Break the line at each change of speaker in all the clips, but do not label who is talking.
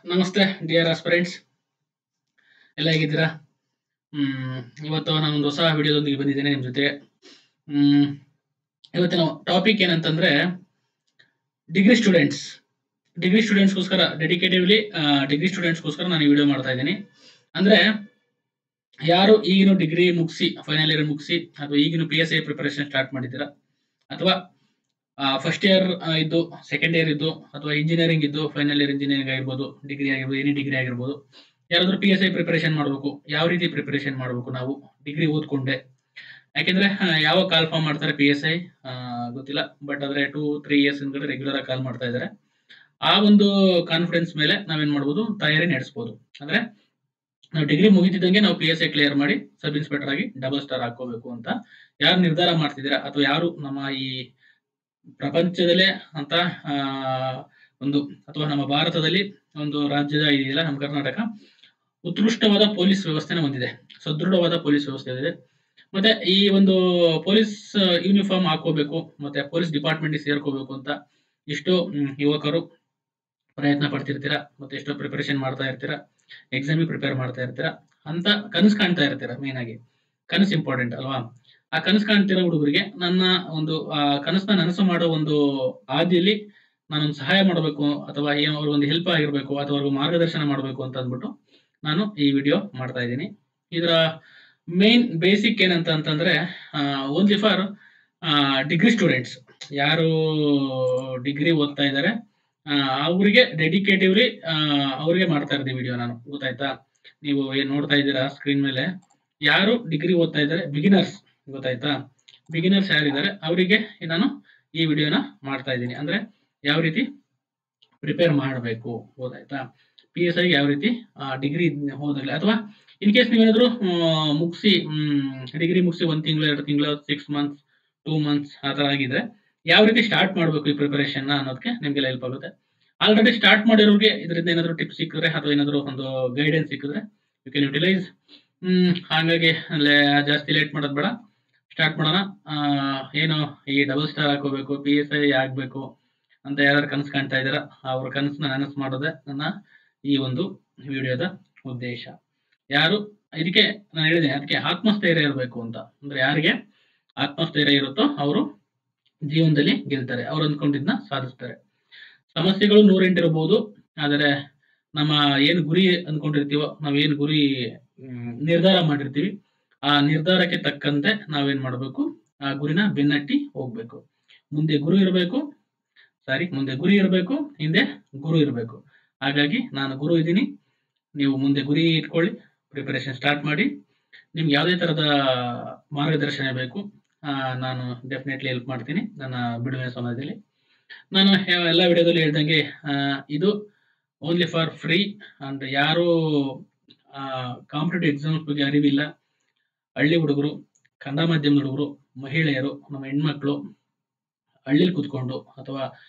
ನಮಸ್ತೆ dear aspirants, ಎಲ್ಲ ಹೇಗಿದ್ದೀರಾ? ಇವತ್ತು ನಾನೊಂದು ಹೊಸ ವಿಡಿಯೋದೊಂದಿಗೆ ಬಂದಿದ್ದೇನೆ ನಿಮ್ಮ ಜೊತೆ. ಇವತ್ತಿನ ಟಾಪಿಕ್ ಏನಂತಂದ್ರೆ ಡಿಗ್ರಿ ಸ್ಟೂಡೆಂಟ್ಸ್ಗೋಸ್ಕರ ಡೆಡಿಕೇಟಿವ್ಲಿ ಡಿಗ್ರಿ ಸ್ಟೂಡೆಂಟ್ಸ್ಗೋಸ್ಕರ ನಾನು ಈ ವಿಡಿಯೋ ಮಾಡ್ತಾ ಇದ್ದೀನಿ. ಅಂದ್ರೆ ಯಾರು ಈಗಿನ ಡಿಗ್ರಿ ಮುಗಿಸಿ ಫೈನಲ್ ಇಯರ್ ಮುಗಿಸಿ ಅಥವಾ ಈಗಿನ PSI ಪ್ರಿಪರೇಷನ್ ಸ್ಟಾರ್ಟ್ ಮಾಡಿದ್ದೀರಾ, ಅಥವಾ ಫಸ್ಟ್ ಇಯರ್ ಇದ್ದು ಸೆಕೆಂಡ್ ಇಯರ್ ಇದ್ದು ಅಥವಾ ಇಂಜಿನಿಯರಿಂಗ್ ಇದ್ದು ಫೈನಲ್ ಇಯರ್ ಇಂಜಿನಿಯರಿಂಗ್ ಆಗಿರ್ಬೋದು, ಡಿಗ್ರಿ ಆಗಿರ್ಬೋದು, ಎನಿ ಡಿಗ್ರಿ ಆಗಿರ್ಬೋದು, ಯಾರಾದ್ರೂ PSI ಪ್ರಿಪರೇಷನ್ ಮಾಡಬೇಕು. ಯಾವ ರೀತಿ ಪ್ರಿಪರೇಷನ್ ಮಾಡಬೇಕು ನಾವು ಡಿಗ್ರಿ ಓದ್ಕೊಂಡೆ? ಯಾಕೆಂದ್ರೆ ಯಾವ ಕಾಲ್ ಫಾರ್ಮ್ ಮಾಡ್ತಾರೆ PSI ಗೊತ್ತಿಲ್ಲ, ಬಟ್ ಆದ್ರೆ 2-3 ಇಯರ್ಸ್ ಹಿಂದ್ಗಡೆ ರೆಗ್ಯುಲರ್ ಆಗಿ ಕಾಲ್ ಮಾಡ್ತಾ ಇದ್ದಾರೆ. ಆ ಒಂದು ಕಾನ್ಫಿಡೆನ್ಸ್ ಮೇಲೆ ನಾವೇನ್ ಮಾಡ್ಬೋದು, ತಯಾರಿ ನಡೆಸಬಹುದು. ಅಂದ್ರೆ ನಾವು ಡಿಗ್ರಿ ಮುಗಿತಿದ್ದಂಗೆ ನಾವು PSI ಕ್ಲಿಯರ್ ಮಾಡಿ ಸಬ್ ಇನ್ಸ್ಪೆಕ್ಟರ್ ಆಗಿ ಡಬಲ್ ಸ್ಟಾರ್ ಹಾಕೋಬೇಕು ಅಂತ ಯಾರು ನಿರ್ಧಾರ ಮಾಡ್ತಿದ್ದೀರಾ, ಅಥವಾ ಯಾರು ನಮ್ಮ ಈ ಪ್ರಪಂಚದಲ್ಲೇ ಅಂತ ಒಂದು, ಅಥವಾ ನಮ್ಮ ಭಾರತದಲ್ಲಿ ಒಂದು ರಾಜ್ಯದ ಇದೆಯಲ್ಲ ನಮ್ಮ ಕರ್ನಾಟಕ, ಉತ್ಕೃಷ್ಟವಾದ ಪೊಲೀಸ್ ವ್ಯವಸ್ಥೆನ ಹೊಂದಿದೆ, ಸದೃಢವಾದ ಪೊಲೀಸ್ ವ್ಯವಸ್ಥೆ ಇದೆ. ಮತ್ತೆ ಈ ಒಂದು ಪೊಲೀಸ್ ಯೂನಿಫಾರ್ಮ್ ಹಾಕೋಬೇಕು, ಮತ್ತೆ ಪೊಲೀಸ್ ಡಿಪಾರ್ಟ್ಮೆಂಟ್ ಸೇರ್ಕೋಬೇಕು ಅಂತ ಎಷ್ಟೋ ಯುವಕರು ಪ್ರಯತ್ನ ಪಡ್ತಿರ್ತೀರಾ, ಮತ್ತೆ ಎಷ್ಟೋ ಪ್ರಿಪರೇಷನ್ ಮಾಡ್ತಾ ಇರ್ತೀರಾ, ಎಕ್ಸಾಮಿಗೆ ಪ್ರಿಪೇರ್ ಮಾಡ್ತಾ ಇರ್ತೀರಾ, ಅಂತ ಕನಸು ಕಾಣ್ತಾ ಇರ್ತೀರಾ. ಮೇನ್ ಆಗಿ ಕನಸು ಇಂಪಾರ್ಟೆಂಟ್ ಅಲ್ವಾ? ಆ ಕನಸು ಕಾಣ್ತಿರೋ ಹುಡುಗರಿಗೆ ನನ್ನ ಒಂದು ಕನಸನ್ನ ನನಸು ಮಾಡೋ ಒಂದು ಹಾದಿಯಲ್ಲಿ ನಾನೊಂದು ಸಹಾಯ ಮಾಡಬೇಕು, ಅಥವಾ ಏನೋ ಅವ್ರಿಗೊಂದು ಹೆಲ್ಪ್ ಆಗಿರ್ಬೇಕು, ಅಥವಾ ಅವ್ರಿಗೆ ಮಾರ್ಗದರ್ಶನ ಮಾಡಬೇಕು ಅಂತ ಅಂದ್ಬಿಟ್ಟು ನಾನು ಈ ವಿಡಿಯೋ ಮಾಡ್ತಾ ಇದ್ದೀನಿ. ಇದರ ಮೇನ್ ಬೇಸಿಕ್ ಏನಂತ ಅಂತಂದ್ರೆ ಓನ್ಲಿ ಫಾರ್ ಡಿಗ್ರಿ ಸ್ಟೂಡೆಂಟ್ಸ್, ಯಾರು ಡಿಗ್ರಿ ಓದ್ತಾ ಇದ್ದಾರೆ ಅವ್ರಿಗೆ ಡೆಡಿಕೇಟಿವ್ಲಿ ಅವ್ರಿಗೆ ಮಾಡ್ತಾ ಇರ್ತೀನಿ ವಿಡಿಯೋ ನಾನು. ಗೊತ್ತಾಯ್ತಾ? ನೀವು ಏನ್ ನೋಡ್ತಾ ಇದ್ದೀರಾ ಸ್ಕ್ರೀನ್ ಮೇಲೆ, ಯಾರು ಡಿಗ್ರಿ ಓದ್ತಾ ಇದ್ದಾರೆ ಬಿಗಿನರ್ಸ್, ಗೊತ್ತಾಯ್ತಾ? ಬಿಗಿನರ್ಸ್ ಯಾರಿದ್ದಾರೆ ಅವರಿಗೆ ನಾನು ಈ ವಿಡಿಯೋನ ಮಾಡ್ತಾ ಇದ್ದೀನಿ. ಅಂದ್ರೆ ಯಾವ ರೀತಿ ಪ್ರಿಪೇರ್ ಮಾಡಬೇಕು, ಗೊತ್ತಾಯ್ತಾ? PSI ಯಾವ ರೀತಿ ಡಿಗ್ರಿ ಹೋದಾಗಲೇ, ಅಥವಾ ಇನ್ ಕೇಸ್ ನೀವೇನಾದ್ರು ಮುಗಿಸಿ ಡಿಗ್ರಿ ಮುಗಿಸಿ 1 ತಿಂಗಳು 2 ತಿಂಗಳು 6 ಮಂತ್ಸ್ 2 ಮಂತ್ಸ್ ಆ ಥರ ಆಗಿದ್ರೆ ಯಾವ ರೀತಿ ಸ್ಟಾರ್ಟ್ ಮಾಡಬೇಕು ಈ ಪ್ರಿಪರೇಷನ್ ಅನ್ನೋದಕ್ಕೆ ನಿಮ್ಗೆಲ್ಲ ಹೆಲ್ಪ್ ಆಗುತ್ತೆ. ಆಲ್ರೆಡಿ ಸ್ಟಾರ್ಟ್ ಮಾಡಿರೋರಿಗೆ ಇದರಿಂದ ಏನಾದ್ರು ಟಿಪ್ಸ್ ಸಿಕ್ಕಿದ್ರೆ ಅಥವಾ ಏನಾದ್ರು ಒಂದು ಗೈಡೆನ್ಸ್ ಸಿಕ್ಕಿದ್ರೆ ಯು ಕ್ಯಾನ್ ಯುಟಿಲೈಸ್. ಹಾಗಾಗಿ ಜಾಸ್ತಿ ಲೇಟ್ ಮಾಡೋದು ಬೇಡ, ಸ್ಟಾರ್ಟ್ ಮಾಡೋಣ. ಏನು ಈ ಡಬಲ್ ಸ್ಟಾರ್ ಹಾಕೋಬೇಕು, PSI ಆಗ್ಬೇಕು ಅಂತ ಯಾರು ಕನಸು ಕಾಣ್ತಾ ಇದ್ದಾರ ಅವ್ರ ಕನಸನ್ನ ನನಸು ಮಾಡೋದೇ ನನ್ನ ಈ ಒಂದು ವಿಡಿಯೋದ ಉದ್ದೇಶ. ಯಾರು ಇದಕ್ಕೆ ನಾನು ಹೇಳಿದೆ, ಅದಕ್ಕೆ ಆತ್ಮಸ್ಥೈರ್ಯ ಇರಬೇಕು ಅಂತ. ಅಂದ್ರೆ ಯಾರಿಗೆ ಆತ್ಮಸ್ಥೈರ್ಯ ಇರುತ್ತೋ ಅವರು ಜೀವನದಲ್ಲಿ ಗೆಲ್ತಾರೆ, ಅವ್ರು ಅಂದ್ಕೊಂಡಿದ್ನ ಸಾಧಿಸ್ತಾರೆ. ಸಮಸ್ಯೆಗಳು 108 ಇರಬಹುದು, ಆದರೆ ನಮ್ಮ ಏನು ಗುರಿ ಅಂದ್ಕೊಂಡಿರ್ತೀವೋ, ನಾವೇನು ಗುರಿ ನಿರ್ಧಾರ ಮಾಡಿರ್ತೀವಿ, ಆ ನಿರ್ಧಾರಕ್ಕೆ ತಕ್ಕಂತೆ ನಾವೇನ್ ಮಾಡ್ಬೇಕು, ಆ ಗುರಿನ ಬೆನ್ನಟ್ಟಿ ಹೋಗ್ಬೇಕು. ಮುಂದೆ ಗುರಿ ಇರಬೇಕು, ಹಿಂದೆ ಗುರು ಇರಬೇಕು. ಹಾಗಾಗಿ ನಾನು ಗುರು ಇದ್ದೀನಿ, ನೀವು ಮುಂದೆ ಗುರಿ ಇಟ್ಕೊಳ್ಳಿ, ಪ್ರಿಪರೇಷನ್ ಸ್ಟಾರ್ಟ್ ಮಾಡಿ. ನಿಮ್ಗೆ ಯಾವುದೇ ತರದ ಮಾರ್ಗದರ್ಶನ ಬೇಕು ನಾನು ಡೆಫಿನೆಟ್ಲಿ ಹೆಲ್ಪ್ ಮಾಡ್ತೀನಿ ನನ್ನ ಬಿಡುವಿನ ಸಮಯದಲ್ಲಿ. ನಾನು ಎಲ್ಲ ವಿಡಿಯೋದಲ್ಲಿ ಹೇಳ್ದಂಗೆ ಇದು ಓನ್ಲಿ ಫಾರ್ ಫ್ರೀ. ಅಂಡ್ ಯಾರು ಕಾಂಪಿಟೇಟಿವ್ ಎಕ್ಸಾಮ್ಸ್ ಬಗ್ಗೆ ಅರಿವಿಲ್ಲ, ಹಳ್ಳಿ ಹುಡುಗರು, ಕನ್ನಡ ಮಾಧ್ಯಮದ ಹುಡುಗರು, ಮಹಿಳೆಯರು, ನಮ್ಮ ಹೆಣ್ಮಕ್ಳು ಹಳ್ಳಿಲಿ ಕೂತ್ಕೊಂಡು ಅಥವಾ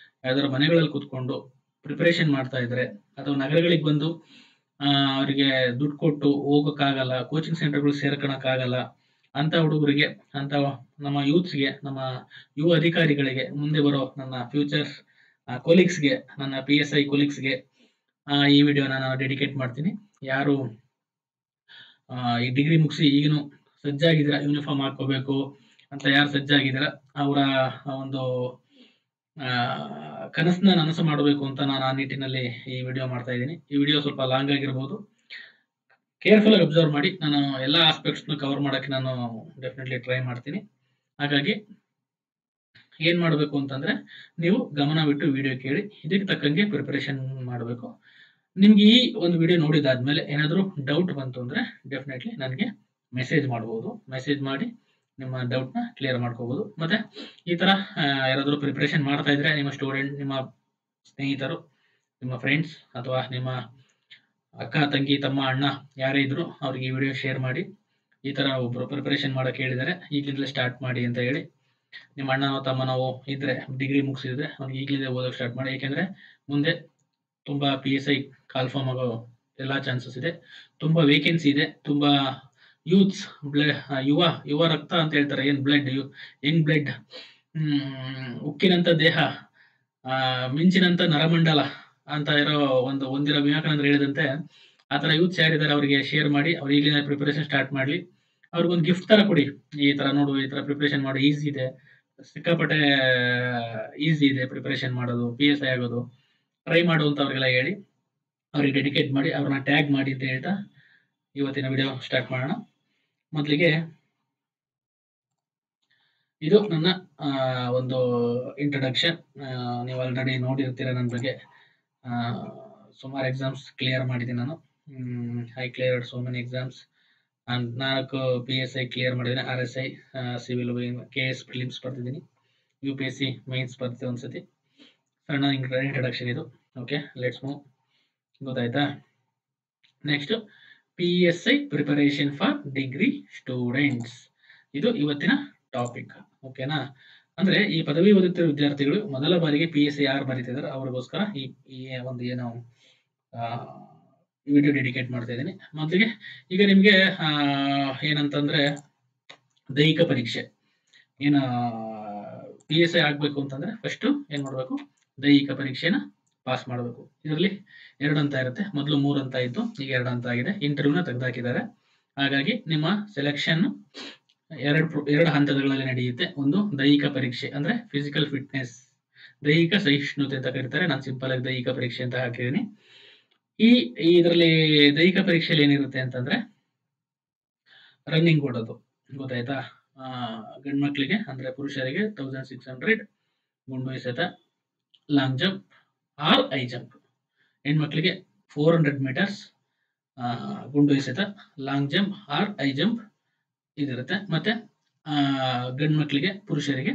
ಯಾವ್ದಾರ ಮನೆಗಳಲ್ಲಿ ಕೂತ್ಕೊಂಡು ಪ್ರಿಪರೇಷನ್ ಮಾಡ್ತಾ ಇದ್ರೆ, ಅಥವಾ ನಗರಗಳಿಗೆ ಬಂದು ಅವರಿಗೆ ದುಡ್ಡು ಕೊಟ್ಟು ಹೋಗೋಕ್ಕಾಗಲ್ಲ, ಕೋಚಿಂಗ್ ಸೆಂಟರ್ಗಳು ಸೇರ್ಕೊಳಕ್ಕಾಗಲ್ಲ ಅಂತ ಹುಡುಗರಿಗೆ, ಅಂತ ನಮ್ಮ ಯೂತ್ಸ್ಗೆ, ನಮ್ಮ ಯುವ ಅಧಿಕಾರಿಗಳಿಗೆ, ಮುಂದೆ ಬರೋ ನನ್ನ ಫ್ಯೂಚರ್ ಕೊಲೀಗ್ಸ್ಗೆ, ನನ್ನ PSI ಕೊಲೀಗ್ಸ್ಗೆ ಈ ವಿಡಿಯೋನ ನಾನು ಡೆಡಿಕೇಟ್ ಮಾಡ್ತೀನಿ. ಯಾರು ಈ ಡಿಗ್ರಿ ಮುಗಿಸಿ ಈಗಿನೂ ಸಜ್ಜಾಗಿದ್ದೀರಾ, ಯೂನಿಫಾರ್ಮ್ ಹಾಕೋಬೇಕು ಅಂತ ಯಾರು ಸಜ್ಜಾಗಿದ್ದೀರಾ, ಅವರ ಒಂದು ಕನಸನ್ನ ನನಸು ಮಾಡಬೇಕು ಅಂತ ನಾನು ಆ ನಿಟ್ಟಿನಲ್ಲಿ ಈ ವಿಡಿಯೋ ಮಾಡ್ತಾ ಇದ್ದೀನಿ. ಈ ವಿಡಿಯೋ ಸ್ವಲ್ಪ ಲಾಂಗ್ ಆಗಿರ್ಬೋದು, ಕೇರ್ಫುಲ್ ಆಗಿ ಅಬ್ಸರ್ವ್ ಮಾಡಿ. ನಾನು ಎಲ್ಲ ಆಸ್ಪೆಕ್ಟ್ಸ್ನ ಕವರ್ ಮಾಡೋಕ್ಕೆ ನಾನು ಡೆಫಿನೆಟ್ಲಿ ಟ್ರೈ ಮಾಡ್ತೀನಿ. ಹಾಗಾಗಿ ಏನ್ ಮಾಡಬೇಕು ಅಂತಂದ್ರೆ, ನೀವು ಗಮನ ಬಿಟ್ಟು ವಿಡಿಯೋ ಕೇಳಿ, ಇದಕ್ಕೆ ತಕ್ಕಂಗೆ ಪ್ರಿಪರೇಷನ್ ಮಾಡಬೇಕು. ನಿಮ್ಗೆ ಈ ಒಂದು ವಿಡಿಯೋ ನೋಡಿದಾದ್ಮೇಲೆ ಏನಾದರೂ ಡೌಟ್ ಬಂತು ಅಂದ್ರೆ ಡೆಫಿನೆಟ್ಲಿ ನನಗೆ ಮೆಸೇಜ್ ಮಾಡ್ಬೋದು. ಮೆಸೇಜ್ ಮಾಡಿ ನಿಮ್ಮ ಡೌಟ್ನ ಕ್ಲಿಯರ್ ಮಾಡ್ಕೋಬಹುದು. ಮತ್ತೆ ಈ ತರ ಯಾರಾದರೂ ಪ್ರಿಪರೇಷನ್ ಮಾಡ್ತಾ ಇದ್ರೆ, ನಿಮ್ಮ ಸ್ಟೂಡೆಂಟ್, ನಿಮ್ಮ ಸ್ನೇಹಿತರು, ನಿಮ್ಮ ಫ್ರೆಂಡ್ಸ್, ಅಥವಾ ನಿಮ್ಮ ಅಕ್ಕ, ತಂಗಿ, ತಮ್ಮ, ಅಣ್ಣ ಯಾರೇ ಇದ್ರು ಅವ್ರಿಗೆ ಈ ವಿಡಿಯೋ ಶೇರ್ ಮಾಡಿ. ಈ ತರ ಒಬ್ರು ಪ್ರಿಪರೇಷನ್ ಮಾಡಕ್ಕೆ ಹೇಳಿದ್ದಾರೆ, ಈಗಲಿಂದಲೇ ಸ್ಟಾರ್ಟ್ ಮಾಡಿ ಅಂತ ಹೇಳಿ. ನಿಮ್ಮ ಅಣ್ಣನೋ ತಮ್ಮನೋ ಇದ್ರೆ, ಡಿಗ್ರಿ ಮುಗಿಸಿದ್ರೆ ಅವ್ನಿಗೆ ಈಗಲಿಂದ ಓದೋಕೆ ಸ್ಟಾರ್ಟ್ ಮಾಡಿ. ಯಾಕೆಂದ್ರೆ ಮುಂದೆ ತುಂಬಾ PSI ಕಾಲ್ ಫಾರ್ಮ್ ಆಗೋ ಎಲ್ಲ ಚಾನ್ಸಸ್ ಇದೆ, ತುಂಬಾ ವೇಕೆನ್ಸಿ ಇದೆ, ತುಂಬಾ ಯೂತ್ಸ್ ಯುವ ರಕ್ತ ಅಂತ ಹೇಳ್ತಾರೆ, ಏನ್ ಬ್ಲಡ್, ಯಂಗ್ ಬ್ಲಡ್, ಉಕ್ಕಿನಂತ ದೇಹ, ಮಿಂಚಿನಂತ ನರಮಂಡಲ ಅಂತ ಇರೋ ಒಂದಿರೋ ವಿವೇಕಾನಂದರು ಹೇಳಿದಂತೆ ಆ ಥರ ಯೂತ್ಸ್ ಯಾರಿದ್ದಾರೆ ಅವರಿಗೆ ಶೇರ್ ಮಾಡಿ, ಅವ್ರು ಈಗಲಿಂದ ಪ್ರಿಪರೇಷನ್ ಸ್ಟಾರ್ಟ್ ಮಾಡಲಿ. ಅವ್ರಿಗೊಂದು ಗಿಫ್ಟ್ ಥರ ಕೊಡಿ, ಈ ಥರ ನೋಡು, ಈ ಥರ ಪ್ರಿಪರೇಷನ್ ಮಾಡಿ, ಈಸಿ ಇದೆ, ಸಿಕ್ಕಾಪಟ್ಟೆ ಈಸಿ ಇದೆ ಪ್ರಿಪರೇಷನ್ ಮಾಡೋದು, PSI ಆಗೋದು, ಟ್ರೈ ಮಾಡು ಅಂತ ಅವ್ರಿಗೆಲ್ಲ ಹೇಳಿ, ಅವ್ರಿಗೆ ಡೆಡಿಕೇಟ್ ಮಾಡಿ, ಅವ್ರನ್ನ ಟ್ಯಾಗ್ ಮಾಡಿ ಅಂತ ಹೇಳ್ತಾ ಇವತ್ತಿನ ವಿಡಿಯೋ ಸ್ಟಾರ್ಟ್ ಮಾಡೋಣ. ಮೊದಲಿಗೆ ಇದು ನನ್ನ ಒಂದು ಇಂಟ್ರಡಕ್ಷನ್. ನೀವು ಆಲ್ರೆಡಿ ನೋಡಿರ್ತೀರ ನನ್ನ ಬಗ್ಗೆ. ಸುಮಾರು ಎಕ್ಸಾಮ್ಸ್ ಕ್ಲಿಯರ್ ಮಾಡಿದ್ದೀನಿ ನಾನು. I cleared so many exams. 4 PSI clear ಮಾಡಿದ್ದೀನಿ, RSI, ಸಿವಿಲ್, KS ಪ್ರಿಲಿಮ್ಸ್ ಬರ್ತಿದ್ದೀನಿ, UPSC ಮೈನ್ಸ್ ಬರ್ತಿದೆ ಒಂದ್ಸತಿ. ಸಣ್ಣ ಇಂಟ್ರಡಕ್ಷನ್ ಇದು. Okay, let's move. ಗೊತ್ತಾಯ್ತಾ? Next PSI preparation for degree students, ಇದು ಇವತ್ತಿನ ಟಾಪಿಕ್. ಓಕೆನಾ? ಅಂದ್ರೆ ಈ ಪದವಿ ಓದುತ್ತಿರುವ ವಿದ್ಯಾರ್ಥಿಗಳು ಮೊದಲ ಬಾರಿಗೆ PSI ಯಾರು ಬರೀತಿದ್ದಾರೆ ಅವ್ರಿಗೋಸ್ಕರ ಈ ಒಂದು ಏನು ವಿಡಿಯೋ ಡೆಡಿಕೇಟ್ ಮಾಡ್ತಾ ಇದ್ದೀನಿ. ಮೊದಲಿಗೆ ಈಗ ನಿಮಗೆ ಏನಂತಂದ್ರೆ ದೈಹಿಕ ಪರೀಕ್ಷೆ ಏನು PSI ಆಗ್ಬೇಕು ಅಂತಂದ್ರೆ ಫಸ್ಟ್ ಏನ್ ಮಾಡ್ಬೇಕು, ದೈಹಿಕ ಪರೀಕ್ಷೆನ ಪಾಸ್ ಮಾಡಬೇಕು. ಇದರಲ್ಲಿ 2 ಹಂತ ಇರುತ್ತೆ. ಮೊದಲು 3 ಹಂತ ಇತ್ತು, ಈಗ 2 ಹಂತ ಆಗಿದೆ. ಇಂಟರ್ವ್ಯೂನ ತೆಗೆದಾಕಿದ್ದಾರೆ. ಹಾಗಾಗಿ ನಿಮ್ಮ ಸೆಲೆಕ್ಷನ್ 2 ಹಂತಗಳಲ್ಲಿ ನಡೆಯುತ್ತೆ. ಒಂದು ದೈಹಿಕ ಪರೀಕ್ಷೆ ಅಂದ್ರೆ ಫಿಸಿಕಲ್ ಫಿಟ್ನೆಸ್, ದೈಹಿಕ ಸಹಿಷ್ಣುತೆ ಅಂತ ಕರೀತಾರೆ. ನಾನು ಸಿಂಪಲ್ ಆಗಿ ದೈಹಿಕ ಪರೀಕ್ಷೆ ಅಂತ ಹಾಕಿದ್ದೀನಿ. ಇದರಲ್ಲಿ ದೈಹಿಕ ಪರೀಕ್ಷೆಯಲ್ಲಿ ಏನಿರುತ್ತೆ ಅಂತಂದ್ರೆ ರನ್ನಿಂಗ್ ಓಡೋದು. ಗೊತ್ತಾಯ್ತಾ? ಗಂಡು ಮಕ್ಕಳಿಗೆ ಅಂದ್ರೆ ಪುರುಷರಿಗೆ 1600 ಗುಂಡು ಎಸೆತ, long jump or high jump. ಹೆಣ್ಮಕ್ಳಿಗೆ 400 ಮೀಟರ್ಸ್ ಗುಂಡು ಎಸೆತ, long jump or high jump ಇದಿರುತ್ತೆ. ಮತ್ತೆ ಗಂಡು ಮಕ್ಕಳಿಗೆ ಪುರುಷರಿಗೆ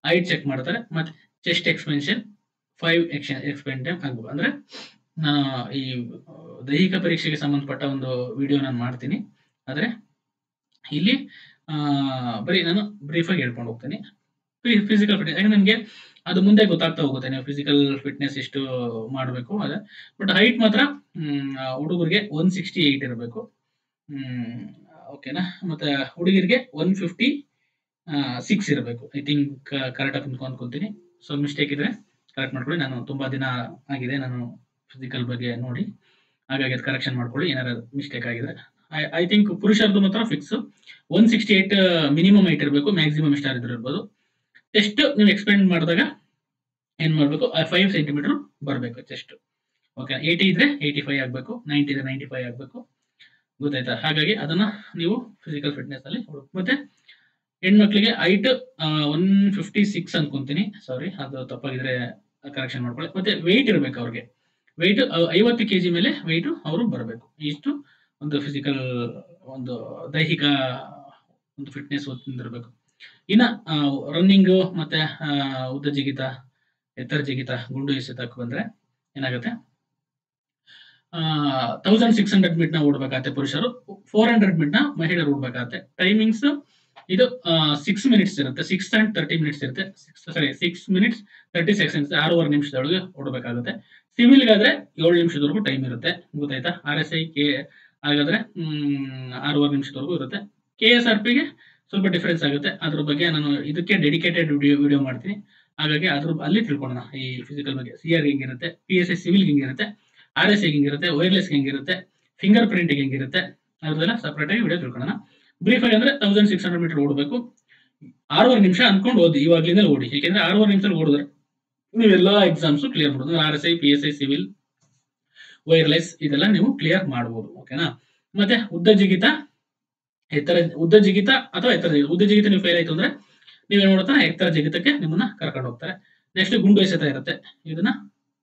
ಹೈಟ್ ಚೆಕ್ ಮಾಡ್ತಾರೆ. ಮತ್ತೆ ಚೆಸ್ಟ್ ಎಕ್ಸ್ಪೆನ್ಷನ್ 5 ಎಕ್ಸ್ಪೆಂಡ್ ಆಗ್ಬೇಕು. ಅಂದ್ರೆ ನಾನು ಈ ದೈಹಿಕ ಪರೀಕ್ಷೆಗೆ ಸಂಬಂಧಪಟ್ಟ ಒಂದು ವಿಡಿಯೋ ನಾನು ಮಾಡ್ತೀನಿ. ಆದ್ರೆ ಇಲ್ಲಿ ಬರೀ ನಾನು ಬ್ರೀಫ್ ಆಗಿ ಹೇಳ್ಕೊಂಡು ಹೋಗ್ತೀನಿ. ಫಿಸಿಕಲ್ ಫಿಟ್ನೆಸ್ ಯಾಕಂದ್ರೆ ನಿಮಗೆ ಅದು ಮುಂದೆ ಗೊತ್ತಾಗ್ತಾ ಹೋಗುತ್ತೆ, ನೀವು ಫಿಸಿಕಲ್ ಫಿಟ್ನೆಸ್ ಎಷ್ಟು ಮಾಡಬೇಕು ಅದೇ. ಬಟ್ ಹೈಟ್ ಮಾತ್ರ ಹುಡುಗರಿಗೆ 168 ಇರಬೇಕು. ಓಕೆನಾ? ಮತ್ತೆ ಹುಡುಗಿರಿಗೆ 156 ಇರಬೇಕು. ಐ ಥಿಂಕ್ ಕರೆಕ್ಟ್ ಆಗಿ ಅನ್ಕೊಂತೀನಿ. ಸೊ ಮಿಸ್ಟೇಕ್ ಇದ್ರೆ ಕರೆಕ್ಟ್ ಮಾಡ್ಕೊಳ್ಳಿ. ನಾನು ತುಂಬಾ ದಿನ ಆಗಿದೆ ನಾನು ಫಿಸಿಕಲ್ ಬಗ್ಗೆ ನೋಡಿ, ಹಾಗಾಗಿ ಅದು ಕರೆಕ್ಷನ್ ಮಾಡ್ಕೊಳ್ಳಿ ಏನಾದ್ರು ಮಿಸ್ಟೇಕ್ ಆಗಿದ್ರೆ. ಐ ಥಿಂಕ್ ಪುರುಷರದ್ದು ಮಾತ್ರ ಫಿಕ್ಸ್ 168 ಮಿನಿಮಮ್ ಹೈಟ್ ಇರಬೇಕು, ಮ್ಯಾಕ್ಸಿಮಮ್ ಎಷ್ಟಾದ್ರೂ ಇರ್ಬೋದು. ಚೆಸ್ಟ್ ನೀವು ಎಕ್ಸ್ಪೆಂಡ್ ಮಾಡಿದಾಗ ಏನ್ ಮಾಡ್ಬೇಕು, 5 ಸೆಂಟಿಮೀಟರ್ ಬರಬೇಕು ಚೆಸ್ಟ್. ಓಕೆ, 80 ಇದ್ರೆ 85 ಆಗ್ಬೇಕು, 90 ಇದ್ರೆ 95 ಆಗ್ಬೇಕು. ಗೊತ್ತಾಯ್ತಾ? ಹಾಗಾಗಿ ಅದನ್ನ ನೀವು ಫಿಸಿಕಲ್ ಫಿಟ್ನೆಸ್ ಅಲ್ಲಿ ಹುಡುಕ್. ಮತ್ತೆ ಹೆಣ್ಮಕ್ಳಿಗೆ ಹೈಟ್ 156 ಅನ್ಕೊಂತೀನಿ, ಸಾರಿ ಅದು ತಪ್ಪಾಗಿದ್ರೆ ಕರೆಕ್ಷನ್ ಮಾಡ್ಕೊಳ್ಳಿ. ಮತ್ತೆ ವೆಯ್ಟ್ ಇರ್ಬೇಕು, ಅವ್ರಿಗೆ ವೆಯ್ಟ್ 50 kg ಮೇಲೆ ವೆಯ್ಟ್ ಅವರು ಬರಬೇಕು. ಇಷ್ಟು ಒಂದು ಫಿಸಿಕಲ್ ಒಂದು ದೈಹಿಕ ಒಂದು ಫಿಟ್ನೆಸ್ ಇರಬೇಕು. ಇನ್ನ ರನ್ನಿಂಗ್ ಮತ್ತೆ ಉದ್ದ ಜಿಗಿತ, ಎತ್ತರ ಜಿಗಿತ, ಗುಂಡು ಎಸೆತಕ್ಕೆ ಬಂದ್ರೆ ಏನಾಗುತ್ತೆ, 1600 ಮೀಟರ್ನ ಓಡ್ಬೇಕಾಗತ್ತೆ ಪುರುಷರು, 400 ಮೀಟರ್ನ ಮಹಿಳೆಯರು ಓಡ್ಬೇಕಾಗತ್ತೆ. ಟೈಮಿಂಗ್ಸ್ ಇದು 6 ಮಿನಿಟ್ಸ್ ಇರುತ್ತೆ, 6 and 30 ಮಿನಿಟ್ಸ್ ಇರುತ್ತೆ. 6 ಮಿನಿಟ್ಸ್ 30 ಸೆಕೆಂಡ್ಸ್, 6.5 ನಿಮಿಷದೊಳಗೆ ಓಡಬೇಕಾಗುತ್ತೆ. ಸಿವಿಲ್ಗಾದ್ರೆ 7 ನಿಮಿಷದವರೆಗೂ ಟೈಮ್ ಇರುತ್ತೆ. ಗೊತ್ತಾಯ್ತಾ? RSI ಹಾಗಾದ್ರೆ 6.5 ನಿಮಿಷದವರೆಗೂ ಇರುತ್ತೆ. KSRPಗೆ ಸ್ವಲ್ಪ ಡಿಫರೆನ್ಸ್ ಆಗುತ್ತೆ. ಅದ್ರ ಬಗ್ಗೆ ನಾನು ಇದಕ್ಕೆ ಡೆಡಿಕೇಟೆಡ್ ವಿಡಿಯೋ ಮಾಡ್ತೀನಿ. ಹಾಗಾಗಿ ಅಲ್ಲಿ ತಿಳ್ಕೊಳ್ಳೋಣ ಈ ಫಿಸಿಕಲ್ ಬಗ್ಗೆ. CR ಹೆಂಗಿರುತ್ತೆ, PSI ಸಿವಿಲ್ ಹೆಂಗಿರುತ್ತೆ, RSI ಹೆಂಗಿರುತ್ತೆ, ವೈರ್ಲೆಸ್ ಹೆಂಗಿರುತ್ತೆ, ಫಿಂಗರ್ ಪ್ರಿಂಟ್ ಹೆಂಗಿರುತ್ತೆ, ಅದ್ರದೆಲ್ಲ ಸಪರೇಟ್ ಆಗಿ ವಿಡಿಯೋ ತಿಳ್ಕೊಳ್ಳೋಣ. ಬ್ರೀಫ್ ಆಗಿ ಅಂದ್ರೆ 1600 ಮೀಟರ್ ಓಡಬೇಕು. 6.5 ನಿಮಿಷ ಅನ್ಕೊಂಡು ಓದಿ, ಇವಾಗ್ಲಿಂದ ಓಡಿ. ಯಾಕೆಂದ್ರೆ 6.5 ನಿಮಿಷದಲ್ಲಿ ಓಡಿದ್ರೆ ನೀವೆಲ್ಲ ಎಕ್ಸಾಮ್ಸ್ ಕ್ಲಿಯರ್ ಮಾಡ್ಬೋದು. RSI, PSI, ಸಿವಿಲ್, ವೈರ್ಲೆಸ್ ಇದೆಲ್ಲ ನೀವು ಕ್ಲಿಯರ್ ಮಾಡ್ಬೋದು. ಓಕೆನಾ? ಮತ್ತೆ ಉದ್ದ ಜಿಗಿತ ಅಥವಾ ಎತ್ತರ ಜಿಗಿತ. ಉದ್ದ ಜಿಗಿತ ನೀವು ಫೇಲ್ ಆಯ್ತು ಅಂದ್ರೆ ನೀವೇನ್ ಮಾಡ್ತಾರೆ, ಎತ್ತರ ಜಿಗಿತಕ್ಕೆ ನಿಮ್ಮನ್ನ ಕರ್ಕೊಂಡು ಹೋಗ್ತಾರೆ. ನೆಕ್ಸ್ಟ್ ಗುಂಡು ಎಸೆತ ಇರುತ್ತೆ, ಇದನ್ನ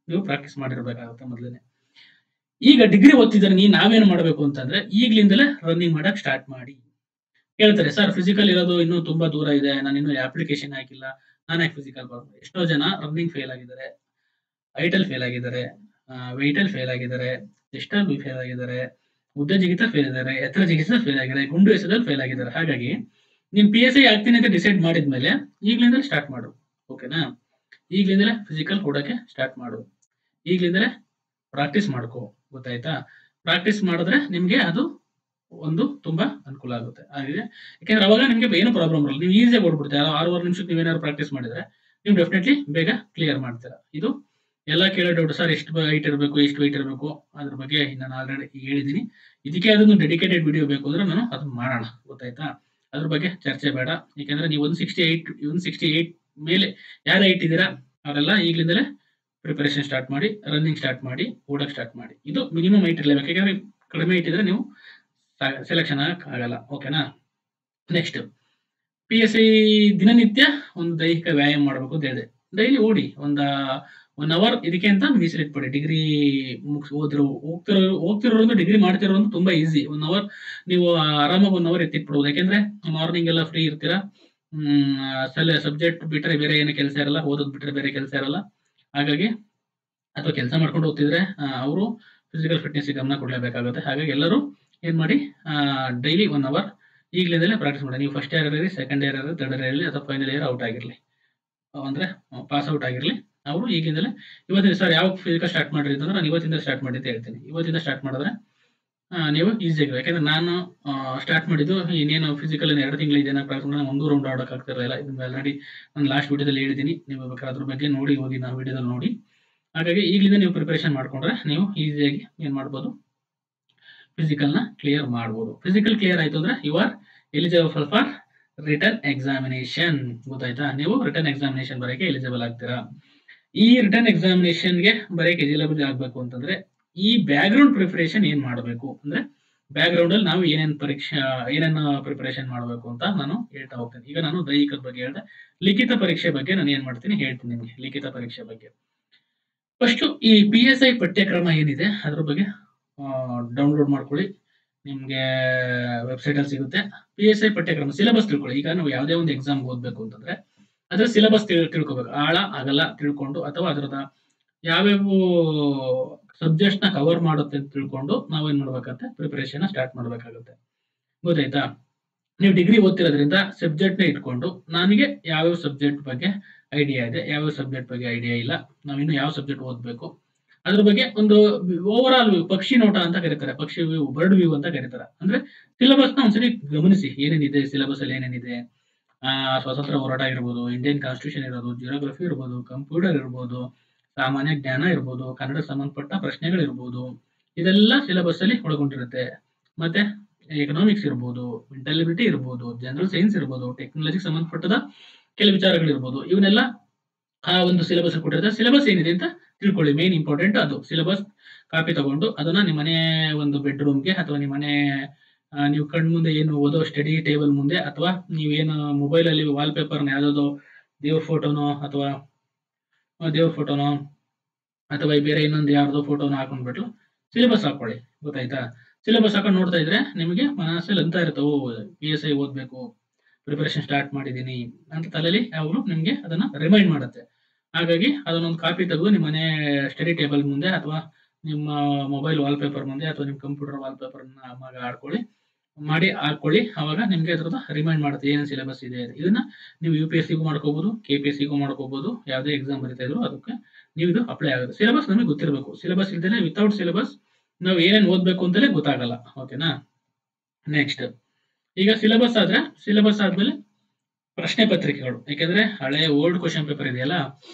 ನೀವು ಪ್ರಾಕ್ಟೀಸ್ ಮಾಡಿರ್ಬೇಕಾಗುತ್ತೆ ಮೊದಲನೇ. ಈಗ ಡಿಗ್ರಿ ಓದ್ತಿದ್ರೆ ನಾವೇನ್ ಮಾಡ್ಬೇಕು ಅಂತಂದ್ರೆ ಈಗ್ಲಿಂದಲೇ ರನ್ನಿಂಗ್ ಮಾಡಕ್ ಸ್ಟಾರ್ಟ್ ಮಾಡಿ. ಹೇಳ್ತಾರೆ, ಸರ್ ಫಿಸಿಕಲ್ ಇರೋದು ಇನ್ನೂ ತುಂಬಾ ದೂರ ಇದೆ, ನಾನು ಇನ್ನೂ ಅಪ್ಲಿಕೇಶನ್ ಹಾಕಿಲ್ಲ, ನಾನು ಯಾಕೆ ಫಿಸಿಕಲ್ ಬರ್ಬೋದು. ಎಷ್ಟೋ ಜನ ರನ್ನಿಂಗ್ ಫೇಲ್ ಆಗಿದ್ದಾರೆ, ಹೈಟಲ್ ಫೇಲ್ ಆಗಿದ್ದಾರೆ, ವೆಯ್ಟಲ್ ಫೇಲ್ ಆಗಿದ್ದಾರೆ, ಚೆಸ್ಟಲ್ಲಿ ಫೇಲ್ ಆಗಿದ್ದಾರೆ, ಉದ್ದ ಜಿಗಿತ ಫೇಲ್ ಆಗಿದ್ದಾರೆ, ಎತ್ತರ ಜಿಗಿತ ಫೇಲ್ ಆಗಿದ್ದಾರೆ, ಗುಂಡು ಎಸೆದಲ್ಲಿ ಫೇಲ್ ಆಗಿದ್ದಾರೆ. ಹಾಗಾಗಿ ನೀನ್ PSI ಆಗ್ತೀನಿ ಅಂತ ಡಿಸೈಡ್ ಮಾಡಿದ್ಮೇಲೆ ಈಗ್ಲಿಂದಲೇ ಸ್ಟಾರ್ಟ್ ಮಾಡು. ಓಕೆನಾ? ಈಗ್ಲಿಂದಲೇ ಫಿಸಿಕಲ್ ಕೊಡಕ್ಕೆ ಸ್ಟಾರ್ಟ್ ಮಾಡು, ಈಗ್ಲಿಂದಲೇ ಪ್ರಾಕ್ಟೀಸ್ ಮಾಡ್ಕೋ. ಗೊತ್ತಾಯ್ತಾ? ಪ್ರಾಕ್ಟೀಸ್ ಮಾಡಿದ್ರೆ ನಿಮ್ಗೆ ಅದು ಒಂದು ತುಂಬಾ ಅನುಕೂಲ ಆಗುತ್ತೆ. ಹಾಗೆ ಯಾಕಂದ್ರೆ ಅವಾಗ ನಿಮ್ಗೆ ಏನು ಪ್ರಾಬ್ಲಮ್ ಬರಲ್ಲ, ನೀವು ಈಸಿಯಾಗಿ ಓಡ್ಬಿಡ್ತೀರಾ. 6.5 ನಿಮಿಷಕ್ಕೆ ನೀವೇನಾದ್ರು ಪ್ರಾಕ್ಟೀಸ್ ಮಾಡಿದ್ರೆ ನೀವು ಡೆಫಿನೆಟ್ಲಿ ಬೇಗ ಕ್ಲಿಯರ್ ಮಾಡ್ತೀರಾ. ಇದು ಎಲ್ಲ ಕೇಳೋ ಡೌಟ್ ಸರ್ ಎಷ್ಟು ಹೈಟ್ ಇರಬೇಕು, ಎಷ್ಟು weight ಇರಬೇಕು, ಅದ್ರ ಬಗ್ಗೆ ನಾನು ಆಲ್ರೆಡಿ ಹೇಳಿದ್ದೀನಿ. ಇದಕ್ಕೆ ಅದನ್ನು ಡೆಡಿಕೇಟೆಡ್ ವಿಡಿಯೋ ಬೇಕು ಅಂದ್ರೆ ನಾನು ಅದನ್ನ ಮಾಡೋಣ, ಗೊತ್ತಾಯ್ತಾ? ಅದ್ರ ಬಗ್ಗೆ ಚರ್ಚೆ ಬೇಡ. ಯಾಕಂದ್ರೆ ನೀವು 168 ಮೇಲೆ ಯಾರು ಹೈಟ್ ಇದ್ದೀರಾ ಅವರೆಲ್ಲ ಈಗಲಿಂದಲೇ ಪ್ರಿಪರೇಷನ್ ಸ್ಟಾರ್ಟ್ ಮಾಡಿ, ರನ್ನಿಂಗ್ ಸ್ಟಾರ್ಟ್ ಮಾಡಿ, ಓಡಕ್ ಸ್ಟಾರ್ಟ್ ಮಾಡಿ. ಇದು ಮಿನಿಮಮ್ ಹೈಟ್ ಇರಲೇಬೇಕು. ಯಾಕಂದ್ರೆ ಕಡಿಮೆ ಹೈಟ್ ಇದ್ರೆ ನೀವು ಸೆಲೆಕ್ಷನ್ ಆಗಲ್ಲ. ಓಕೆನಾ? ನೆಕ್ಸ್ಟ್, PSI ದಿನನಿತ್ಯ ಒಂದು ದೈಹಿಕ ವ್ಯಾಯಾಮ ಮಾಡಬೇಕು ಅಂತ ಹೇಳಿದೆ. ಡೈಲಿ ಓಡಿ 1 ಅವರ್ ಇದಕ್ಕೆ ಅಂತ ಮೀಸಲಿಟ್ಬಿಡಿ. ಡಿಗ್ರಿ ಹೋಗ್ತಿರೋದು ಡಿಗ್ರಿ ಮಾಡ್ತಿರೋದು ತುಂಬಾ ಈಸಿ. 1 ಅವರ್ ನೀವು ಆರಾಮಾಗಿ 1 ಅವರ್ ಎತ್ತಿಟ್ಬಿಡ್ಬೋದು. ಯಾಕೆಂದ್ರೆ ಮಾರ್ನಿಂಗ್ ಎಲ್ಲ ಫ್ರೀ ಇರ್ತೀರಾ. ಸಬ್ಜೆಕ್ಟ್ ಬಿಟ್ರೆ ಬೇರೆ ಏನು ಕೆಲಸ ಇರಲ್ಲ, ಓದೋದ್ ಬಿಟ್ರೆ ಬೇರೆ ಕೆಲಸ ಇರಲ್ಲ. ಹಾಗಾಗಿ ಅಥವಾ ಕೆಲಸ ಮಾಡ್ಕೊಂಡು ಓದ್ತಿದ್ರೆ ಅವರು ಫಿಸಿಕಲ್ ಫಿಟ್ನೆಸ್ ಗಮನ ಕೊಡಲೇಬೇಕಾಗುತ್ತೆ. ಹಾಗಾಗಿ ಎಲ್ಲರೂ ಏನ್ ಮಾಡಿ, ಡೈಲಿ 1 ಅವರ್ ಈಗಲಿಂದಲೇ ಪ್ರಾಕ್ಟೀಸ್ ಮಾಡಿ. ನೀವು ಫಸ್ಟ್ ಇಯರ್ ಇರಲಿ, ಸೆಕೆಂಡ್ ಇಯರ್ ಇರಲಿ, ಥರ್ಡ್ ಇಯರ್ ಇರಲಿ, ಅಥವಾ ಫೈನಲ್ ಇಯರ್ ಔಟ್ ಆಗಿರಲಿ, ಅಂದ್ರೆ ಪಾಸ್ ಔಟ್ ಆಗಿರಲಿ, ಅವರು ಈಗಿಂದಲೇ ಇವತ್ತಿನ ಸರ್ ಯಾವ ಫಿಸಿಕಲ್ ಸ್ಟಾರ್ಟ್ ಮಾಡ್ರಿ ಅಂತಂದ್ರೆ ನಾನು ಇವತ್ತಿಂದ ಸ್ಟಾರ್ಟ್ ಮಾಡಿ ಅಂತ ಹೇಳ್ತೀನಿ. ಇವತ್ತಿಂದ ಸ್ಟಾರ್ಟ್ ಮಾಡಿದ್ರೆ ನೀವು ಈಸಿಯಾಗಿ, ಯಾಕಂದ್ರೆ ನಾನು ಸ್ಟಾರ್ಟ್ ಮಾಡಿದ್ದು ಇನ್ನೇನು ಫಿಸಿಕಲ್ 2 ತಿಂಗಳು ಇದೆ. ಪ್ರಾಕ್ಟೀಸ್ ಮಾಡಿ 1 ರೌಂಡ್ ಆಡೋಕೆ ಆಗ್ತಿರಲಿಲ್ಲ. ಇದನ್ನ ಆಲ್ರೆಡಿ ನಾನು ಲಾಸ್ಟ್ ವಿಡಿಯೋದಲ್ಲಿ ಹೇಳಿದ್ದೀನಿ. ನೀವು ಬೇಕಾದ್ರೆ ಅದ್ರ ಬಗ್ಗೆ ನೋಡಿ ಹೋಗಿ ನಾವು ವಿಡಿಯೋದಲ್ಲಿ ನೋಡಿ. ಹಾಗಾಗಿ ಈಗಲಿಂದ ನೀವು ಪ್ರಿಪರೇಷನ್ ಮಾಡ್ಕೊಂಡ್ರೆ ನೀವು ಈಸಿಯಾಗಿ ಏನ್ ಮಾಡ್ಬೋದು, ಫಿಸಿಕಲ್ನ ಕ್ಲಿಯರ್ ಮಾಡ್ಬೋದು. ಫಿಸಿಕಲ್ ಕ್ಲಿಯರ್ ಆಯ್ತು ಅಂದ್ರೆ you are eligible for written examination. ಗೊತ್ತಾಯ್ತಾ? ನೀವು ರಿಟರ್ನ್ ಎಕ್ಸಾಮಿನೇಷನ್ ಬರೋಕೆ ಎಲಿಜಿಬಲ್ ಆಗ್ತೀರಾ. ಈ ರಿಟರ್ನ್ ಎಕ್ಸಾಮಿನೇಷನ್ಗೆ ಬರೋಕೆ ಎಲಿಜಿಬಲ್ ಆಗಬೇಕು ಅಂತಂದ್ರೆ ಈ ಬ್ಯಾಕ್ ಗ್ರೌಂಡ್ ಪ್ರಿಪರೇಷನ್ ಏನ್ ಮಾಡಬೇಕು ಅಂದ್ರೆ, ಬ್ಯಾಕ್ ಗ್ರೌಂಡ್ ಅಲ್ಲಿ ನಾವು ಏನೇನು ಪ್ರಿಪರೇಷನ್ ಮಾಡಬೇಕು ಅಂತ ನಾನು ಹೇಳ್ತಾ ಹೋಗ್ತೇನೆ. ಈಗ ನಾನು ದೈಹಿಕದ ಬಗ್ಗೆ ಹೇಳಿದೆ. ಲಿಖಿತ ಪರೀಕ್ಷೆ ಬಗ್ಗೆ ನಾನು ಏನ್ ಮಾಡ್ತೀನಿ ಹೇಳ್ತೀನಿ ನಿಮಗೆ. ಲಿಖಿತ ಪರೀಕ್ಷೆ ಬಗ್ಗೆ ಫಸ್ಟ್ ಈ PSI ಪಠ್ಯಕ್ರಮ ಏನಿದೆ ಅದ್ರ ಬಗ್ಗೆ ಡೌನ್ಲೋಡ್ ಮಾಡ್ಕೊಳ್ಳಿ. ನಿಮ್ಗೆ ವೆಬ್ಸೈಟ್ ಅಲ್ಲಿ ಸಿಗುತ್ತೆ. PSI ಪಠ್ಯಕ್ರಮ ಸಿಲೆಬಸ್ ತಿಳ್ಕೊಳ್ಳಿ. ಈಗ ನಾವು ಯಾವುದೇ ಒಂದು ಎಕ್ಸಾಮ್ ಓದ್ಬೇಕು ಅಂತಂದ್ರೆ ಅದ್ರ ಸಿಲೆಬಸ್ ತಿಳ್ಕೊಬೇಕು. ಆಳ ಅಗಲ ತಿಳ್ಕೊಂಡು, ಅಥವಾ ಅದರದ ಯಾವ್ಯಾವ ಸಬ್ಜೆಕ್ಟ್ ನ ಕವರ್ ಮಾಡುತ್ತೆ ಅಂತ ತಿಳ್ಕೊಂಡು ನಾವೇನ್ ಮಾಡ್ಬೇಕಂತೆ, ಪ್ರಿಪರೇಷನ್ ಸ್ಟಾರ್ಟ್ ಮಾಡ್ಬೇಕಾಗುತ್ತೆ. ಗೊತ್ತಾಯ್ತಾ? ನೀವು ಡಿಗ್ರಿ ಓದ್ತಿರೋದ್ರಿಂದ ಸಬ್ಜೆಕ್ಟ್ ನ ಇಟ್ಕೊಂಡು ನನಗೆ ಯಾವ್ಯಾವ ಸಬ್ಜೆಕ್ಟ್ ಬಗ್ಗೆ ಐಡಿಯಾ ಇದೆ, ಯಾವ್ಯಾವ ಸಬ್ಜೆಕ್ಟ್ ಬಗ್ಗೆ ಐಡಿಯಾ ಇಲ್ಲ, ನಾವಿನ್ನು ಯಾವ ಸಬ್ಜೆಕ್ಟ್ ಓದ್ಬೇಕು ಅದ್ರ ಬಗ್ಗೆ ಒಂದು ಓವರ್ ಆಲ್ ಪಕ್ಷಿ ನೋಟ ಅಂತ ಕರೀತಾರೆ, ಪಕ್ಷಿ ವ್ಯೂ, ಬರ್ಡ್ ವ್ಯೂ ಅಂತ ಕರೀತಾರೆ. ಅಂದ್ರೆ ಸಿಲೆಬಸ್ ನ ಒಂದ್ಸರಿ ಗಮನಿಸಿ, ಏನೇನಿದೆ ಸಿಲೆಬಸ್ ಅಲ್ಲಿ, ಏನೇನಿದೆ. ಸ್ವಾತಂತ್ರ್ಯ ಹೋರಾಟ ಇರ್ಬೋದು, ಇಂಡಿಯನ್ ಕಾನ್ಸ್ಟಿಟ್ಯೂಷನ್ ಇರ್ಬೋದು, ಜಿಯೋಗ್ರಫಿ ಇರ್ಬೋದು, ಕಂಪ್ಯೂಟರ್ ಇರ್ಬೋದು, ಸಾಮಾನ್ಯ ಜ್ಞಾನ ಇರ್ಬೋದು, ಕನ್ನಡ ಸಂಬಂಧಪಟ್ಟ ಪ್ರಶ್ನೆಗಳಿರ್ಬೋದು, ಇದೆಲ್ಲ ಸಿಲೆಬಸ್ ಅಲ್ಲಿ ಒಳಗೊಂಡಿರುತ್ತೆ. ಮತ್ತೆ ಎಕನಾಮಿಕ್ಸ್ ಇರ್ಬೋದು, ಮೆಂಟಲಿಬಿಲಿಟಿ ಇರ್ಬೋದು, ಜನರಲ್ ಸೈನ್ಸ್ ಇರ್ಬೋದು, ಟೆಕ್ನಾಲಜಿ ಸಂಬಂಧಪಟ್ಟದ ಕೆಲವು ವಿಚಾರಗಳಿರ್ಬೋದು, ಇವನ್ನೆಲ್ಲ ಆ ಒಂದು ಸಿಲೆಬಸ್ ಕೊಟ್ಟಿರುತ್ತೆ. ಸಿಲೆಬಸ್ ಏನಿದೆ ಅಂತ ತಿಳ್ಕೊಳ್ಳಿ. ಮೇನ್ ಇಂಪಾರ್ಟೆಂಟ್ ಅದು. ಸಿಲೆಬಸ್ ಕಾಪಿ ತಗೊಂಡು ಅದನ್ನ ನಿಮ್ಮ ಮನೆ ಒಂದು ಬೆಡ್ರೂಮ್ಗೆ ಅಥವಾ ನಿಮ್ಮ ಮನೆ ನೀವು ಕಣ್ ಮುಂದೆ ಏನು ಓದೋ ಸ್ಟಡಿ ಟೇಬಲ್ ಮುಂದೆ, ಅಥವಾ ನೀವೇನು ಮೊಬೈಲ್ ಅಲ್ಲಿ ವಾಲ್ ಪೇಪರ್ನ ಯಾವ್ದಾದ್ರು ದೇವ್ರ ಫೋಟೋನೋ ಅಥವಾ ಬೇರೆ ಇನ್ನೊಂದು ಯಾರ್ದೋ ಫೋಟೋನ ಹಾಕೊಂಡ್ಬಿಟ್ಟು ಸಿಲೆಬಸ್ ಹಾಕೊಳ್ಳಿ. ಗೊತ್ತಾಯ್ತಾ? ಸಿಲೆಬಸ್ ಹಾಕೊಂಡು ನೋಡ್ತಾ ಇದ್ರೆ ನಿಮಗೆ ಮನಸ್ಸಲ್ಲಿ ಅಂತ ಇರ್ತವೆ, PSI ಓದ್ಬೇಕು, ಪ್ರಿಪರೇಷನ್ ಸ್ಟಾರ್ಟ್ ಮಾಡಿದೀನಿ ಅಂತ ತಲೆಯಲ್ಲಿ ಯಾವಾಗಲೂ ನಿಮ್ಗೆ ಅದನ್ನ ರಿಮೈಂಡ್ ಮಾಡುತ್ತೆ. ಹಾಗಾಗಿ ಅದನ್ನೊಂದು ಕಾಪಿ ತೆಗೆದು ನಿಮ್ಮ ಮನೆ ಸ್ಟಡಿ ಟೇಬಲ್ ಮುಂದೆ, ಅಥವಾ ನಿಮ್ಮ ಮೊಬೈಲ್ ವಾಲ್ ಪೇಪರ್ ಮುಂದೆ, ಅಥವಾ ನಿಮ್ಮ ಕಂಪ್ಯೂಟರ್ ವಾಲ್ ಪೇಪರ್ ಹಾಕೊಳ್ಳಿ. ಅವಾಗ ನಿಮ್ಗೆ ಅದ್ರದ್ದು ರಿಮೈಂಡ್ ಮಾಡುತ್ತೆ ಏನೇನು ಸಿಲೆಬಸ್ ಇದೆ. ಇದನ್ನ ನೀವು UPSCಗೂ ಮಾಡ್ಕೋಬಹುದು, KPSCಗೂ ಮಾಡ್ಕೋಬಹುದು. ಯಾವುದೇ ಎಕ್ಸಾಮ್ ಬರೀತಾ ಇದ್ರು ಅದಕ್ಕೆ ನೀವು ಇದು ಅಪ್ಲೈ ಆಗುತ್ತೆ. ಸಿಲೆಬಸ್ ನಮಗೆ ಗೊತ್ತಿರಬೇಕು. ಸಿಲೆಬಸ್ ಇಲ್ದೇನೆ, ವಿತೌಟ್ ಸಿಲೆಬಸ್ ನಾವು ಏನೇನು ಓದ್ಬೇಕು ಅಂತಲೇ ಗೊತ್ತಾಗಲ್ಲ. ಓಕೆನಾ? ನೆಕ್ಸ್ಟ್, ಈಗ ಸಿಲೆಬಸ್ ಆದ್ಮೇಲೆ ಪ್ರಶ್ನೆ ಪತ್ರಿಕೆಗಳು. ಯಾಕಂದ್ರೆ ಹಳೆ ಓಲ್ಡ್ ಕ್ವಶನ್ ಪೇಪರ್ ಇದೆಯಲ್ಲ,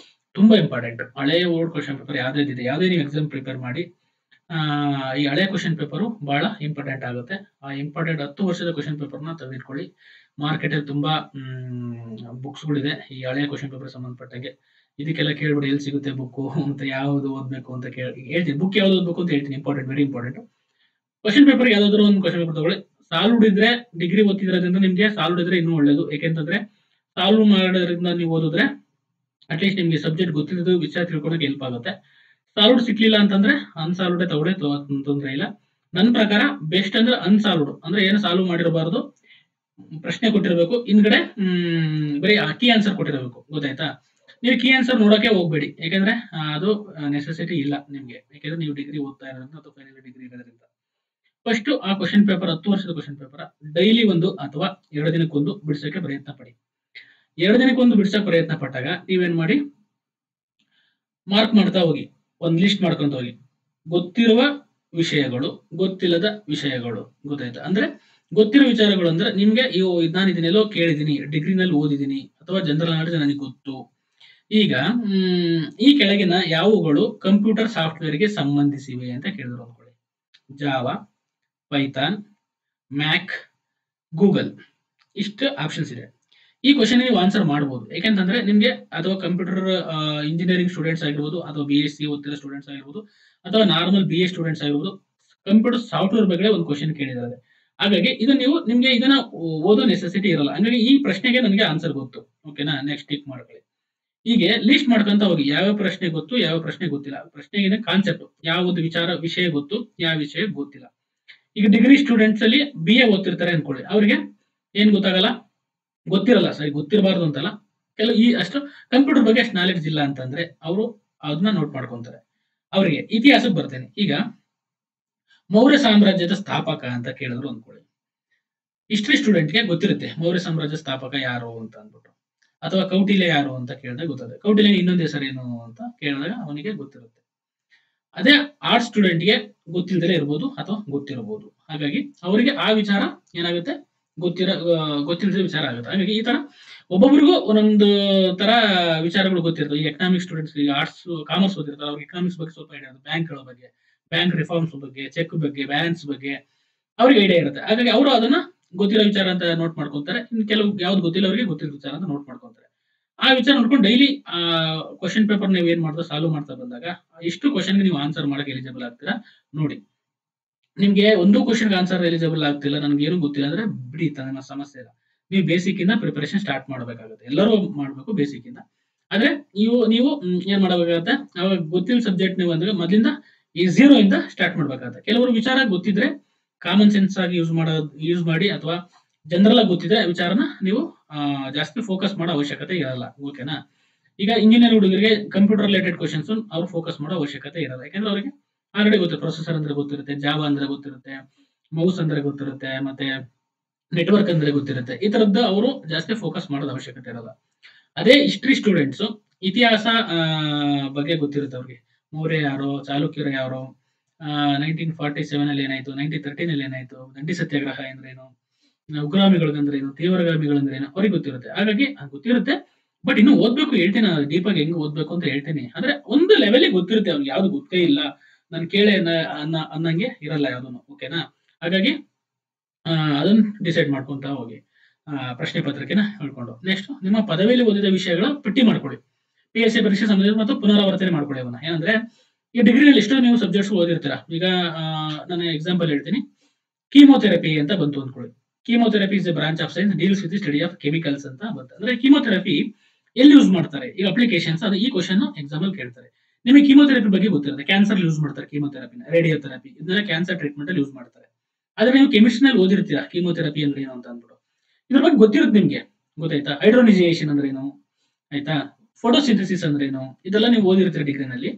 ತುಂಬಾ ಇಂಪಾರ್ಟೆಂಟ್. ಹಳೆ ಓಲ್ಡ್ ಕ್ವಶನ್ ಪೇಪರ್ ಯಾವ್ದಿದೆ, ಯಾವುದೇ ನೀವು ಎಕ್ಸಾಮ್ ಪ್ರಿಪೇರ್ ಮಾಡಿ, ಈ ಹಳೆ ಕ್ವಶನ್ ಪೇಪರು ಬಹಳ ಇಂಪಾರ್ಟೆಂಟ್ ಆಗುತ್ತೆ. ಆ ಇಂಪಾರ್ಟೆಂಟ್ 10 ವರ್ಷದ ಕ್ವಶನ್ ಪೇಪರ್ನ ತೆಗೆದಿಟ್ಕೊಳ್ಳಿ. ಮಾರ್ಕೆಟ್ ಅಲ್ಲಿ ತುಂಬಾ ಬುಕ್ಸ್ಗಳಿದೆ ಈ ಹಳೆ ಕ್ವಶನ್ ಪೇಪರ್ ಸಂಬಂಧಪಟ್ಟಂಗೆ. ಇದಕ್ಕೆಲ್ಲ ಕೇಳ್ಬಿಡಿ ಎಲ್ಲಿ ಸಿಗುತ್ತೆ ಬುಕ್ ಅಂತ, ಯಾವ್ದು ಓದ್ಬೇಕು ಅಂತ ಹೇಳ್ತೀನಿ. ಬುಕ್ ಯಾವ್ದು ಓದ್ಬೇಕು ಅಂತ ಹೇಳ್ತೀನಿ. Important, very important. Question paper ಯಾವ್ದಾದ್ರು ಒಂದು ಕ್ವಶನ್ ಪೇಪರ್ ತಗೊಳ್ಳಿ. ಸಾಲ್ವ್ ಇದ್ರೆ, ಡಿಗ್ರಿ ಓದ್ತಿದ್ರಿಂದ ನಿಮ್ಗೆ ಸಾಲ್ವ್ ಇದ್ರೆ ಇನ್ನೂ ಒಳ್ಳೇದು. ಯಾಕೆಂತಂದ್ರೆ ಸಾಲ್ವ್ ಮಾಡೋದ್ರಿಂದ ನೀವು ಓದಿದ್ರೆ ಅಟ್ಲೀಸ್ಟ್ ನಿಮ್ಗೆ ಸಬ್ಜೆಕ್ಟ್ ಗೊತ್ತಿದ್ದು ವಿಚಾರ ತಿಳ್ಕೊಳಕ್ಕೆ ಹೆಲ್ಪ್ ಆಗುತ್ತೆ. ಸಾಲ್ವ್ಡ್ ಸಿಕ್ಲಿಲ್ಲ ಅಂತಂದ್ರೆ ಅನ್ಸಾಲ್ವ್ಡ್ ತಗೊಳ್ಳಿ, ತೊಂದ್ರೆ ಇಲ್ಲ. ನನ್ನ ಪ್ರಕಾರ ಬೆಸ್ಟ್ ಅಂದ್ರೆ ಅನ್ಸಾಲ್ವ್ಡ್, ಅಂದ್ರೆ ಏನು ಸಾಲ್ವ್ ಮಾಡಿರಬಾರ್ದು, ಪ್ರಶ್ನೆ ಕೊಟ್ಟಿರಬೇಕು, ಹಿಂದ್ಗಡೆ ಬರೀ ಕೀ ಆನ್ಸರ್ ಕೊಟ್ಟಿರಬೇಕು. ಗೊತ್ತಾಯ್ತಾ? ನೀವು ಕೀ ಆನ್ಸರ್ ನೋಡೋಕೆ ಹೋಗ್ಬೇಡಿ, ಯಾಕಂದ್ರೆ ಅದು ನೆಸೆಸಿಟಿ ಇಲ್ಲ ನಿಮ್ಗೆ. ಯಾಕಂದ್ರೆ ನೀವು ಡಿಗ್ರಿ ಓದ್ತಾ ಇರೋದ್ರಿಂದ ಅಥವಾ ಫೈನಲ್ ಡಿಗ್ರಿ ಇರೋದ್ರಿಂದ ಫಸ್ಟ್ ಆ ಕ್ವಶನ್ ಪೇಪರ್, 10 ವರ್ಷದ ಕ್ವಶನ್ ಪೇಪರ್ ಡೈಲಿ 1 ಅಥವಾ 2 ದಿನಕ್ಕೊಂದು ಬಿಡಿಸೋಕೆ ಪ್ರಯತ್ನ ಪಡಿ. 2 ದಿನಕ್ಕೊಂದು ಬಿಡಿಸೋಕೆ ಪ್ರಯತ್ನ ಪಟ್ಟಾಗ ನೀವೇನ್ ಮಾಡಿ, ಮಾರ್ಕ್ ಮಾಡ್ತಾ ಹೋಗಿ, ಒಂದು ಲಿಸ್ಟ್ ಮಾಡ್ಕೊಂತ ಹೋಗಿ. ಗೊತ್ತಿರುವ ವಿಷಯಗಳು, ಗೊತ್ತಿಲ್ಲದ ವಿಷಯಗಳು. ಗೊತ್ತಾಯ್ತಾ? ಅಂದ್ರೆ ಗೊತ್ತಿರೋ ವಿಚಾರಗಳು ಅಂದ್ರೆ ನಿಮ್ಗೆ ನಾನು ಇದನ್ನೆಲ್ಲೋ ಕೇಳಿದೀನಿ, ಡಿಗ್ರಿನಲ್ಲಿ ಓದಿದೀನಿ, ಅಥವಾ ಜನರಲ್ ನಾಲೆಡ್ಜ್ ನನಗೆ ಗೊತ್ತು, ಈಗ ಈ ಕೆಳಗಿನ ಯಾವುಗಳು ಕಂಪ್ಯೂಟರ್ ಸಾಫ್ಟ್ವೇರ್ಗೆ ಸಂಬಂಧಿಸಿವೆ ಅಂತ ಕೇಳಿದ್ರು ಅನ್ಕೊಳ್ಳಿ. ಜಾವಾ, ಪೈಥಾನ್, ಮ್ಯಾಕ್, ಗೂಗಲ್, ಇಷ್ಟು ಆಪ್ಷನ್ಸ್ ಇದೆ. ಈ ಕ್ವಶನ್ ನೀವು ಆನ್ಸರ್ ಮಾಡಬಹುದು. ಯಾಕೆಂತಂದ್ರೆ ನಿಮ್ಗೆ ಅಥವಾ ಕಂಪ್ಯೂಟರ್ ಇಂಜಿನಿಯರಿಂಗ್ ಸ್ಟೂಡೆಂಟ್ಸ್ ಆಗಿರ್ಬೋದು, ಅಥವಾ BSc ಓದ್ತಿರೋ ಸ್ಟೂಡೆಂಟ್ಸ್ ಆಗಿರ್ಬೋದು, ಅಥವಾ ನಾರ್ಮಲ್ BA ಸ್ಟೂಡೆಂಟ್ಸ್ ಆಗಿರ್ಬೋದು, ಕಂಪ್ಯೂಟರ್ ಸಾಫ್ಟ್ವೇರ್ ಬಗ್ಗೆ ಒಂದು ಕ್ವಶನ್ ಕೇಳಿದ್ದಾರೆ. ಹಾಗಾಗಿ ಇದು ನಿಮ್ಗೆ ಇದನ್ನ ಓದೋ ನೆಸೆಸಿಟಿ ಇರಲ್ಲ. ಹಾಗಾಗಿ ಈ ಪ್ರಶ್ನೆಗೆ ನನಗೆ ಆನ್ಸರ್ ಗೊತ್ತು. ಓಕೆನಾ, ನೆಕ್ಸ್ಟ್ ಟಿಕ್ ಮಾಡ್ಕೊಳ್ಳಿ. ಹೀಗೆ ಲಿಸ್ಟ್ ಮಾಡ್ಕೊಂತ ಹೋಗಿ ಯಾವ ಪ್ರಶ್ನೆ ಗೊತ್ತು, ಯಾವ ಪ್ರಶ್ನೆ ಗೊತ್ತಿಲ್ಲ. ಪ್ರಶ್ನೆಗೆ ಕಾನ್ಸೆಪ್ಟ್, ಯಾವ್ದು ವಿಷಯ ಗೊತ್ತು, ಯಾವ ವಿಷಯ ಗೊತ್ತಿಲ್ಲ. ಈಗ ಡಿಗ್ರಿ ಸ್ಟೂಡೆಂಟ್ಸ್ ಅಲ್ಲಿ BA ಓದ್ತಿರ್ತಾರೆ ಅನ್ಕೊಳ್ಳಿ, ಅವ್ರಿಗೆ ಏನ್ ಗೊತ್ತಾಗಲ್ಲ, ಗೊತ್ತಿರಲ್ಲ. ಸರಿ, ಗೊತ್ತಿರಬಾರ್ದು ಅಂತಲ್ಲ, ಕೆಲವು ಅಷ್ಟು ಕಂಪ್ಯೂಟರ್ ಬಗ್ಗೆ ಅಷ್ಟು ನಾಲೆಡ್ಜ್ ಇಲ್ಲ ಅಂತಂದ್ರೆ ಅವರು ಅದನ್ನ ನೋಟ್ ಮಾಡ್ಕೊಂತಾರೆ. ಅವರಿಗೆ ಇತಿಹಾಸಕ್ಕೆ ಬರ್ತೇನೆ. ಈಗ ಮೌರ್ಯ ಸಾಮ್ರಾಜ್ಯದ ಸ್ಥಾಪಕ ಅಂತ ಕೇಳಿದ್ರು ಅನ್ಕೊಳ್ಳಿ, ಹಿಸ್ಟ್ರಿ ಸ್ಟೂಡೆಂಟ್ಗೆ ಗೊತ್ತಿರುತ್ತೆ ಮೌರ್ಯ ಸಾಮ್ರಾಜ್ಯ ಸ್ಥಾಪಕ ಯಾರು ಅಂತ ಅಂದ್ಬಿಟ್ಟು. ಅಥವಾ ಕೌಟಿಲ್ಯ ಯಾರು ಅಂತ ಕೇಳಿದಾಗ ಗೊತ್ತಾಗುತ್ತೆ. ಕೌಟಿಲ್ಯ ಇನ್ನೊಂದು ಹೆಸರೇನು ಅಂತ ಕೇಳಿದಾಗ ಅವನಿಗೆ ಗೊತ್ತಿರುತ್ತೆ. ಅದೇ ಆರ್ಟ್ಸ್ ಸ್ಟೂಡೆಂಟ್ಗೆ ಗೊತ್ತಿಲ್ಲದೆ ಇರ್ಬೋದು ಅಥವಾ ಗೊತ್ತಿರಬಹುದು. ಹಾಗಾಗಿ ಅವರಿಗೆ ಆ ವಿಚಾರ ಏನಾಗುತ್ತೆ, ಗೊತ್ತಿಲ್ಲದ ವಿಚಾರ ಆಗುತ್ತೆ. ಹಾಗಾಗಿ ಈ ತರ ಒಬ್ಬೊಬ್ಬರಿಗೂ ಒಂದೊಂದು ತರ ವಿಚಾರಗಳು ಗೊತ್ತಿರ್ತವೆ. ಈಗ ಎಕನಾಮಿಕ್ಸ್ ಸ್ಟೂಡೆಂಟ್ಸ್, ಈಗ ಆರ್ಟ್ಸ್ ಕಾಮರ್ಸ್ ಓದಿರ್ತಾರೆ, ಅವ್ರಿಗೆ ಎಕನಾಮಿಕ್ಸ್ ಬಗ್ಗೆ ಸ್ವಲ್ಪ ಐಡಿಯಾ ಇರುತ್ತೆ. ಬ್ಯಾಂಕ್ಗಳ ಬಗ್ಗೆ, ಬ್ಯಾಂಕ್ ರಿಫಾರ್ಮ್ಸ್ ಬಗ್ಗೆ, ಚೆಕ್ ಬಗ್ಗೆ, ಬ್ಯಾಲೆನ್ಸ್ ಬಗ್ಗೆ ಅವ್ರಿಗೆ ಐಡಿಯಾ ಇರುತ್ತೆ. ಹಾಗಾಗಿ ಅವರು ಅದನ್ನ ಗೊತ್ತಿರೋ ವಿಚಾರ ಅಂತ ನೋಟ್ ಮಾಡ್ಕೊಂತಾರೆ. ಇನ್ನು ಕೆಲವು ಯಾವ್ದು ಗೊತ್ತಿಲ್ಲ ಅವರಿಗೆ ಗೊತ್ತಿರೋ ವಿಚಾರ ಅಂತ ನೋಟ್ ಮಾಡ್ಕೊಂತಾರೆ. ಆ ವಿಚಾರ ನೋಡ್ಕೊಂಡು ಡೈಲಿ ಕ್ವಶನ್ ಪೇಪರ್ ನೀವು ಏನ್ ಮಾಡ್ತಾ ಸಾಲ್ವ್ ಮಾಡ್ತಾ ಬಂದಾಗ ಇಷ್ಟು ಕ್ವಶನ್ಗೆ ನೀವು ಆನ್ಸರ್ ಮಾಡಕ್ಕೆ ಎಲಿಜಿಬಲ್ ಆಗ್ತೀರಾ ನೋಡಿ. ನಿಮ್ಗೆ ಒಂದು ಕ್ವಶನ್ಗೆ ಆನ್ಸರ್ ಎಲಿಜಿಬಲ್ ಆಗ್ತಿಲ್ಲ, ನನ್ಗೆ ಏನು ಗೊತ್ತಿಲ್ಲ ಅಂದ್ರೆ ಬಿಡಿ, ನಿಮ್ಮ ಸಮಸ್ಯೆ ಇಲ್ಲ. ನೀವು ಬೇಸಿಕ್ ಇಂದ ಪ್ರಿಪರೇಷನ್ ಸ್ಟಾರ್ಟ್ ಮಾಡಬೇಕಾಗುತ್ತೆ. ಎಲ್ಲರೂ ಮಾಡಬೇಕು ಬೇಸಿಕ್ ಇಂದ. ಆದ್ರೆ ನೀವು ಏನ್ ಮಾಡಬೇಕಾಗತ್ತೆ, ಅವಾಗ ಗೊತ್ತಿಲ್ಲ ಸಬ್ಜೆಕ್ಟ್ ನೀವು ಅಂದ್ರೆ ಮೊದಲಿಂದ ಈ 0 ಇಂದ ಸ್ಟಾರ್ಟ್ ಮಾಡ್ಬೇಕಾಗತ್ತೆ. ಕೆಲವರು ವಿಚಾರ ಗೊತ್ತಿದ್ರೆ ಕಾಮನ್ ಸೆನ್ಸ್ ಆಗಿ ಯೂಸ್ ಮಾಡಿ, ಅಥವಾ ಜನರಲ್ ಆಗಿ ಗೊತ್ತಿದ್ರೆ ವಿಚಾರನ ನೀವು ಜಾಸ್ತಿ ಫೋಕಸ್ ಮಾಡೋ ಅವಶ್ಯಕತೆ ಇರಲ್ಲ. ಓಕೆನಾ. ಈಗ ಇಂಜಿನಿಯರ್ ಹುಡುಗರಿಗೆ ಕಂಪ್ಯೂಟರ್ ರಿಲೇಟೆಡ್ ಕ್ವಶನ್ಸ್ ಅವ್ರು ಫೋಕಸ್ ಮಾಡೋ ಅವಶ್ಯಕತೆ ಇರಲ್ಲ. ಯಾಕಂದ್ರೆ ಅವರಿಗೆ ಆಲ್ರೆಡಿ ಗೊತ್ತಿರುತ್ತೆ. ಪ್ರೊಸೆಸರ್ ಅಂದ್ರೆ ಗೊತ್ತಿರುತ್ತೆ, ಜಾವಾ ಅಂದ್ರೆ ಗೊತ್ತಿರುತ್ತೆ, ಮೌಸ್ ಅಂದ್ರೆ ಗೊತ್ತಿರುತ್ತೆ, ಮತ್ತೆ ನೆಟ್ವರ್ಕ್ ಅಂದ್ರೆ ಗೊತ್ತಿರುತ್ತೆ. ಈ ತರದ್ದು ಅವರು ಜಾಸ್ತಿ ಫೋಕಸ್ ಮಾಡೋದು ಅವಶ್ಯಕತೆ ಇರಲ್ಲ. ಅದೇ ಹಿಸ್ಟ್ರಿ ಸ್ಟೂಡೆಂಟ್ಸ್ ಇತಿಹಾಸ ಬಗ್ಗೆ ಗೊತ್ತಿರುತ್ತೆ ಅವ್ರಿಗೆ. ಮೌರ್ಯ ಯಾರೋ, ಚಾಲುಕ್ಯರು ಯಾರೋ, 1947 ಅಲ್ಲಿ ಏನಾಯ್ತು, 1913 ಅಲ್ಲಿ ಏನಾಯ್ತು, ದಂಡಿ ಸತ್ಯಾಗ್ರಹ ಅಂದ್ರೇನು, ಉಗ್ರಗಾಮಿಗಳಂದ್ರೇನು, ತೀವ್ರಗಾಮಿಗಳಂದ್ರೇನು ಅವ್ರಿಗೆ ಗೊತ್ತಿರುತ್ತೆ. ಹಾಗಾಗಿ ಗೊತ್ತಿರುತ್ತೆ. ಬಟ್ ಇನ್ನು ಓದ್ಬೇಕು, ಹೇಳ್ತೀನಿ ಡೀಪ್ ಆಗಿ ಹೆಂಗ್ ಓದ್ಬೇಕು ಅಂತ ಹೇಳ್ತೀನಿ. ಆದ್ರೆ ಒಂದು ಲೆವೆಲ್ ಗೊತ್ತಿರುತ್ತೆ ಅವ್ರಿಗೆ, ಯಾವ್ದು ಗೊತ್ತೇ ಇಲ್ಲ ನನ್ ಕೇಳೆ ಅನ್ನಂಗೆ ಇರಲ್ಲ ಯಾವ್ದು. ಓಕೆನಾ. ಹಾಗಾಗಿ ಅದನ್ನ ಡಿಸೈಡ್ ಮಾಡ್ಕೊಂತ ಹೋಗಿ ಪ್ರಶ್ನೆ ಪತ್ರಿಕೆನ ಹೇಳ್ಕೊಂಡು ನೆಕ್ಸ್ಟ್ ನಿಮ್ಮ ಪದವಿಯಲ್ಲಿ ಓದಿದ ವಿಷಯಗಳ ಪಟ್ಟಿ ಮಾಡ್ಕೊಳ್ಳಿ. PSC ಪರೀಕ್ಷೆ ಸಂಬಂಧಿಸಿದ ಮತ್ತು ಪುನರಾವರ್ತನೆ ಮಾಡ್ಕೊಳ್ಳಿ ಅವನ್ನ. ಏನಂದ್ರೆ ಈ ಡಿಗ್ರಿಯಲ್ಲಿ ಎಷ್ಟೋ ನೀವು ಸಬ್ಜೆಕ್ಟ್ಸ್ ಓದಿರ್ತೀರಾ. ಈಗ ನಾನು ಎಕ್ಸಾಂಪಲ್ ಹೇಳ್ತೀನಿ. ಕೀಮೋಥೆರಪಿ ಅಂತ ಬಂತು ಅಂದ್ಕೊಳ್ಳಿ. Chemotherapy is A branch of science deals with study of chemicals ಅಂತ ಬಂತು. ಅಂದ್ರೆ ಕೀಮೋಥೆರಪಿ ಎಲ್ಲಿ ಯೂಸ್ ಮಾಡ್ತಾರೆ, ಈಗ ಅಪ್ಲಿಕೇಶನ್ಸ್, ಅದು ಈ ಕ್ವಶನ್ ಎಕ್ಸಾಂಪಲ್ ಕೇಳ್ತಾರೆ. ನಿಮಗೆ ಕೀಮೋಥೆರಪಿ ಬಗ್ಗೆ ಗೊತ್ತಿರುತ್ತೆ. ಕ್ಯಾನ್ಸರ್ ಯೂಸ್ ಮಾಡ್ತಾರೆ ಕೀಮೋಥೆರಪಿನ, ರೇಡಿಯೋಥೆರಪಿ ಇದನ್ನ ಕ್ಯಾನ್ಸರ್ ಟ್ರೀಟ್ಮೆಂಟ್ ಅಲ್ಲಿ ಯೂಸ್ ಮಾಡ್ತಾರೆ. ಆದ್ರೆ ನೀವು ಕೆಮಿಸ್ಟ್ರಿನಲ್ಲಿ ಓದಿರ್ತೀರಾ ಕೀಮೋಥೆರಪಿ ಅಂದ್ರೆ ಏನು ಅಂತ ಅಂದ್ಬಿಟ್ಟು. ಇದ್ರ ಬಗ್ಗೆ ಗೊತ್ತಿರುತ್ತೆ ನಿಮ್ಗೆ, ಗೊತ್ತಾಯ್ತಾ. ಹೈಡ್ರೋನಿಜೇಷನ್ ಅಂದ್ರೆ ಏನು, ಆಯ್ತಾ, ಫೋಟೋಸಿಂಥಸಿಸ್ ಅಂದ್ರೆ ಏನು, ಇದೆಲ್ಲ ನೀವು ಓದಿರ್ತೀರಿ ಡಿಗ್ರಿನಲ್ಲಿ.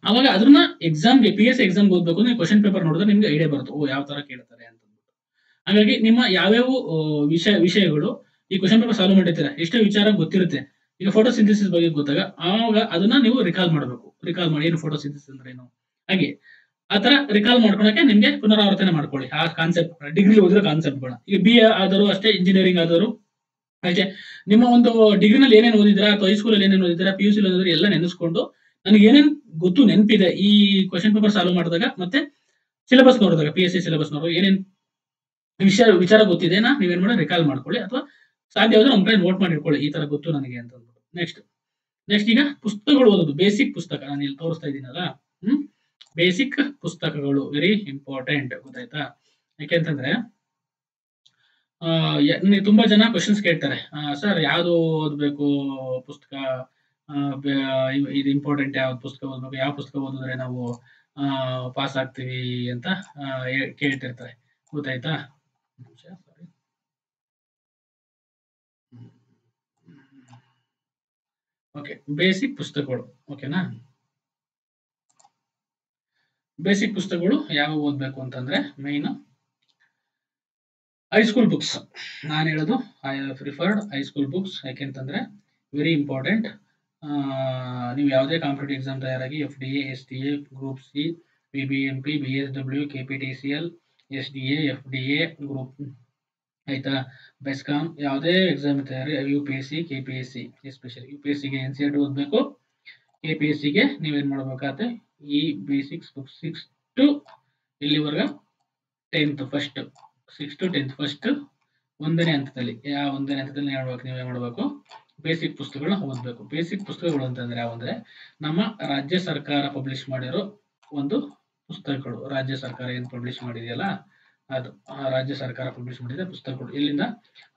ಅವಾಗ ಅದನ್ನ ಎಕ್ಸಾಮ್ಗೆ PSC ಎಕ್ಸಾಮ್ಗೆ ಓದ್ಬೇಕು ಅಂದ್ರೆ ಕ್ವಶನ್ ಪೇಪರ್ ನೋಡಿದ್ರೆ ನಿಮ್ಗೆ ಐಡಿಯಾ ಬರುತ್ತೆ, ಓ ಯಾವ ತರ ಕೇಳ್ತಾರೆ ಅಂತ. ಹಾಗಾಗಿ ನಿಮ್ಮ ಯಾವ್ಯಾವ ವಿಷಯಗಳು ಈ ಕ್ವಶನ್ ಪೇಪರ್ ಸಾಲ್ವ್ ಮಾಡಿರ್ತೀರಾ, ಎಷ್ಟೋ ವಿಚಾರ ಗೊತ್ತಿರುತ್ತೆ. ಈಗ ಫೋಟೋಸಿಂಥಸಿಸ್ ಬಗ್ಗೆ ಗೊತ್ತಾಗ ಆವಾಗ ಅದನ್ನ ನೀವು ರಿಕಾಲ್ ಮಾಡಬೇಕು. ರಿಕಾಲ್ ಮಾಡಿ ಏನು ಫೋಟೋಸಿಂಥಸಿಸ್ ಅಂದ್ರೆ ಏನು, ಹಾಗೆ ಆತರ ರಿಕಾಲ್ ಮಾಡ್ಕೊಳಕ್ಕೆ ನಿಮ್ಗೆ ಪುನರಾವರ್ತನೆ ಮಾಡ್ಕೊಳ್ಳಿ ಆ ಕಾನ್ಸೆಪ್ಟ್, ಡಿಗ್ರಿ ಓದಿರೋ ಕಾನ್ಸೆಪ್ಟ್ಗಳನ್ನ. ಈಗ BA ಆದರೂ ಅಷ್ಟೇ, ಇಂಜಿನಿಯರಿಂಗ್ ಆದರೂ ಅಷ್ಟೇ, ನಿಮ್ಮ ಒಂದು ಡಿಗ್ರಿನಲ್ಲಿ ಏನೇನು ಓದಿದ್ರಾ ಅಥವಾ ಹೈಸ್ಕೂಲಲ್ಲಿ ಏನೇನು ಓದಿದ್ರಾ, PUC ಓದಿದ್ರೆ ಎಲ್ಲ ನೆನೆಸ್ಕೊಂಡು ನನಗೆ ಏನೇನು ಗೊತ್ತು ನೆನಪಿದೆ ಈ ಕ್ವಶನ್ ಪೇಪರ್ ಸಾಲ್ವ್ ಮಾಡಿದಾಗ, ಮತ್ತೆ ಸಿಲೆಬಸ್ ನೋಡಿದಾಗ PSC ಸಿಲೆಬಸ್ ನೋಡುವಾಗ ಏನೇನು ವಿಚಾರ ಗೊತ್ತಿದೆನಾ ನೀವೇನ್ ಮಾಡಿ ರಿಕಾಲ್ ಮಾಡ್ಕೊಳ್ಳಿ, ಅಥವಾ ಸಾಧ್ಯ ಆದ್ರೆ ಒಂದ್ ಕಡೆ ನೋಟ್ ಮಾಡಿ ಇಟ್ಕೊಳ್ಳಿ, ಈ ತರ ಗೊತ್ತು ನನಗೆ ಅಂತ ಅಂದ್ಬಿಟ್ಟು. ನೆಕ್ಸ್ಟ್ ಈಗ ಪುಸ್ತಕಗಳು ಓದೋದು. ಬೇಸಿಕ್ ಪುಸ್ತಕ ನಾನು ಇಲ್ಲಿ ತೋರಿಸ್ತಾ ಇದ್ದೀನಲ್ಲ, ಬೇಸಿಕ್ ಪುಸ್ತಕಗಳು ವೆರಿ ಇಂಪಾರ್ಟೆಂಟ್, ಗೊತ್ತಾಯ್ತಾ. ಯಾಕೆಂತಂದ್ರೆ ತುಂಬಾ ಜನ ಕ್ವಶನ್ಸ್ ಕೇಳ್ತಾರೆ, ಸರ್ ಯಾವ್ದು ಓದ್ಬೇಕು ಪುಸ್ತಕ, ಇದು ಇಂಪಾರ್ಟೆಂಟ್, ಯಾವ್ದು ಪುಸ್ತಕ ಓದ್ಬೇಕು, ಯಾವ ಪುಸ್ತಕ ಓದಿದ್ರೆ ನಾವು ಪಾಸ್ ಆಗ್ತೀವಿ ಅಂತ ಕೇಳ್ತಿರ್ತಾರೆ, ಗೊತ್ತಾಯ್ತಾ. ಓಕೆ, ಬೇಸಿಕ್ ಪುಸ್ತಕಗಳು. ಓಕೆನಾ. ಬೇಸಿಕ್ ಪುಸ್ತಕಗಳು ಯಾವ ಓದ್ಬೇಕು ಅಂತಂದ್ರೆ ಮೈನ್ ಹೈಸ್ಕೂಲ್ ಬುಕ್ಸ್. ನಾನು ಹೇಳೋದು ಐ ಪ್ರಿಫರ್ಡ್ ಹೈಸ್ಕೂಲ್ ಬುಕ್ಸ್. ಯಾಕೆಂತಂದ್ರೆ ವೆರಿ ಇಂಪಾರ್ಟೆಂಟ್. ನೀವು ಯಾವುದೇ ಕಾಂಪಿಟೇಟಿವ್ ಎಕ್ಸಾಮ್ ತಯಾರಾಗಿ FDA, STA, group C, BBMP, BSW, KPTCL, SDA, FDA, ಆಯ್ತಾ. ಬೆಸ್ಕಾಂ ಯಾವುದೇ ಎಕ್ಸಾಮ್ ತಯಾರಿ UPSC KPSC ಎಸ್ಪೆಷಲಿ UPSC ಗೆ NCERT ಓದಬೇಕು. KPSC ಗೆ ನೀವೇನ್ ಮಾಡ್ಬೇಕಾಗತ್ತೆ ಈ ಬೇಸಿಕ್ಸ್ ಬುಕ್ 6 ಟು ಇಲ್ಲಿವರೆಗೆ 10th first 6 to 10th first ಒಂದನೇ ಹಂತದಲ್ಲಿ ಒಂದನೇ ಹಂತದಲ್ಲಿ ನೀವೇ ಮಾಡಬೇಕು ಬೇಸಿಕ್ ಪುಸ್ತಕಗಳನ್ನ ಓದಬೇಕು. ಬೇಸಿಕ್ ಪುಸ್ತಕಗಳು ಅಂತಂದ್ರೆ ಯಾವಂದ್ರೆ ನಮ್ಮ ರಾಜ್ಯ ಸರ್ಕಾರ ಪಬ್ಲಿಷ್ ಮಾಡಿರೋ ಒಂದು ಪುಸ್ತಕಗಳು. ರಾಜ್ಯ ಸರ್ಕಾರ ಏನ್ ಪಬ್ಲಿಷ್ ಮಾಡಿದೆಯಲ್ಲ ಅದು ರಾಜ್ಯ ಸರ್ಕಾರ ಪಬ್ಲಿಷ್ ಮಾಡಿದ ಪುಸ್ತಕಗಳು. ಇಲ್ಲಿಂದ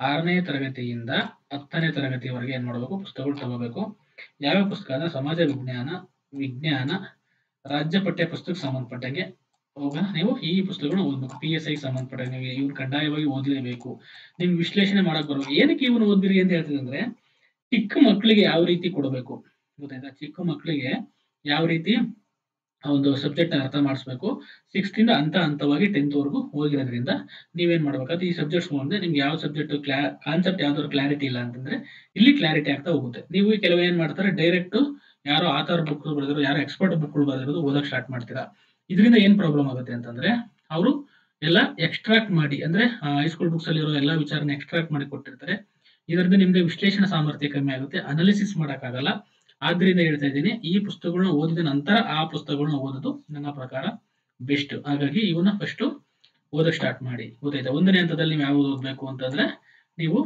6ನೇ ತರಗತಿಯಿಂದ 10ನೇ ತರಗತಿವರೆಗೆ ಏನ್ ಮಾಡಬೇಕು ಪುಸ್ತಕಗಳು ತಗೋಬೇಕು. ಯಾವ್ಯಾವ ಪುಸ್ತಕ ಅಂದ್ರೆ ಸಮಾಜ ವಿಜ್ಞಾನ ರಾಜ್ಯ ಪಠ್ಯ ಪುಸ್ತಕಕ್ಕೆ ಸಂಬಂಧಪಟ್ಟಂಗೆ ಹೋಗ ನೀವು ಈ ಪುಸ್ತಕಗಳನ್ನ ಓದ್ಬೇಕು. PSI ಸಂಬಂಧಪಟ್ಟಂಗೆ ನೀವು ಇವ್ನು ಕಡ್ಡಾಯವಾಗಿ ಓದಲೇಬೇಕು. ನಿಮ್ಗೆ ವಿಶ್ಲೇಷಣೆ ಮಾಡಕ್ ಬರೋ ಏನಕ್ಕೆ ಇವನು ಓದ್ಬಿರಿ ಅಂತ ಹೇಳ್ತಿದ್ರೆ ಅಂದ್ರೆ ಚಿಕ್ಕ ಮಕ್ಕಳಿಗೆ ಯಾವ ರೀತಿ ಕೊಡಬೇಕು ಗೊತ್ತಾಯ್ತಾ. ಚಿಕ್ಕ ಮಕ್ಕಳಿಗೆ ಯಾವ ರೀತಿ ಒಂದು ಸಬ್ಜೆಕ್ಟ್ ಅರ್ಥ ಮಾಡಿಸ್ಬೇಕು. 6th ಇಂದ ಹಂತವಾಗಿ 10th ವರೆಗೂ ಹೋಗಿರೋದ್ರಿಂದ ನೀವೇನ್ ಮಾಡ್ಬೇಕಾದ್ರೆ ಈ ಸಬ್ಜೆಕ್ಟ್ಸ್ ಮುಂದೆ ನಿಮ್ಗೆ ಯಾವ ಸಬ್ಜೆಕ್ಟ್ ಕಾನ್ಸೆಪ್ಟ್ ಯಾವ್ದಾದ್ರು ಕ್ಲಾರಿಟಿ ಇಲ್ಲ ಅಂತಂದ್ರೆ ಇಲ್ಲಿ ಕ್ಲಾರಿಟಿ ಆಗ್ತಾ ಹೋಗುತ್ತೆ. ನೀವು ಕೆಲವು ಏನ್ ಮಾಡ್ತಾರೆ ಡೈರೆಕ್ಟ್ ಯಾರೋ ಆಥರ್ ಬುಕ್ ಬರೆದಿರೋ ಯಾರೋ ಎಕ್ಸ್ಪರ್ಟ್ ಬುಕ್ಗಳು ಬರೆದಿರೋದು ಓದಕ್ ಸ್ಟಾರ್ಟ್ ಮಾಡ್ತೀರಾ. ಇದರಿಂದ ಏನ್ ಪ್ರಾಬ್ಲಮ್ ಆಗುತ್ತೆ ಅಂತಂದ್ರೆ ಅವರು ಎಲ್ಲ ಎಕ್ಸ್ಟ್ರಾಕ್ಟ್ ಮಾಡಿ ಅಂದ್ರೆ ಹೈಸ್ಕೂಲ್ ಬುಕ್ಸ್ ಅಲ್ಲಿ ಇರೋ ಎಲ್ಲಾ ವಿಚಾರನ ಎಕ್ಸ್ಟ್ರಾಕ್ಟ್ ಮಾಡಿ ಕೊಟ್ಟಿರ್ತಾರೆ. ಇದರಿಂದ ನಿಮ್ಗೆ ವಿಶ್ಲೇಷಣಾ ಸಾಮರ್ಥ್ಯ ಕಮ್ಮಿ ಆಗುತ್ತೆ, ಅನಾಲಿಸಿಸ್ ಮಾಡಕ್ಕಾಗಲ್ಲ. ಆದ್ರಿಂದ ಹೇಳ್ತಾ ಇದ್ದೀನಿ ಈ ಪುಸ್ತಕಗಳನ್ನ ಓದಿದ ನಂತರ ಆ ಪುಸ್ತಕಗಳನ್ನ ಓದೋದು ನನ್ನ ಪ್ರಕಾರ ಬೆಸ್ಟ್. ಹಾಗಾಗಿ ಇವನ್ನ ಫಸ್ಟ್ ಓದಕ್ ಸ್ಟಾರ್ಟ್ ಮಾಡಿ ಗೊತ್ತಾಯ್ತಾ. ಒಂದನೇ ಹಂತದಲ್ಲಿ ನೀವು ಯಾವ್ದು ಓದ್ಬೇಕು ಅಂತಂದ್ರೆ ನೀವು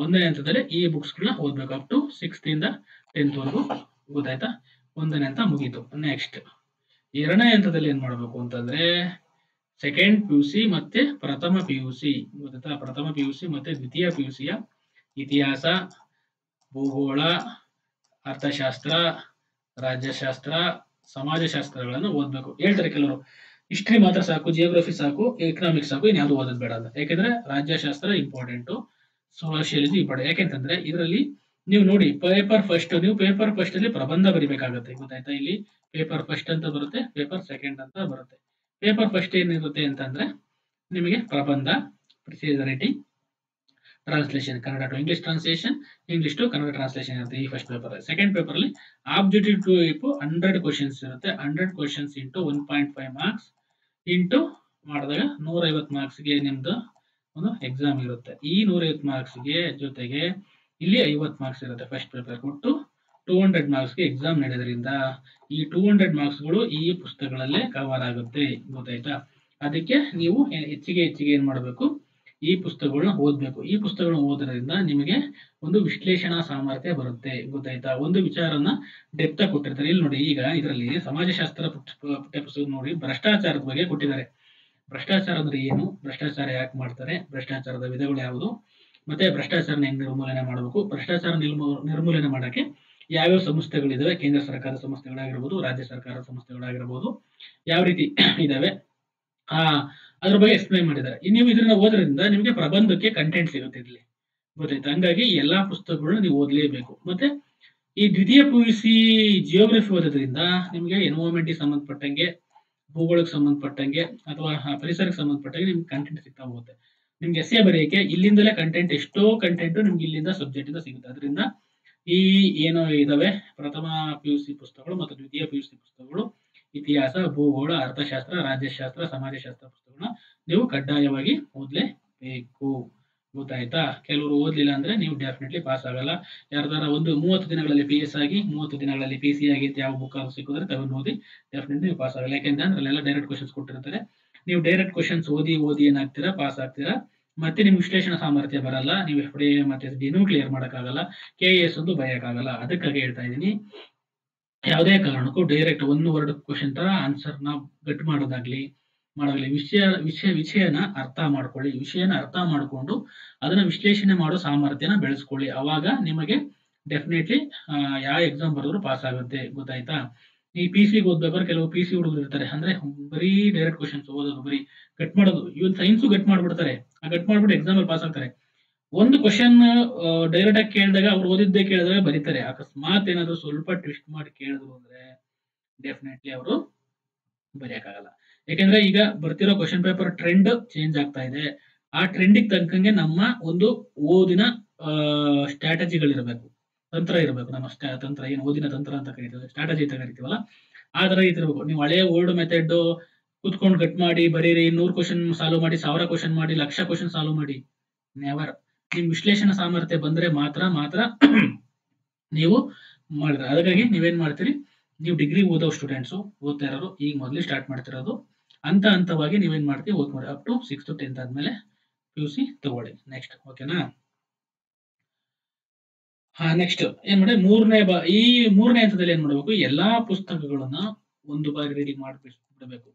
ಒಂದನೇ ಹಂತದಲ್ಲಿ ಈ ಬುಕ್ಸ್ಗಳನ್ನ ಓದ್ಬೇಕು ಅಪ್ ಟು 6th ಇಂದ 10th ವರೆಗೂ ಗೊತ್ತಾಯ್ತಾ. ಒಂದನೇ ಹಂತ ಮುಗೀತು. ನೆಕ್ಸ್ಟ್ 2ನೇ ಹಂತದಲ್ಲಿ ಏನ್ ಮಾಡ್ಬೇಕು ಅಂತಂದ್ರೆ ಸೆಕೆಂಡ್ PUC ಮತ್ತೆ ಪ್ರಥಮ PUC ಗೊತ್ತಾಯ್ತಾ. ಪ್ರಥಮ PUC ಮತ್ತೆ ದ್ವಿತೀಯ PUC ಯ ಇತಿಹಾಸ, ಭೂಗೋಳ, ಅರ್ಥಶಾಸ್ತ್ರ, ರಾಜ್ಯಶಾಸ್ತ್ರ, ಸಮಾಜಶಾಸ್ತ್ರಗಳನ್ನು ಓದ್ಬೇಕು. ಹೇಳ್ತಾರೆ ಕೆಲವರು ಹಿಸ್ಟ್ರಿ ಮಾತ್ರ ಸಾಕು, ಜಿಯೋಗ್ರಫಿ ಸಾಕು, ಎಕನಾಮಿಕ್ಸ್ ಸಾಕು, ಇನ್ಯಾವುದು ಓದೋದು ಬೇಡ ಅಂತ. ಯಾಕಂದ್ರೆ ರಾಜ್ಯಶಾಸ್ತ್ರ ಇಂಪಾರ್ಟೆಂಟು, ಸೋಷಿಯಾಲಜಿ ಇಂಪಾರ್ಟೆಂಟ್. ಯಾಕೆಂತಂದ್ರೆ ಇದರಲ್ಲಿ ನೀವು ನೋಡಿ ಪೇಪರ್ ಫಸ್ಟ್ ಅಲ್ಲಿ ಪ್ರಬಂಧ ಬರಿಬೇಕಾಗತ್ತೆ ಗೊತ್ತಾಯ್ತಾ. ಇಲ್ಲಿ ಪೇಪರ್ ಫಸ್ಟ್ ಅಂತ ಬರುತ್ತೆ, ಪೇಪರ್ ಸೆಕೆಂಡ್ ಅಂತ ಬರುತ್ತೆ. ಪೇಪರ್ ಫಸ್ಟ್ ಏನಿರುತ್ತೆ ಅಂತಂದ್ರೆ ನಿಮಗೆ ಪ್ರಬಂಧ, writing, translation, Kannada to English translation, English to Kannada translation ಇರುತ್ತೆ ಈ ಫಸ್ಟ್ ಪೇಪರ್. ಸೆಕೆಂಡ್ ಪೇಪರ್ ಅಲ್ಲಿ ಆಬ್ಜೆಕ್ಟಿವ್ ಟೈಪ್ 100 ಕ್ವಶನ್ಸ್ ಇರುತ್ತೆ. 100 ಕ್ವಶನ್ಸ್ ಇಂಟು 1.5 ಮಾರ್ಕ್ಸ್ ಇಂಟು ಮಾಡಿದಾಗ 150 ಮಾರ್ಕ್ಸ್ಗೆ ನಿಮ್ದು ಒಂದು ಎಕ್ಸಾಮ್ ಇರುತ್ತೆ. ಈ 150 ಮಾರ್ಕ್ಸ್ಗೆ ಜೊತೆಗೆ ಇಲ್ಲಿ 50 ಮಾರ್ಕ್ಸ್ ಇರುತ್ತೆ ಫಸ್ಟ್ ಪೇಪರ್. ಕೊಟ್ಟು 200 ಮಾರ್ಕ್ಸ್ಗೆ ಎಕ್ಸಾಮ್ ನಡೆಯೋದ್ರಿಂದ ಈ 200 ಮಾರ್ಕ್ಸ್ಗಳು ಈ ಪುಸ್ತಕಗಳಲ್ಲೇ ಕವರ್ ಆಗುತ್ತೆ ಗೊತ್ತಾಯ್ತಾ. ಅದಕ್ಕೆ ನೀವು ಹೆಚ್ಚಿಗೆ ಏನ್ ಮಾಡಬೇಕು ಈ ಪುಸ್ತಕಗಳನ್ನ ಓದ್ಬೇಕು. ಈ ಪುಸ್ತಕಗಳನ್ನ ಓದೋದ್ರಿಂದ ನಿಮಗೆ ಒಂದು ವಿಶ್ಲೇಷಣಾ ಸಾಮರ್ಥ್ಯ ಬರುತ್ತೆ ಗೊತ್ತಾಯ್ತಾ. ಒಂದು ವಿಚಾರನ ಡೆಪ್ತ್ ಆಗಿ ಕೊಟ್ಟಿರ್ತಾರೆ. ಇಲ್ಲಿ ನೋಡಿ ಈಗ ಇದರಲ್ಲಿ ಸಮಾಜಶಾಸ್ತ್ರ ಪಠ್ಯ ಪುಸ್ತಕ ನೋಡಿ ಭ್ರಷ್ಟಾಚಾರದ ಬಗ್ಗೆ ಕೊಟ್ಟಿದ್ದಾರೆ. ಭ್ರಷ್ಟಾಚಾರ ಅಂದ್ರೆ ಏನು, ಭ್ರಷ್ಟಾಚಾರ ಯಾಕೆ ಮಾಡ್ತಾರೆ, ಭ್ರಷ್ಟಾಚಾರದ ವಿಧಗಳು ಯಾವುದು, ಮತ್ತೆ ಭ್ರಷ್ಟಾಚಾರನ ಹೆಂಗ್ ನಿರ್ಮೂಲನೆ ಮಾಡಬೇಕು, ಭ್ರಷ್ಟಾಚಾರ ನಿರ್ಮೂಲನೆ ಮಾಡಕ್ಕೆ ಯಾವ್ಯಾವ ಸಂಸ್ಥೆಗಳಿದಾವೆ, ಕೇಂದ್ರ ಸರ್ಕಾರದ ಸಂಸ್ಥೆಗಳಾಗಿರ್ಬೋದು, ರಾಜ್ಯ ಸರ್ಕಾರದ ಸಂಸ್ಥೆಗಳಾಗಿರ್ಬೋದು, ಯಾವ ರೀತಿ ಇದಾವೆ ಅದ್ರ ಬಗ್ಗೆ ಎಕ್ಸ್ಪ್ಲೈನ್ ಮಾಡಿದ್ದಾರೆ. ನೀವು ಇದನ್ನ ಓದೋದ್ರಿಂದ ನಿಮಗೆ ಪ್ರಬಂಧಕ್ಕೆ ಕಂಟೆಂಟ್ ಸಿಗುತ್ತೆ ಇಲ್ಲಿ ಗೊತ್ತಾಯ್ತು. ಹಂಗಾಗಿ ಎಲ್ಲಾ ಪುಸ್ತಕಗಳನ್ನ ನೀವು ಓದಲೇಬೇಕು. ಮತ್ತೆ ಈ ದ್ವಿತೀಯ PUC ಜಿಯೋಗ್ರಫಿ ಓದೋದ್ರಿಂದ ನಿಮಗೆ ಎನ್ವೈರನ್ಮೆಂಟ್ ಸಂಬಂಧಪಟ್ಟಂಗೆ, ಭೂಗೋಳಕ್ಕೆ ಸಂಬಂಧಪಟ್ಟಂಗೆ ಅಥವಾ ಪರಿಸರಕ್ಕೆ ಸಂಬಂಧಪಟ್ಟಂಗೆ ನಿಮ್ಗೆ ಕಂಟೆಂಟ್ ಸಿಗ್ತಾ ಹೋಗುತ್ತೆ. ನಿಮ್ಗೆ ಎಸ್ಸೆ ಬರೆಯಕ್ಕೆ ಇಲ್ಲಿಂದಲೇ ಕಂಟೆಂಟ್, ಎಷ್ಟೋ ಕಂಟೆಂಟ್ ನಿಮ್ಗೆ ಇಲ್ಲಿಂದ ಸಬ್ಜೆಕ್ಟ್ ಇಂದ ಸಿಗುತ್ತೆ. ಅದರಿಂದ ಈ ಏನೋ ಇದಾವೆ ಪ್ರಥಮ PUC ಪುಸ್ತಕಗಳು ಮತ್ತು ದ್ವಿತೀಯ PUC ಪುಸ್ತಕಗಳು, ಇತಿಹಾಸ, ಭೂಗೋಳ, ಅರ್ಥಶಾಸ್ತ್ರ, ರಾಜ್ಯಶಾಸ್ತ್ರ, ಸಮಾಜಶಾಸ್ತ್ರ ಪುಸ್ತಕಗಳನ್ನ ನೀವು ಕಡ್ಡಾಯವಾಗಿ ಓದಲೇಬೇಕು ಗೊತ್ತಾಯ್ತಾ. ಕೆಲವರು ಓದ್ಲಿಲ್ಲ ಅಂದ್ರೆ ನೀವು ಡೆಫಿನೆಟ್ಲಿ ಪಾಸ್ ಆಗಲ್ಲ. ಯಾರ್ದಾರ ಒಂದು 30 ದಿನಗಳಲ್ಲಿ PS ಆಗಿ 30 ದಿನಗಳಲ್ಲಿ PC ಆಗಿ ಯಾವ ಬುಕ್ ಸಿಕ್ಕಿದ್ರೆ ತಗೊಂಡು ಓದಿ, ಡೆಫಿನೆಟ್ಲಿ ನೀವು ಪಾಸ್ ಆಗಲ್ಲ. ಯಾಕೆಂದ್ರೆ ಅಲ್ಲೆಲ್ಲ ಡೈರೆಕ್ಟ್ ಕ್ವಶನ್ಸ್ ಕೊಟ್ಟಿರ್ತಾರೆ. ನೀವು ಡೈರೆಕ್ಟ್ ಕ್ವಶನ್ಸ್ ಓದಿ ಏನಾಗ್ತೀರಾ ಪಾಸ್ ಆಗ್ತೀರಾ. ಮತ್ತೆ ನಿಮ್ಗೆ ವಿಶ್ಲೇಷಣಾ ಸಾಮರ್ಥ್ಯ ಬರಲ್ಲ, ನೀವು FD ಮತ್ತೆ SDನೂ ಕ್ಲಿಯರ್ ಮಾಡೋಕ್ಕಾಗಲ್ಲ, KS ಒಂದು ಬರೆಯಕ್ಕಾಗಲ್ಲ. ಅದಕ್ಕಾಗಿ ಹೇಳ್ತಾ ಇದ್ದೀನಿ ಯಾವುದೇ ಕಾರಣಕ್ಕೂ ಡೈರೆಕ್ಟ್ 1 ವರ್ಡ್ ಕ್ವಶನ್ ತರ ಆನ್ಸರ್ನ ಗಟ್ ಮಾಡೋದಾಗ್ಲಿ ವಿಷಯನ ಅರ್ಥ ಮಾಡ್ಕೊಳ್ಳಿ. ವಿಷಯನ ಅರ್ಥ ಮಾಡ್ಕೊಂಡು ಅದನ್ನ ವಿಶ್ಲೇಷಣೆ ಮಾಡೋ ಸಾಮರ್ಥ್ಯನ ಬೆಳೆಸ್ಕೊಳ್ಳಿ. ಅವಾಗ ನಿಮಗೆ ಡೆಫಿನೆಟ್ಲಿ ಯಾವ ಎಕ್ಸಾಮ್ ಬರೆದ್ರು ಪಾಸ್ ಆಗುತ್ತೆ ಗೊತ್ತಾಯ್ತಾ. ಈ PC ಓದ್ಬೇಕಾದ್ರೆ ಕೆಲವು PC ಹುಡುಗರು ಇರ್ತಾರೆ, ಅಂದ್ರೆ ಬರೀ ಡೈರೆಕ್ಟ್ ಕ್ವಶನ್ಸ್ ಓದೋದು, ಬರೀ ಗಟ್ ಮಾಡೋದು. ಇವನ್ ಸೈನ್ಸು ಗಟ್ ಮಾಡ್ಬಿಡ್ತಾರೆ. ಆ ಗಟ್ ಮಾಡ್ಬಿಟ್ಟು ಎಕ್ಸಾಮ್ ಅಲ್ಲಿ ಪಾಸ್ ಆಗ್ತಾರೆ. ಒಂದು ಕ್ವಶನ್ ಡೈರೆಕ್ಟ್ ಆಗಿ ಕೇಳಿದಾಗ ಅವ್ರು ಓದಿದ್ದೇ ಕೇಳಿದಾಗ ಬರೀತಾರೆ. ಅಕಸ್ಮಾತ್ ಏನಾದ್ರು ಸ್ವಲ್ಪ ಟ್ವಿಸ್ಟ್ ಮಾಡಿ ಕೇಳಿದ್ರು ಅಂದ್ರೆ ಡೆಫಿನೆಟ್ಲಿ ಅವರು ಬರೆಯಕ್ಕಾಗಲ್ಲ. ಯಾಕೆಂದ್ರೆ ಈಗ ಬರ್ತಿರೋ ಕ್ವಶನ್ ಪೇಪರ್ ಟ್ರೆಂಡ್ ಚೇಂಜ್ ಆಗ್ತಾ ಇದೆ. ಆ ಟ್ರೆಂಡಿಗೆ ತಕ್ಕಂಗೆ ನಮ್ಮ ಒಂದು ಓದಿನ ಸ್ಟ್ರಾಟಜಿಗಳಿರಬೇಕು, ತಂತ್ರ ಇರಬೇಕು. ನಮ್ಮ ತಂತ್ರ ಏನು ಓದಿನ ತಂತ್ರ ಅಂತ ಕರಿತೀವಿ, ಸ್ಟ್ರಾಟಜಿ ಅಂತ ಕರಿತೀವಲ್ಲ, ಆ ತರ ಇದಿರ್ಬೇಕು. ನೀವು ಹಳೆ ಓಲ್ಡ್ ಮೆಥಡ್ ಕುತ್ಕೊಂಡು ಗಟ್ ಮಾಡಿ ಬರೀರಿ 100 ಕ್ವಶನ್ ಸಾಲ್ವ್ ಮಾಡಿ 1000 ಕ್ವಶನ್ ಮಾಡಿ 1,00,000 ಕ್ವಶನ್ ಸಾಲ್ವ್ ಮಾಡಿ ನೆವರ್. ನಿಮ್ ವಿಶ್ಲೇಷಣಾ ಸಾಮರ್ಥ್ಯ ಬಂದ್ರೆ ಮಾತ್ರ ನೀವು ಮಾಡಿದ್ರೆ. ಅದಕ್ಕಾಗಿ ನೀವೇನ್ ಮಾಡ್ತೀರಿ, ನೀವು ಡಿಗ್ರಿ ಓದೋ ಸ್ಟೂಡೆಂಟ್ಸ್ ಓದ್ತಾ ಇರೋರು ಈಗ ಮೊದಲೇ ಸ್ಟಾರ್ಟ್ ಮಾಡ್ತಿರೋದು ಹಂತವಾಗಿ ನೀವೇನ್ ಮಾಡ್ತೀವಿ ಓದ್ ಮಾಡಿ ಅಪ್ ಟು 6th 10th ಆದ್ಮೇಲೆ PUC ತಗೊಳ್ಳಿ. ನೆಕ್ಸ್ಟ್ ಓಕೆನಾ. ನೆಕ್ಸ್ಟ್ ಏನ್ ಮಾಡಿ ಈ ಮೂರನೇ ಹಂತದಲ್ಲಿ ಏನ್ ಮಾಡ್ಬೇಕು, ಎಲ್ಲಾ ಪುಸ್ತಕಗಳನ್ನ ಒಂದು ಬಾರಿ ರೀಡಿಂಗ್ ಮಾಡಿಬಿಡ್ಬೇಕು,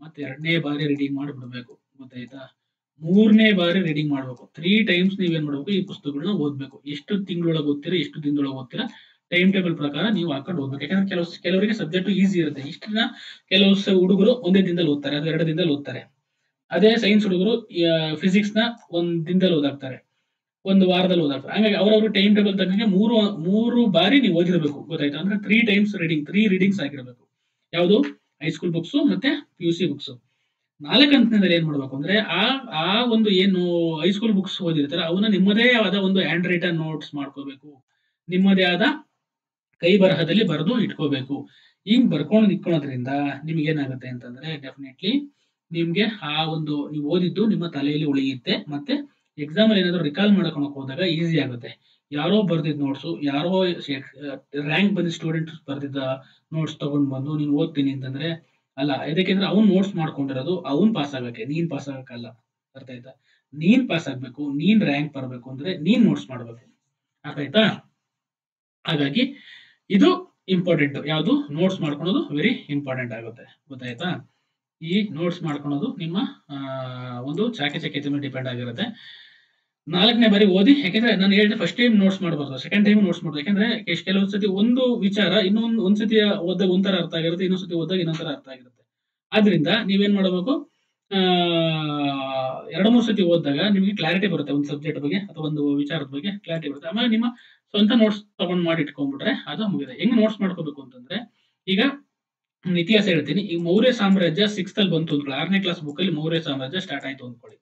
ಮತ್ತೆ 2ನೇ ಬಾರಿ ರೀಡಿಂಗ್ ಮಾಡಿಬಿಡ್ಬೇಕು. ಗೊತ್ತಾಯ್ತಾ. 3ನೇ ಬಾರಿ ರೀಡಿಂಗ್ ಮಾಡ್ಬೇಕು. 3 ಟೈಮ್ಸ್ ನೀವೇನ್ ಮಾಡ್ಬೇಕು, ಈ ಪುಸ್ತಕಗಳನ್ನ ಓದ್ಬೇಕು. ಎಷ್ಟು ತಿಂಗಳೊಳಗೆ ಓದ್ತೀರಾ, ಎಷ್ಟು ದಿನದೊಳಗೆ ಓದ್ತೀರಾ, ಟೈಮ್ ಟೇಬಲ್ ಪ್ರಕಾರ ನೀವು ಹಾಕೊಂಡು ಓದ್ಬೇಕು. ಯಾಕಂದ್ರೆ ಕೆಲವರಿಗೆ ಸಬ್ಜೆಕ್ಟ್ ಈಸಿ ಇರುತ್ತೆ. ಇಷ್ಟನ್ನ ಕೆಲವು ಹುಡುಗರು ಒಂದೇ ದಿನದಲ್ಲಿ ಓದ್ತಾರೆ, ಅದು 2 ದಿನದಲ್ಲಿ ಓದ್ತಾರೆ. ಅದೇ ಸೈನ್ಸ್ ಹುಡುಗರು ಫಿಸಿಕ್ಸ್ ನ 1 ದಿನದಲ್ಲಿ ಓದಾಕ್ತಾರೆ, 1 ವಾರದಲ್ಲಿ ಓದಾಕ್ತಾರೆ. ಹಂಗಾಗಿ ಅವ್ರವ್ರ ಟೈಮ್ ಟೇಬಲ್ ತಕ್ಕಂಗೆ ಮೂರು ಬಾರಿ ನೀವು ಓದಿರಬೇಕು. ಗೊತ್ತಾಯ್ತಾ. ಅಂದ್ರೆ 3 ಟೈಮ್ಸ್ ರೀಡಿಂಗ್, 3 ರೀಡಿಂಗ್ಸ್ ಆಗಿರಬೇಕು. ಯಾವುದು, ಹೈಸ್ಕೂಲ್ ಬುಕ್ಸ್ ಮತ್ತೆ PUC ಬುಕ್ಸ್. 4ನೇ ಹಂತದಲ್ಲಿ ಏನ್ ಮಾಡ್ಬೇಕು ಅಂದ್ರೆ ಆ ಒಂದು ಏನು ಹೈಸ್ಕೂಲ್ ಬುಕ್ಸ್ ಓದಿರ್ತಾರೆ ಅವನ್ನ ನಿಮ್ಮದೇ ಆದ ಒಂದು ಹ್ಯಾಂಡ್ ರೈಟನ್ ನೋಟ್ಸ್ ಮಾಡ್ಕೋಬೇಕು, ನಿಮ್ಮದೇ ಆದ ಕೈ ಬರಹದಲ್ಲಿ ಬರೆದು ಇಟ್ಕೋಬೇಕು. ಹಿಂಗ್ ಬರ್ಕೊಂಡು ಇಟ್ಕೊಳ್ಳೋದ್ರಿಂದ ನಿಮ್ಗೆ ಏನಾಗುತ್ತೆ ಅಂತಂದ್ರೆ ಡೆಫಿನೆಟ್ಲಿ ನಿಮ್ಗೆ ಆ ಒಂದು ನೀವು ಓದಿದ್ದು ನಿಮ್ಮ ತಲೆಯಲ್ಲಿ ಉಳಿಯುತ್ತೆ. ಮತ್ತೆ ಎಕ್ಸಾಮ್ ಅಲ್ಲಿ ಏನಾದ್ರು ರಿಕಾಲ್ ಮಾಡ್ಕೊಳಕ್ ಹೋದಾಗ ಈಸಿ ಆಗುತ್ತೆ. ಯಾರೋ ಬರ್ದಿದ್ ನೋಟ್ಸು, ಯಾರೋ ರ್ಯಾಂಕ್ ಬಂದಿದ್ದ ಸ್ಟೂಡೆಂಟ್ಸ್ ಬರ್ದಿದ್ದ ನೋಟ್ಸ್ ತಗೊಂಡ್ ಬಂದು ನೀನು ಓದ್ತೀನಿ ಅಂತಂದ್ರೆ ಅಲ್ಲ. ಯಾಕೆಂದ್ರೆ ಅವ್ನ್ ನೋಟ್ಸ್ ಮಾಡ್ಕೊಂಡಿರೋದು ಅವ್ನ್ ಪಾಸ್ ಆಗಕ್ಕೆ, ನೀನ್ ಪಾಸ್ ಆಗಕ್ಕಲ್ಲ. ಅರ್ಥ ಆಯ್ತಾ. ನೀನ್ ಪಾಸ್ ಆಗ್ಬೇಕು, ನೀನ್ ರ್ಯಾಂಕ್ ಬರ್ಬೇಕು ಅಂದ್ರೆ ನೀನ್ ನೋಟ್ಸ್ ಮಾಡ್ಬೇಕು. ಅರ್ಥ ಆಯ್ತಾ. ಹಾಗಾಗಿ ಇದು ಇಂಪಾರ್ಟೆಂಟ್. ಯಾವುದು, ನೋಟ್ಸ್ ಮಾಡ್ಕೊಳೋದು ವೆರಿ ಇಂಪಾರ್ಟೆಂಟ್ ಆಗುತ್ತೆ. ಗೊತ್ತಾಯ್ತಾ. ಈ ನೋಟ್ಸ್ ಮಾಡ್ಕೊಳೋದು ನಿಮ್ಮ ಒಂದು ಚಾಕಚಕ್ಯತೆ ಮೇಲೆ ಡಿಪೆಂಡ್ ಆಗಿರುತ್ತೆ. 4ನೇ ಬಾರಿ ಓದಿ. ಯಾಕಂದ್ರೆ ನಾನು ಹೇಳಿದೆ ಫಸ್ಟ್ ಟೈಮ್ ನೋಟ್ಸ್ ಮಾಡಬಾರ್ದು, ಸೆಕೆಂಡ್ ಟೈಮ್ ನೋಟ್ಸ್ ಮಾಡ್ಬೋದು. ಯಾಕಂದ್ರೆ ಕೆಲವೊಂದ್ ಸತಿ ಒಂದು ವಿಚಾರ ಒಂದ್ಸತಿ ಓದಾಗ ಒಂಥರ ಅರ್ಥ ಆಗಿರುತ್ತೆ, ಇನ್ನೊಂದ್ಸತಿ ಓದಾಗ ಇನ್ನೊಂಥರ ಅರ್ಥ ಆಗಿರುತ್ತೆ. ಆದ್ರಿಂದ ನೀವೇನ್ ಮಾಡಬೇಕು, 2-3 ಸತಿ ಓದಿದಾಗ ನಿಮಗೆ ಕ್ಲಾರಿಟಿ ಬರುತ್ತೆ ಒಂದು ಸಬ್ಜೆಕ್ಟ್ ಬಗ್ಗೆ ಅಥವಾ ಒಂದು ವಿಚಾರದ ಬಗ್ಗೆ ಕ್ಲಾರಿಟಿ ಬರುತ್ತೆ. ಆಮೇಲೆ ನಿಮ್ಮ ಸ್ವಂತ ನೋಟ್ಸ್ ತಗೊಂಡ್ ಮಾಡಿ ಇಟ್ಕೊಂಡ್ಬಿಟ್ರೆ ಅದು ಮುಗಿದೆ. ಹೆಂಗ್ ನೋಟ್ಸ್ ಮಾಡ್ಕೋಬೇಕು ಅಂತಂದ್ರೆ, ಈಗ ಇತಿಹಾಸ ಹೇಳ್ತೀನಿ. ಈಗ ಮೌರ್ಯ ಸಾಮ್ರಾಜ್ಯ 6th ಅಲ್ಲಿ ಬಂತು ಅಂದ್ಕೊಳ್ಳಿ, 6ನೇ ಕ್ಲಾಸ್ ಬುಕ್ ಅಲ್ಲಿ ಮೌರ್ಯ ಸಾಮ್ರಾಜ್ಯ ಸ್ಟಾರ್ಟ್ ಆಯ್ತು ಅಂದ್ಕೊಳ್ಳಿ.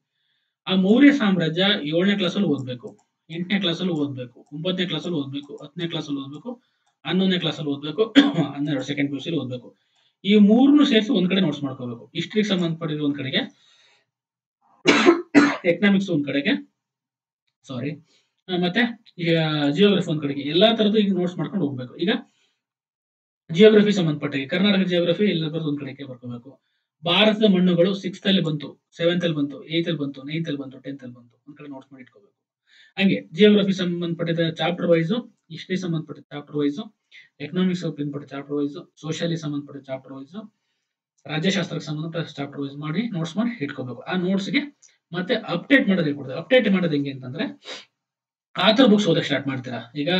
ಆ ಮೌರ್ಯ ಸಾಮ್ರಾಜ್ಯ 7ನೇ ಕ್ಲಾಸಲ್ಲಿ ಓದ್ಬೇಕು, 8ನೇ ಕ್ಲಾಸಲ್ಲಿ ಓದ್ಬೇಕು, 9ನೇ ಕ್ಲಾಸಲ್ಲಿ ಓದ್ಬೇಕು, 10ನೇ ಕ್ಲಾಸಲ್ಲಿ ಓದ್ಬೇಕು, 11ನೇ ಕ್ಲಾಸಲ್ಲಿ ಓದ್ಬೇಕು, 12 ಸೆಕೆಂಡ್ PUC ಓದ್ಬೇಕು. ಈ 3 ಸೇರಿಸಿ ಒಂದ್ ಕಡೆ ನೋಟ್ಸ್ ಮಾಡ್ಕೋಬೇಕು. ಹಿಸ್ಟ್ರಿಗೆ ಸಂಬಂಧಪಟ್ಟಿರೋ ಒಂದ್ ಕಡೆಗೆ, ಎಕನಾಮಿಕ್ಸ್ ಒಂದ್ ಕಡೆಗೆ, ಸಾರಿ, ಮತ್ತೆ ಜಿಯೋಗ್ರಫಿ ಒಂದ್ ಕಡೆಗೆ, ಎಲ್ಲಾ ತರದ್ದು ಈಗ ನೋಟ್ಸ್ ಮಾಡ್ಕೊಂಡು ಹೋಗ್ಬೇಕು. ಈಗ ಜಿಯೋಗ್ರಫಿ ಸಂಬಂಧಪಟ್ಟಾಗೆ ಕರ್ನಾಟಕ ಜಿಯೋಗ್ರಫಿ ಎಲ್ಲ ಬರೋದು ಒಂದ್ ಕಡೆಗೆ ಬರ್ಕೋಬೇಕು. ಭಾರತದ ಮಣ್ಣುಗಳು 6th ಅಲ್ಲಿ ಬಂತು, 7th ಅಲ್ಲಿ ಬಂತು, 8th ಅಲ್ಲಿ ಬಂತು, 9th ಅಲ್ಲಿ ಬಂತು, 10th ಅಲ್ಲಿ ಬಂತು, ಒಂದ್ ಕಡೆ ನೋಟ್ಸ್ ಮಾಡಿ ಇಟ್ಕೋಬೇಕು. ಹಂಗೆ ಜಿಯೋಗ್ರಫಿ ಸಂಬಂಧಪಟ್ಟಿದ ಚಾಪ್ಟರ್ ವೈಸ್, ಹಿಸ್ಟ್ರಿ ಸಂಬಂಧಪಟ್ಟ ಚಾಪ್ಟರ್ ವೈಸ್, ಎಕನಾಮಿಕ್ಸ್ ಸಂಬಂಧಪಟ್ಟ ಚಾಪ್ಟರ್ ವೈಸ್, ಸೋಷಿಯಲಿ ಸಂಬಂಧಪಟ್ಟ ಚಾಪ್ಟರ್ ವೈಸ್, ರಾಜ್ಯಶಾಸ್ತ್ರಕ್ಕೆ ಸಂಬಂಧಪಟ್ಟ ಚಾಪ್ಟರ್ ವೈಸ್ ಮಾಡಿ ನೋಟ್ಸ್ ಮಾಡಿ ಇಟ್ಕೋಬೇಕು. ಆ ನೋಟ್ಸ್ಗೆ ಮತ್ತೆ ಅಪ್ಡೇಟ್ ಮಾಡೋದು ಹೇಳ್ಕೊಡ್ತಾರೆ. ಅಪ್ಡೇಟ್ ಮಾಡೋದು ಹೆಂಗೆ ಅಂತಂದ್ರೆ, ಆಥರ್ ಬುಕ್ಸ್ ಓದಕ್ಕೆ ಸ್ಟಾರ್ಟ್ ಮಾಡ್ತೀರಾ. ಈಗ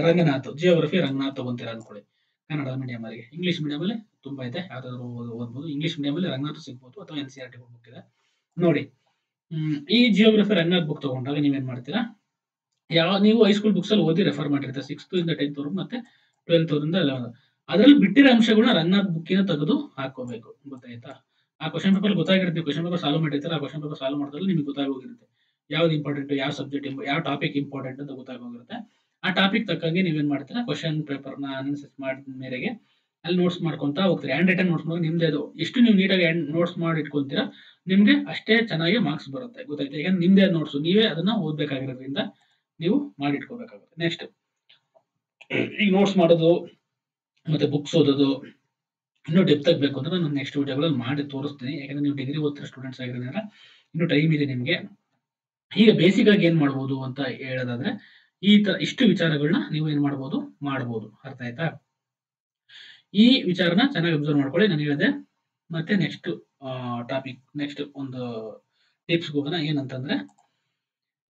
ರಂಗನಾಥ್ ಜಿಯೋಗ್ರಫಿ ರಂಗನಾಥ್ ತಗೊಂತೀರಾ ಅನ್ಕೊಳ್ಳಿ, ಕನ್ನಡ ಮೀಡಿಯಂ ಅಲ್ಲಿ. ಇಂಗ್ಲಿಷ್ ಮೀಡಿಯಂ ಅಲ್ಲಿ ತುಂಬಾ ಇದೆ, ಯಾವ್ದಾದ್ರು ಓದ್ಬೋದು. ಇಂಗ್ಲಿಷ್ ಮೀಡಿಯಂ ಅಲ್ಲಿ ರಂಗನಾಥ್ ಸಿಗ್ಬೋದು, ಅಥವಾ NCERT ಬುಕ್ ಇದೆ ನೋಡಿ. ಈ ಜಿಯೋಗ್ರಫಿ ರಂಗನಾಥ್ ಬುಕ್ ತಗೊಂಡಾಗ ನೀವೇನ್ ಮಾಡ್ತೀರಾ, ನೀವು ಹೈಸ್ಕೂಲ್ ಬುಕ್ಸ್ ಅಲ್ಲಿ ಓದಿ ರೆಫರ್ ಮಾಡಿರ್ತೀರಾ 6th ಇಂದ 10th ವರೆಗೂ, ಮತ್ತೆ 12th ಇಂದ 11th. ಅದ್ರಲ್ಲಿ ಬಿಟ್ಟಿರೋ ಅಂಶಗಳನ್ನ ರಂಗನಾಥ್ ಬುಕ್ಕಿನ ತೆಗೆದು ಹಾಕೋಬೇಕು. ಗೊತ್ತಾಯ್ತಾ. ಆ ಕ್ವಶನ್ ಪೇಪರ್ ಗೊತ್ತಾಗಿರುತ್ತೆ, ಕ್ವಶನ್ ಪೇಪರ್ ಸಾಲ್ವ್ ಮಾಡಿರ್ತಾರೆ. ಆ ಕ್ವಶನ್ ಪೇಪರ್ ಸಾಲ್ವ್ ಮಾಡಿದ್ರೆ ನಿಮ್ಗೆ ಗೊತ್ತಾಗೋಗಿರುತ್ತೆ ಯಾವ್ದು ಇಂಪಾರ್ಟೆಂಟ್, ಯಾವ ಸಬ್ಜೆಕ್ಟ್, ಯಾವ ಟಾಪಿಕ್ ಇಂಪಾರ್ಟೆಂಟ್ ಅಂತ ಗೊತ್ತಾಗೋಗಿರುತ್ತೆ. ಆ ಟಾಪಿಕ್ ತಕ್ಕಂಗೆ ನೀವೇನ್ ಮಾಡ್ತೀರಾ, ಕ್ವಶನ್ ಪೇಪರ್ ನ ಅನಾಲಿಸಿಸ್ ಮಾಡಿದ ಮೇರೆಗೆ ಅಲ್ಲಿ ನೋಟ್ಸ್ ಮಾಡ್ಕೊಂತ ಹೋಗ್ತೀರಾ. ಹ್ಯಾಂಡ್ ರೈಟನ್ ನೋಟ್ಸ್ ಮಾಡಿ ನಿಮ್ದೇ ಅದು ಎಷ್ಟು ನೀವು ನೀಟಾಗಿ ನೋಟ್ಸ್ ಮಾಡಿ ಇಟ್ಕೊಂತೀರಾ ನಿಮ್ಗೆ ಅಷ್ಟೇ ಚೆನ್ನಾಗಿ ಮಾರ್ಕ್ಸ್ ಬರುತ್ತೆ. ಗೊತ್ತಾಯ್ತಾ. ಈಗ ನಿಮ್ದೇ ನೋಟ್ಸ್, ನೀವೇ ಅದನ್ನ ಓದ್ಬೇಕಾಗಿರೋದ್ರಿಂದ ನೀವು ಮಾಡಿ ಇಟ್ಕೋಬೇಕಾಗುತ್ತೆ. ನೆಕ್ಸ್ಟ್, ಈಗ ನೋಟ್ಸ್ ಮಾಡೋದು ಮತ್ತೆ ಬುಕ್ಸ್ ಓದೋದು ಇನ್ನೂ ಡೆಪ್ತ್ ಆಗಬೇಕು ಅಂದ್ರೆ ನಾನು ನೆಕ್ಸ್ಟ್ ವಿಡಿಯೋಗಳಲ್ಲಿ ಮಾಡಿ ತೋರಿಸ್ತೀನಿ. ಯಾಕಂದ್ರೆ ನೀವು ಡಿಗ್ರಿ ಓದ್ತಿರೋ ಸ್ಟೂಡೆಂಟ್ಸ್ ಆಗಿರೋದ್ರಿಂದ ಇನ್ನೂ ಟೈಮ್ ಇದೆ ನಿಮಗೆ. ಈಗ ಬೇಸಿಕ್ ಆಗಿ ಏನ್ ಮಾಡ್ಬೋದು ಅಂತ ಹೇಳೋದಾದ್ರೆ, ಇಷ್ಟು ವಿಚಾರಗಳನ್ನ ನೀವು ಏನ್ ಮಾಡ್ಬೋದು. ಅರ್ಥ ಆಯ್ತಾ. ಈ ವಿಚಾರನ ಚೆನ್ನಾಗಿ ಅಬ್ಸರ್ವ್ ಮಾಡ್ಕೊಳ್ಳಿ, ನಾನು ಹೇಳಿದೆ. ಮತ್ತೆ ನೆಕ್ಸ್ಟ್ ಟಾಪಿಕ್, ನೆಕ್ಸ್ಟ್ ಒಂದು ಟಿಪ್ಸ್ ಹೋಗೋಣ. ಏನಂತಂದ್ರೆ,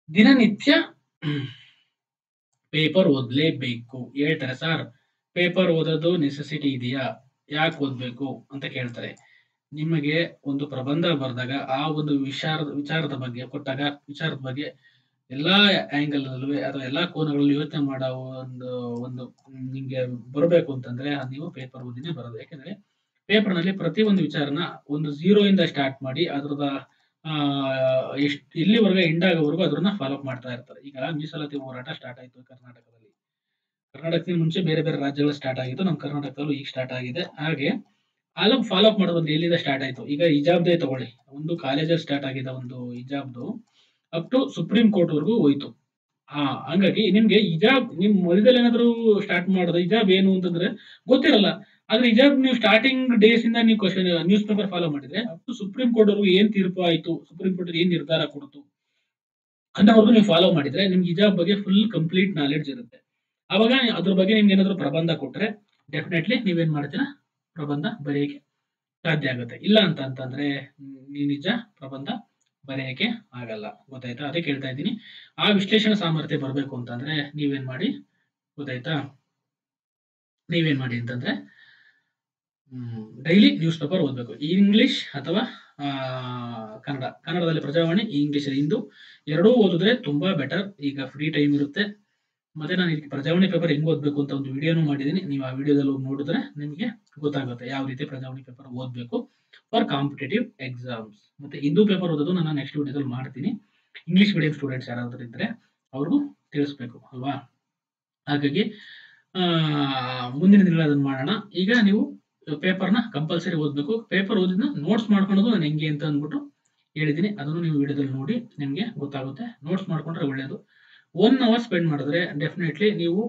ದಿನನಿತ್ಯ ಪೇಪರ್ ಓದ್ಲೇಬೇಕು. ಹೇಳ್ತಾರೆ ಸರ್ ಪೇಪರ್ ಓದೋದು ನೆಸೆಸಿಟಿ ಇದೆಯಾ, ಯಾಕೆ ಓದ್ಬೇಕು ಅಂತ ಕೇಳ್ತಾರೆ. ನಿಮಗೆ ಒಂದು ಪ್ರಬಂಧ ಬರೆದಾಗ ಆ ಒಂದು ವಿಚಾರದ ಬಗ್ಗೆ ಕೊಟ್ಟಾಗ, ವಿಚಾರದ ಬಗ್ಗೆ ಎಲ್ಲಾ ಆಂಗಲ್ ಅಲ್ಲೂ ಅಥವಾ ಎಲ್ಲಾ ಕೋನಗಳಲ್ಲೂ ಯೋಚನೆ ಮಾಡೋ ಒಂದು ನಿಮ್ಗೆ ಬರಬೇಕು ಅಂತಂದ್ರೆ ನೀವು ಪೇಪರ್ ಓದಿನೇ ಬರೋದು. ಯಾಕಂದ್ರೆ ಪೇಪರ್ ನಲ್ಲಿ ಪ್ರತಿ ಒಂದು ವಿಚಾರನ ಒಂದು 0 ಇಂದ ಸ್ಟಾರ್ಟ್ ಮಾಡಿ ಅದ್ರದ ಇಲ್ಲಿವರೆಗೆ ಎಂಡ್ ಆಗೋವರೆಗೂ ಅದನ್ನ ಫಾಲೋ ಅಪ್ ಮಾಡ್ತಾ ಇರ್ತಾರೆ. ಈಗ ಮೀಸಲಾತಿ ಹೋರಾಟ ಸ್ಟಾರ್ಟ್ ಆಯ್ತು ಕರ್ನಾಟಕದಲ್ಲಿ. ಕರ್ನಾಟಕದಿಂದ ಮುಂಚೆ ಬೇರೆ ಬೇರೆ ರಾಜ್ಯಗಳು ಸ್ಟಾರ್ಟ್ ಆಗಿತ್ತು, ನಮ್ಮ ಕರ್ನಾಟಕದಲ್ಲೂ ಈಗ ಸ್ಟಾರ್ಟ್ ಆಗಿದೆ. ಹಾಗೆ ಫಾಲೋ ಅಪ್ ಮಾಡೋದು ಎಲ್ಲಿಂದ ಸ್ಟಾರ್ಟ್ ಆಯ್ತು. ಈಗ ಹಿಜಾಬ್ದೇ ತಗೊಳ್ಳಿ, ಒಂದು ಕಾಲೇಜಲ್ಲಿ ಸ್ಟಾರ್ಟ್ ಆಗಿದ್ದ ಒಂದು ಹಿಜಾಬ್ದು ಅಪ್ ಟು ಸುಪ್ರೀಂ ಕೋರ್ಟ್ ವರೆಗೂ ಹೋಯ್ತು. ಹಂಗಾಗಿ ನಿಮ್ಗೆ ಹಿಜಾಬ್ ನಿಮ್ ಮೊದಲದಲ್ಲಿ ಏನಾದ್ರು ಸ್ಟಾರ್ಟ್ ಮಾಡೋದು ಹಿಜಾಬ್ ಏನು ಅಂತಂದ್ರೆ ಗೊತ್ತಿರಲ್ಲ. ಆದ್ರೆ ಹಿಜಾಬ್ ನೀವು ಸ್ಟಾರ್ಟಿಂಗ್ ಡೇಸ್ ಇಂದ ನೀವು ಕ್ವಶನ್ ನ್ಯೂಸ್ ಪೇಪರ್ ಫಾಲೋ ಮಾಡಿದ್ರೆ ಅಪ್ ಟು ಸುಪ್ರೀಂ ಕೋರ್ಟ್ ವರೆಗೂ ಏನ್ ತೀರ್ಪು ಆಯ್ತು, ಸುಪ್ರೀಂ ಕೋರ್ಟ್ ಏನ್ ನಿರ್ಧಾರ ಕೊಡ್ತು ಅನ್ನೋವರೆಗೂ ನೀವು ಫಾಲೋ ಮಾಡಿದ್ರೆ ನಿಮ್ಗೆ ಹಿಜಾಬ್ ಬಗ್ಗೆ ಫುಲ್ ಕಂಪ್ಲೀಟ್ ನಾಲೆಡ್ಜ್ ಇರುತ್ತೆ. ಅವಾಗ ಅದ್ರ ಬಗ್ಗೆ ನಿಮ್ಗೆ ಏನಾದ್ರು ಪ್ರಬಂಧ ಕೊಟ್ರೆ ಡೆಫಿನೆಟ್ಲಿ ನೀವೇನ್ ಮಾಡ್ತೀರಾ, ಪ್ರಬಂಧ ಬರೆಯಕ್ಕೆ ಸಾಧ್ಯ ಆಗುತ್ತೆ. ಇಲ್ಲ ಅಂತಂದ್ರೆ ನೀವು ನಿಜ ಪ್ರಬಂಧ ಬರೆಯಕ್ಕೆ ಆಗಲ್ಲ. ಗೊತ್ತಾಯ್ತಾ? ಅದಕ್ಕೆ ಹೇಳ್ತಾ ಇದ್ದೀನಿ, ಆ ವಿಶ್ಲೇಷಣಾ ಸಾಮರ್ಥ್ಯ ಬರಬೇಕು ಅಂತಂದ್ರೆ ನೀವೇನ್ ಮಾಡಿ ಗೊತ್ತಾಯ್ತಾ, ನೀವೇನ್ ಮಾಡಿ ಅಂತಂದ್ರೆ ಡೈಲಿ ನ್ಯೂಸ್ ಪೇಪರ್ ಓದಬೇಕು. ಇಂಗ್ಲಿಷ್ ಅಥವಾ ಕನ್ನಡ. ಕನ್ನಡದಲ್ಲಿ ಪ್ರಜಾವಾಣಿ, ಇಂಗ್ಲಿಷ್ ಹಿಂದೂ ಎರಡೂ ಓದಿದ್ರೆ ತುಂಬಾ ಬೆಟರ್. ಈಗ ಫ್ರೀ ಟೈಮ್ ಇರುತ್ತೆ. ಮತ್ತೆ ನಾನು ಇದಕ್ಕೆ ಪ್ರಜಾವಾಣಿ ಪೇಪರ್ ಹೆಂಗ್ ಓದ್ಬೇಕು ಅಂತ ಒಂದು ವಿಡಿಯೋನು ಮಾಡಿದ್ದೀನಿ. ನೀವು ಆ ವಿಡಿಯೋದಲ್ಲಿ ಹೋಗಿ ನೋಡಿದ್ರೆ ನಿಮಗೆ ಗೊತ್ತಾಗುತ್ತೆ ಯಾವ ರೀತಿ ಪ್ರಜಾವಾಣಿ ಪೇಪರ್ ಓದಬೇಕು ಫಾರ್ ಕಾಂಪಿಟೇಟಿವ್ ಎಕ್ಸಾಮ್ಸ್. ಮತ್ತೆ ಹಿಂದೂ ಪೇಪರ್ ಓದೋದು ನಾನು ನೆಕ್ಸ್ಟ್ ವಿಡಿಯೋದಲ್ಲಿ ಮಾಡ್ತೀನಿ. ಇಂಗ್ಲಿಷ್ ಮೀಡಿಯಂ ಸ್ಟೂಡೆಂಟ್ಸ್ ಯಾರಾದ್ರೂ ಇದ್ರೆ ಅವ್ರಿಗೂ ತಿಳಿಸ್ಬೇಕು ಅಲ್ವಾ. ಹಾಗಾಗಿ ಮುಂದಿನ ದಿನ ಅದನ್ನ ಮಾಡೋಣ. ಈಗ ನೀವು ಪೇಪರ್ನ ಕಂಪಲ್ಸರಿ ಓದಬೇಕು. ಪೇಪರ್ ಓದಿದ್ನ ನೋಟ್ಸ್ ಮಾಡ್ಕೊಳೋದು ನಾನು ಹೆಂಗೆ ಅಂತ ಅಂದ್ಬಿಟ್ಟು ಹೇಳಿದ್ದೀನಿ. ಅದನ್ನು ನೀವು ವಿಡಿಯೋದಲ್ಲಿ ನೋಡಿ ನಿಮಗೆ ಗೊತ್ತಾಗುತ್ತೆ. ನೋಟ್ಸ್ ಮಾಡ್ಕೊಂಡ್ರೆ ಒಳ್ಳೇದು. 1 ಅವರ್ ಸ್ಪೆಂಡ್ ಮಾಡಿದ್ರೆ ಡೆಫಿನೆಟ್ಲಿ ನೀವು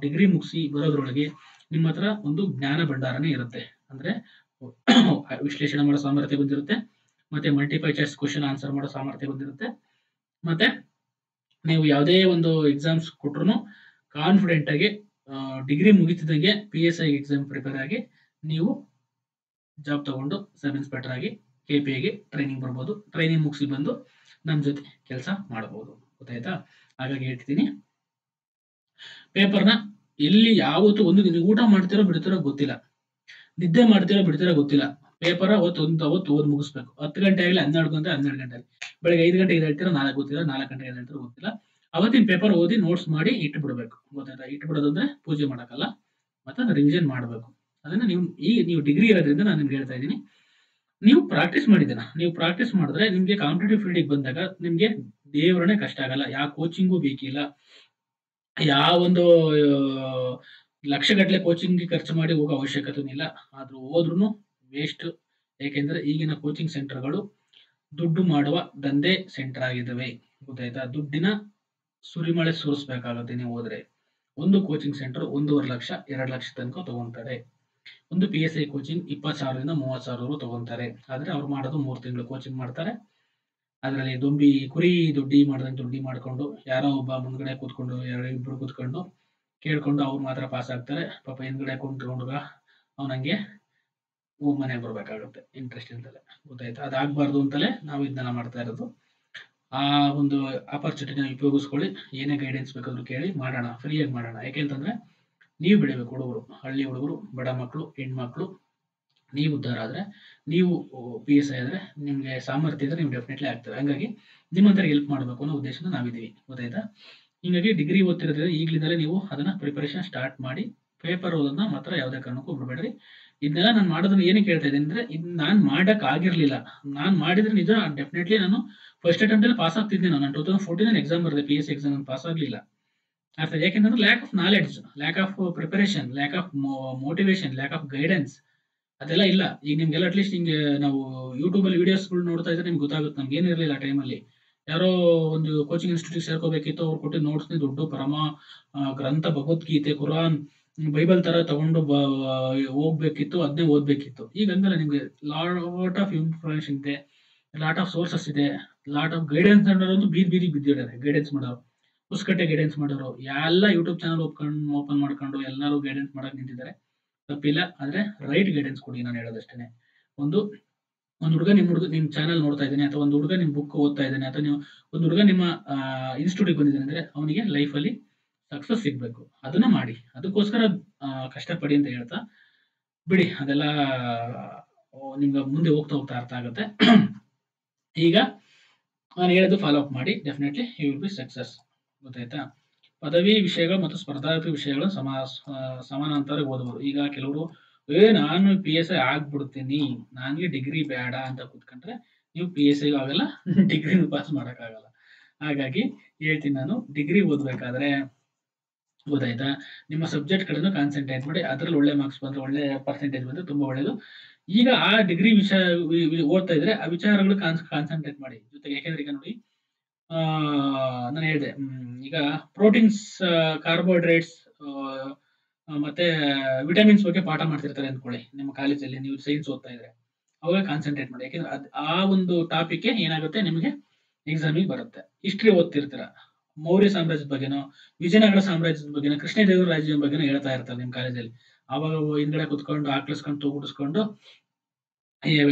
ಡಿಗ್ರಿ ಮುಗಿಸಿ ಬರೋದ್ರೊಳಗೆ ನಿಮ್ಮ ಹತ್ರ ಒಂದು ಜ್ಞಾನ ಭಂಡಾರನೇ ಇರುತ್ತೆ. ಅಂದ್ರೆ ವಿಶ್ಲೇಷಣೆ ಮಾಡೋ ಸಾಮರ್ಥ್ಯ ಬಂದಿರುತ್ತೆ, ಮತ್ತೆ ಮಲ್ಟಿಪಲ್ ಚಾಯ್ಸ್ ಕ್ವಶನ್ ಆನ್ಸರ್ ಮಾಡೋ ಸಾಮರ್ಥ್ಯ ಬಂದಿರುತ್ತೆ. ಮತ್ತೆ ನೀವು ಯಾವುದೇ ಒಂದು ಎಕ್ಸಾಮ್ಸ್ ಕೊಟ್ರು ಕಾನ್ಫಿಡೆಂಟ್ ಆಗಿ ಡಿಗ್ರಿ ಮುಗಿತಿದ್ದಂಗೆ PSI ಎಕ್ಸಾಮ್ ಪ್ರಿಪೇರ್ ಆಗಿ ನೀವು ಜಾಬ್ ತಗೊಂಡು ಸಬ್ ಇನ್ಸ್ಪೆಕ್ಟರ್ ಆಗಿ KPIಗೆ ಟ್ರೈನಿಂಗ್ ಬರ್ಬೋದು. ಟ್ರೈನಿಂಗ್ ಮುಗಿಸಿ ಬಂದು ನಮ್ಮ ಜೊತೆ ಕೆಲಸ ಮಾಡಬಹುದು. ಗೊತ್ತಾಯ್ತಾ? ಹಾಗಾಗಿ ಹೇಳ್ತಿದ್ದೀನಿ, ಪೇಪರ್ನ ಎಲ್ಲಿ ಯಾವತ್ತು ಒಂದು ದಿನ ಊಟ ಮಾಡ್ತಿರೋ ಬಿಡ್ತಿರೋ ಗೊತ್ತಿಲ್ಲ, ನಿದ್ದೆ ಮಾಡ್ತಿರೋ ಬಿಡ್ತಿರೋ ಗೊತ್ತಿಲ್ಲ, ಪೇಪರ್ ಅವತ್ತು ಓದ್ ಮುಗಿಸ್ಬೇಕು. 10 ಗಂಟೆ ಆಗಲಿ 12 ಗಂಟೆ 12 ಗಂಟೆ ಆಗಲಿ, ಬೆಳಗ್ಗೆ 5 ಗಂಟೆಗೆ ಹೇಳ್ತೀರಾ 4 ಗೊತ್ತಿಲ್ಲ, 4 ಗಂಟೆಗೆ ಹೇಳ್ತೀರೋ ಗೊತ್ತಿಲ್ಲ, ಅವತ್ತಿನ ಪೇಪರ್ ಓದಿ ನೋಟ್ಸ್ ಮಾಡಿ ಇಟ್ಟು ಬಿಡಬೇಕು. ಗೊತ್ತಾಯ್ತಾ? ಇಟ್ಟು ಬಿಡೋದಂದ್ರೆ ಪೂಜೆ ಮಾಡಕ್ಕಲ್ಲ, ಮತ್ತೆ ರಿವಿಷನ್ ಮಾಡಬೇಕು. ಅದನ್ನ ನೀವು ಡಿಗ್ರಿ ಇರೋದ್ರಿಂದ ನಾನು ನಿಮ್ಗೆ ಹೇಳ್ತಾ ಇದ್ದೀನಿ, ನೀವು ಪ್ರಾಕ್ಟೀಸ್ ಮಾಡಿದ್ದೀನ, ನೀವು ಪ್ರಾಕ್ಟೀಸ್ ಮಾಡಿದ್ರೆ ನಿಮ್ಗೆ ಕಾಂಪಿಟೇಟಿವ್ ಫೀಲ್ಡಿಗೆ ಬಂದಾಗ ನಿಮ್ಗೆ ದೇವರನೇ ಕಷ್ಟ ಆಗಲ್ಲ. ಯಾವ ಕೋಚಿಂಗು ಬೇಕಿಲ್ಲ, ಯಾವೊಂದು ಲಕ್ಷಗಟ್ಟಲೆ ಕೋಚಿಂಗ್ ಖರ್ಚು ಮಾಡಿ ಹೋಗೋ ಅವಶ್ಯಕತೆ ಇಲ್ಲ. ಆದ್ರೂ ಹೋದ್ರೂ ವೇಸ್ಟ್. ಯಾಕೆಂದ್ರೆ ಈಗಿನ ಕೋಚಿಂಗ್ ಸೆಂಟರ್ಗಳು ದುಡ್ಡು ಮಾಡುವ ದಂಧೆ ಸೆಂಟರ್ ಆಗಿದ್ದಾವೆ. ಗೊತ್ತಾಯ್ತಾ? ದುಡ್ಡಿನ ಸುರಿಮಳೆ ಸುರಿಸ್ಬೇಕಾಗುತ್ತೆ ನೀವು ಹೋದ್ರೆ. ಒಂದು ಕೋಚಿಂಗ್ ಸೆಂಟರ್ 1.5 ಲಕ್ಷ 2 ಲಕ್ಷ ತನಕ ತಗೊಂತಾರೆ. ಒಂದು PSI ಕೋಚಿಂಗ್ 20,000ರಿಂದ 30,000 ತಗೊಂತಾರೆ. ಆದ್ರೆ ಅವ್ರು ಮಾಡೋದು 3 ತಿಂಗಳು ಕೋಚಿಂಗ್ ಮಾಡ್ತಾರೆ. ಅದರಲ್ಲಿ ಕುರಿ ದುಡ್ಡಿ ಮಾಡ್ಕೊಂಡು ಯಾರೋ ಒಬ್ಬ ಮುಂದ್ಗಡೆ ಕೂತ್ಕೊಂಡು ಇಬ್ರು ಕೂತ್ಕೊಂಡು ಕೇಳ್ಕೊಂಡು ಅವ್ರು ಮಾತ್ರ ಪಾಸ್ ಆಗ್ತಾರೆ. ಪಾಪ ಹಿಂದ್ಗಡೆ ಕುಂತ್ಕೊಂಡ್ಗ ಅವನಂಗೆ ಮನೆಗೆ ಬರ್ಬೇಕಾಗುತ್ತೆ ಇಂಟ್ರೆಸ್ಟ್ ಇಲ್ದಲೆ. ಗೊತ್ತಾಯ್ತಾ? ಅದಾಗಬಾರ್ದು ಅಂತಲೇ ನಾವು ಇದನ್ನೆಲ್ಲ ಮಾಡ್ತಾ ಇರೋದು. ಆ ಒಂದು ಆಪರ್ಚುನಿಟಿನ ಉಪಯೋಗಿಸ್ಕೊಳ್ಳಿ. ಏನೇ ಗೈಡೆನ್ಸ್ ಬೇಕಾದ್ರೂ ಕೇಳಿ ಮಾಡೋಣ, ಫ್ರೀಯಾಗಿ ಮಾಡೋಣ. ಯಾಕೆಂತಂದ್ರೆ ನೀವು ಬೆಳಿಬೇಕು. ಹುಡುಗರು, ಹಳ್ಳಿ ಹುಡುಗರು, ಬಡ ಮಕ್ಕಳು, ಹೆಣ್ಮಕ್ಳು, ನೀವು ಉದ್ಧಾರ ಆದ್ರೆ, ನೀವು PSI ಆದ್ರೆ ನಿಮ್ಗೆ ಸಾಮರ್ಥ್ಯ ಇದ್ರೆ ನೀವು ಡೆಫಿನೆಟ್ಲಿ ಆಗ್ತದೆ. ಹಂಗಾಗಿ ನಿಮ್ಮಂತರ ಹೆಲ್ಪ್ ಮಾಡಬೇಕು ಅನ್ನೋ ಉದ್ದೇಶದಿಂದ ನಾವಿದ್ದೀವಿ. ಗೊತ್ತಾಯ್ತಾ? ಹಿಂಗಾಗಿ ಡಿಗ್ರಿ ಓದ್ತಿರೋದ್ರೆ ಈಗಲಿಂದಲೇ ನೀವು ಅದನ್ನ ಪ್ರಿಪರೇಷನ್ ಸ್ಟಾರ್ಟ್ ಮಾಡಿ. ಪೇಪರ್ ಓದೋದನ್ನ ಮಾತ್ರ ಯಾವುದೇ ಕಾರಣಕ್ಕೂ ಬಿಡಬೇಡ್ರಿ. ಇದನ್ನೆಲ್ಲ ನಾನು ಮಾಡೋದನ್ನ ಏನಕ್ಕೆ ಹೇಳ್ತಾ ಇದ್ದೀನಿ ಅಂದ್ರೆ, ಇದು ನಾನು ಮಾಡಕ್ ಆಗಿರ್ಲಿಲ್ಲ. ನಾನು ಮಾಡಿದ್ರೆ ನಿಜ ಡೆಫಿನೆಟ್ಲಿ ನಾನು ಫಸ್ಟ್ ಅಟೆಂಪ್ಟ್ ಅಲ್ಲಿ ಪಾಸ್ ಆಗ್ತಿದ್ದೆ. ನಾನು 2014 ಎಕ್ಸಾಮ್ ಬರೆದೆ, PSI ಎಕ್ಸಾಮ್ ಪಾಸ್ ಆಗ್ಲಿಲ್ಲ. ಅರ್ಥ? ಯಾಕೆಂದ್ರೆ lack of knowledge, lack of preparation, lack of motivation, lack of guidance ಅದೆಲ್ಲ ಇಲ್ಲ. ಈಗ ನಿಮ್ಗೆಲ್ಲ ಅಟ್ಲೀಸ್ಟ್ ಹಿಂಗೆ ನಾವು ಯೂಟ್ಯೂಬ್ ಅಲ್ಲಿ ವಿಡಿಯೋಸ್ಗಳು ನೋಡ್ತಾ ಇದ್ರೆ ನಿಮ್ಗೆ ಗೊತ್ತಾಗುತ್ತೆ. ನಮ್ಗೆ ಏನಿರಲಿಲ್ಲ ಆ ಟೈಮಲ್ಲಿ. ಯಾರೋ ಒಂದು ಕೋಚಿಂಗ್ ಇನ್ಸ್ಟಿಟ್ಯೂಟ್ ಸೇರ್ಕೋಬೇಕಿತ್ತು, ಅವ್ರು ಕೊಟ್ಟು ನೋಟ್ಸ್ ದೊಡ್ಡ ಪರಮ ಗ್ರಂಥ, ಭಗವದ್ಗೀತೆ, ಕುರಾನ್, ಬೈಬಲ್ ತರ ತಗೊಂಡು ಹೋಗ್ಬೇಕಿತ್ತು, ಅದನ್ನೇ ಓದ್ಬೇಕಿತ್ತು. ಈಗ ಹಂಗಲ್ಲ, ನಿಮ್ಗೆ ಲಾಟ್ ಆಫ್ ಇನ್ಫಾರ್ಮೇಶನ್ ಇದೆ, ಲಾಟ್ ಆಫ್ ಸೋರ್ಸಸ್ ಇದೆ, ಲಾಟ್ ಆಫ್ ಗೈಡೆನ್ಸ್ ಅನ್ನೋದು ಬೀದಿಗೆ ಬಿದ್ದಿದ್ದಾರೆ. ಗೈಡೆನ್ಸ್ ಮಾಡೋರು, ಪುಸ್ತಕಟ್ಟೆ ಗೈಡೆನ್ಸ್ ಮಾಡೋರು ಎಲ್ಲ ಯೂಟ್ಯೂಬ್ ಚಾನಲ್ ಓಪನ್ ಮಾಡ್ಕೊಂಡು ಎಲ್ಲರೂ ಗೈಡೆನ್ಸ್ ಮಾಡಕ್ ನಿಂತಿದ್ದಾರೆ. ತಪ್ಪಿಲ್ಲ, ಆದ್ರೆ ರೈಟ್ ಗೈಡೆನ್ಸ್ ಕೊಡಿ. ನಾನು ಹೇಳೋದಷ್ಟೇ, ಒಂದು ಹುಡುಗ ನಿಮ್ ಚಾನಲ್ ನೋಡ್ತಾ ಇದ್ದಾನೆ, ಅಥವಾ ಒಂದು ಹುಡುಗ ನಿಮ್ ಬುಕ್ ಓದ್ತಾ ಇದ್ದಾನೆ, ಅಥವಾ ನೀವು ಒಂದು ಹುಡುಗ ನಿಮ್ಮ ಇನ್ಸ್ಟಿಟ್ಯೂಟ್ಗೆ ಬಂದಿದ್ದಾನೆ ಅಂದ್ರೆ ಅವನಿಗೆ ಲೈಫ್ ಅಲ್ಲಿ ಸಕ್ಸಸ್ ಸಿಗ್ಬೇಕು. ಅದನ್ನ ಮಾಡಿ, ಅದಕ್ಕೋಸ್ಕರ ಕಷ್ಟಪಡಿ ಅಂತ ಹೇಳ್ತಾ ಬಿಡಿ. ಅದೆಲ್ಲ ನಿಮ್ಗೆ ಮುಂದೆ ಹೋಗ್ತಾ ಅರ್ಥ ಆಗುತ್ತೆ. ಈಗ ನಾನು ಹೇಳೋದು ಫಾಲೋ ಅಪ್ ಮಾಡಿ, definitely you will be success. ಗೊತ್ತಾಯ್ತಾ? ಪದವಿ ವಿಷಯಗಳು ಮತ್ತು ಸ್ಪರ್ಧಾತ್ಮಕ ವಿಷಯಗಳು ಸಮಾನಾಂತರ ಓದಬಹುದು. ಈಗ ಕೆಲವರು ನಾನು PSI ಆಗ್ಬಿಡ್ತೀನಿ, ನನಗೆ ಡಿಗ್ರಿ ಬೇಡ ಅಂತ ಕೂತ್ಕೊಂಡ್ರೆ ನೀವು PSI ಆಗಲ್ಲ, ಡಿಗ್ರಿನೂ ಪಾಸ್ ಮಾಡೋಕ್ಕಾಗಲ್ಲ. ಹಾಗಾಗಿ ಹೇಳ್ತೀನಿ ನಾನು, ಡಿಗ್ರಿ ಓದ್ಬೇಕಾದ್ರೆ ಗೊತ್ತಾಯ್ತಾ? ನಿಮ್ಮ ಸಬ್ಜೆಕ್ಟ್ ಕಡೆನೂ ಕಾನ್ಸಂಟ್ರೇಟ್ ಮಾಡಿ. ಅದರಲ್ಲಿ ಒಳ್ಳೆ ಮಾರ್ಕ್ಸ್ ಬಂದ್ರೆ, ಒಳ್ಳೆ ಪರ್ಸೆಂಟೇಜ್ ಬಂದ್ರೆ ತುಂಬಾ ಒಳ್ಳೇದು. ಈಗ ಆ ಡಿಗ್ರಿ ವಿಷಯ ಓದ್ತಾ ಇದ್ರೆ ಆ ವಿಚಾರಗಳು ಕಾನ್ಸಂಟ್ರೇಟ್ ಮಾಡಿ ಜೊತೆಗೆ. ಯಾಕೆಂದ್ರೆ ಈಗ ನೋಡಿ, ನಾನು ಹೇಳಿದೆ, ಈಗ ಪ್ರೋಟೀನ್ಸ್, ಕಾರ್ಬೋಹೈಡ್ರೇಟ್ಸ್ ಮತ್ತೆ ವಿಟಮಿನ್ಸ್ ಬಗ್ಗೆ ಪಾಠ ಮಾಡ್ತಿರ್ತಾರೆ ಅಂದ್ಕೊಳ್ಳಿ ನಿಮ್ಮ ಕಾಲೇಜಲ್ಲಿ, ನೀವು ಸೈನ್ಸ್ ಓದ್ತಾ ಇದ್ರೆ ಅವಾಗ ಕಾನ್ಸಂಟ್ರೇಟ್ ಮಾಡಿ. ಯಾಕೆಂದ್ರೆ ಆ ಒಂದು ಟಾಪಿಕ್ ಏನಾಗುತ್ತೆ ನಿಮಗೆ ಎಕ್ಸಾಮಿಗೆ ಬರುತ್ತೆ. ಹಿಸ್ಟ್ರಿ ಓದ್ತಿರ್ತೀರ, ಮೌರ್ಯ ಸಾಮ್ರಾಜ್ಯದ ಬಗ್ಗೆನೋ, ವಿಜಯನಗರ ಸಾಮ್ರಾಜ್ಯದ ಬಗ್ಗೆನೋ, ಕೃಷ್ಣದೇವರಾಜ್ಯದ ಬಗ್ಗೆನೋ ಹೇಳ್ತಾ ಇರ್ತಾರೆ ನಿಮ್ಮ ಕಾಲೇಜಲ್ಲಿ. ಅವಾಗ ಹಿಂದ್ಗಡೆ ಕುತ್ಕೊಂಡು ಆಕ್ಲಿಸ್ಕೊಂಡು ತೂಗುಡಿಸ್ಕೊಂಡು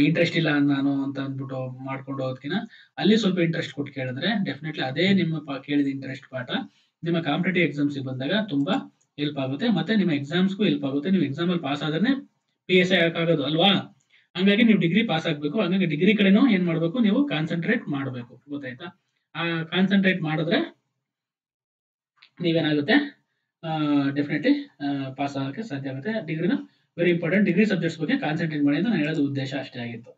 ಇಂಟ್ರೆಸ್ಟ್ ಇಲ್ಲ ನಾನು ಅಂತ ಅಂದ್ಬಿಟ್ಟು ಮಾಡ್ಕೊಂಡು ಹೋಗೋದಕ್ಕಿಂತ ಅಲ್ಲಿ ಸ್ವಲ್ಪ ಇಂಟ್ರೆಸ್ಟ್ ಕೊಟ್ಟು ಕೇಳಿದ್ರೆ ಡೆಫಿನೆಟ್ಲಿ ಅದೇ ನಿಮ್ಮ ಕೇಳಿದ ಇಂಟ್ರೆಸ್ಟ್ ಪಾಠ ನಿಮ್ಮ ಕಾಂಪಿಟೇಟಿವ್ ಎಕ್ಸಾಮ್ಸ್ ಬಂದಾಗ ತುಂಬಾ ಹೆಲ್ಪ್ ಆಗುತ್ತೆ. ಮತ್ತೆ ನಿಮ್ಮ ಎಕ್ಸಾಮ್ಸ್ಗೂ ಹೆಲ್ಪ್ ಆಗುತ್ತೆ. ನೀವು ಎಕ್ಸಾಮ್ ಅಲ್ಲಿ ಪಾಸ್ ಆದ್ರೆ PSI ಆಗಕ್ಕಾಗೋದು ಅಲ್ವಾ? ಹಂಗಾಗಿ ನೀವು ಡಿಗ್ರಿ ಪಾಸ್ ಆಗ್ಬೇಕು. ಹಂಗಾಗಿ ಡಿಗ್ರಿ ಕಡೆನೂ ಏನ್ ಮಾಡ್ಬೇಕು, ನೀವು ಕಾನ್ಸಂಟ್ರೇಟ್ ಮಾಡಬೇಕು. ಗೊತ್ತಾಯ್ತಾ? ಆ ಕಾನ್ಸಂಟ್ರೇಟ್ ಮಾಡಿದ್ರೆ ನೀವೇನಾಗುತ್ತೆ, ಡೆಫಿನೆಟ್ಲಿ ಪಾಸ್ ಆಗಕ್ಕೆ ಸಾಧ್ಯ ಆಗುತ್ತೆ. ಡಿಗ್ರಿನ ವೆರಿ ಇಂಪಾರ್ಟೆಂಟ್. ಡಿಗ್ರಿ ಸಬ್ಜೆಕ್ಟ್ಸ್ ಬಗ್ಗೆ ಕಾನ್ಸಂಟ್ರೇಟ್ ಮಾಡಿ ಅಂತ ನಾನು ಹೇಳೋದು ಉದ್ದೇಶ ಅಷ್ಟೇ ಆಗಿತ್ತು.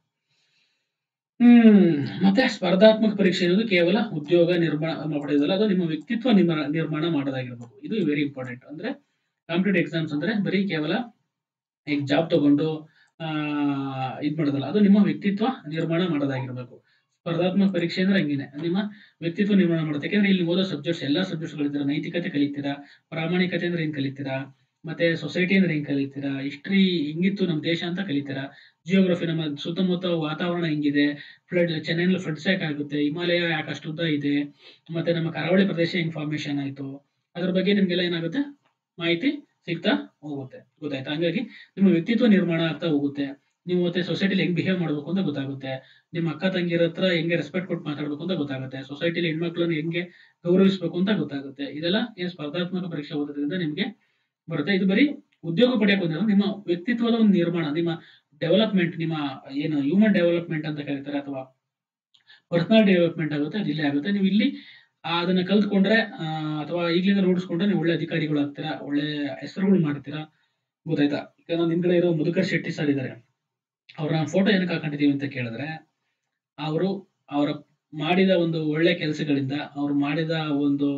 ಮತ್ತೆ ಸ್ಪರ್ಧಾತ್ಮಕ ಪರೀಕ್ಷೆ ಅನ್ನೋದು ಕೇವಲ ಉದ್ಯೋಗ ನಿರ್ಮಾಣ ಮಾಡೋದಿಲ್ಲ, ಅದು ನಿಮ್ಮ ವ್ಯಕ್ತಿತ್ವ ನಿರ್ಮಾಣ ಮಾಡೋದಾಗಿರ್ಬೇಕು. ಇದು ವೆರಿ ಇಂಪಾರ್ಟೆಂಟ್. ಅಂದ್ರೆ ಕಾಂಪಿಟೇಟಿವ್ ಎಕ್ಸಾಮ್ಸ್ ಅಂದ್ರೆ ಬರೀ ಕೇವಲ ಈಗ ಜಾಬ್ ತಗೊಂಡು ಇದ್ ಮಾಡೋದಲ್ಲ, ಅದು ನಿಮ್ಮ ವ್ಯಕ್ತಿತ್ವ ನಿರ್ಮಾಣ ಮಾಡೋದಾಗಿರ್ಬೇಕು. ಸ್ಪರ್ಧಾತ್ಮಕ ಪರೀಕ್ಷೆ ಅಂದ್ರೆ ಹಂಗೇನೆ, ನಿಮ್ಮ ವ್ಯಕ್ತಿತ್ವ ನಿರ್ಮಾಣ ಮಾಡುತ್ತೆ. ಯಾಕೆಂದ್ರೆ ಇಲ್ಲಿ ಓದೋ ಸಬ್ಜೆಕ್ಟ್ಸ್ ಎಲ್ಲಾ ಸಬ್ಜೆಕ್ಟ್ಸ್ ಕಲಿತೀರಾ. ನೈತಿಕತೆ ಕಲಿತೀರಾ, ಪ್ರಾಮಾಣಿಕತೆ ಅಂದ್ರೆ ಏನ್ ಕಲಿತೀರಾ, ಮತ್ತೆ ಸೊಸೈಟಿ ಅಂದ್ರೆ ಹೆಂಗ್ ಕಲಿತೀರಾ, ಹಿಸ್ಟ್ರಿ ಹೆಂಗಿತ್ತು ನಮ್ಮ ದೇಶ ಅಂತ ಕಲಿತೀರಾ, ಜಿಯೋಗ್ರಫಿ ನಮ್ಮ ಸುತ್ತಮುತ್ತ ವಾತಾವರಣ ಹೆಂಗಿದೆ, ಚೆನ್ನೈನಲ್ಲಿ ಫ್ಲಡ್ಸ್ ಯಾಕೆ ಆಗುತ್ತೆ, ಹಿಮಾಲಯ ಯಾಕೆ ಅಷ್ಟು ಉದ್ದ ಇದೆ, ಮತ್ತೆ ನಮ್ಮ ಕರಾವಳಿ ಪ್ರದೇಶ ಹೆಂಗ್ ಫಾರ್ಮೇಶನ್ ಆಯ್ತು, ಅದ್ರ ಬಗ್ಗೆ ನಿಮ್ಗೆಲ್ಲ ಏನಾಗುತ್ತೆ ಮಾಹಿತಿ ಸಿಗ್ತಾ ಹೋಗುತ್ತೆ. ಗೊತ್ತಾಯ್ತಾ? ಹಂಗಾಗಿ ನಿಮ್ಮ ವ್ಯಕ್ತಿತ್ವ ನಿರ್ಮಾಣ ಆಗ್ತಾ ಹೋಗುತ್ತೆ. ನೀವು ಮತ್ತೆ ಸೊಸೈಟಿಲಿ ಹೆಂಗ್ ಬಿಹೇವ್ ಮಾಡ್ಬೇಕು ಅಂತ ಗೊತ್ತಾಗುತ್ತೆ. ನಿಮ್ಮ ಅಕ್ಕ ತಂಗಿರ ಹತ್ರ ಹೆಂಗೆ ರೆಸ್ಪೆಕ್ಟ್ ಕೊಟ್ಟು ಮಾತಾಡ್ಬೇಕು ಅಂತ ಗೊತ್ತಾಗುತ್ತೆ. ಸೊಸೈಟಿಲಿ ಹೆಣ್ಮಕ್ಳನ್ನ ಹೆಂಗೆ ಗೌರವಿಸಬೇಕು ಅಂತ ಗೊತ್ತಾಗುತ್ತೆ. ಇದೆಲ್ಲ ಏನ್ ಸ್ಪರ್ಧಾತ್ಮಕ ಪರೀಕ್ಷೆ ಓದೋದ್ರಿಂದ ನಿಮ್ಗೆ ಬರುತ್ತೆ. ಇದು ಬರೀ ಉದ್ಯೋಗ ಪಡೆಯಕ್ಕೆ ಒಂದಿಲ್ಲ, ನಿಮ್ಮ ವ್ಯಕ್ತಿತ್ವದ ಒಂದು ನಿರ್ಮಾಣ, ನಿಮ್ಮ ಡೆವಲಪ್ಮೆಂಟ್, ನಿಮ್ಮ ಏನು ಹ್ಯೂಮನ್ ಡೆವಲಪ್ಮೆಂಟ್ ಅಂತ ಕರೀತಾರೆ, ಅಥವಾ ಪರ್ಸನಲ್ ಡೆವಲಪ್ಮೆಂಟ್ ಆಗುತ್ತೆ. ಅದು ಇಲ್ಲೇ ಆಗುತ್ತೆ. ನೀವು ಇಲ್ಲಿ ಅದನ್ನ ಕಲ್ತ್ಕೊಂಡ್ರೆ ಅಥವಾ ಈಗಲಿಂದ ರೂಢಿಸ್ಕೊಂಡ್ರೆ ನೀವು ಒಳ್ಳೆ ಅಧಿಕಾರಿಗಳು ಆಗ್ತೀರಾ, ಒಳ್ಳೆ ಹೆಸರುಗಳು ಮಾಡ್ತೀರಾ. ಗೊತ್ತಾಯ್ತಾ? ಈಗ ನಾನು ನಿಮ್ಗಡೆ ಇರೋ ಮಧುಕರ್ ಶೆಟ್ಟಿ ಸರ್ ಇದ್ದಾರೆ, ಅವ್ರ ಫೋಟೋ ಏನಕ್ಕೆ ಹಾಕೊಂಡಿದೀವಿ ಅಂತ ಕೇಳಿದ್ರೆ, ಅವರ ಮಾಡಿದ ಒಂದು ಒಳ್ಳೆ ಕೆಲಸಗಳಿಂದ, ಅವ್ರು ಮಾಡಿದ ಒಂದು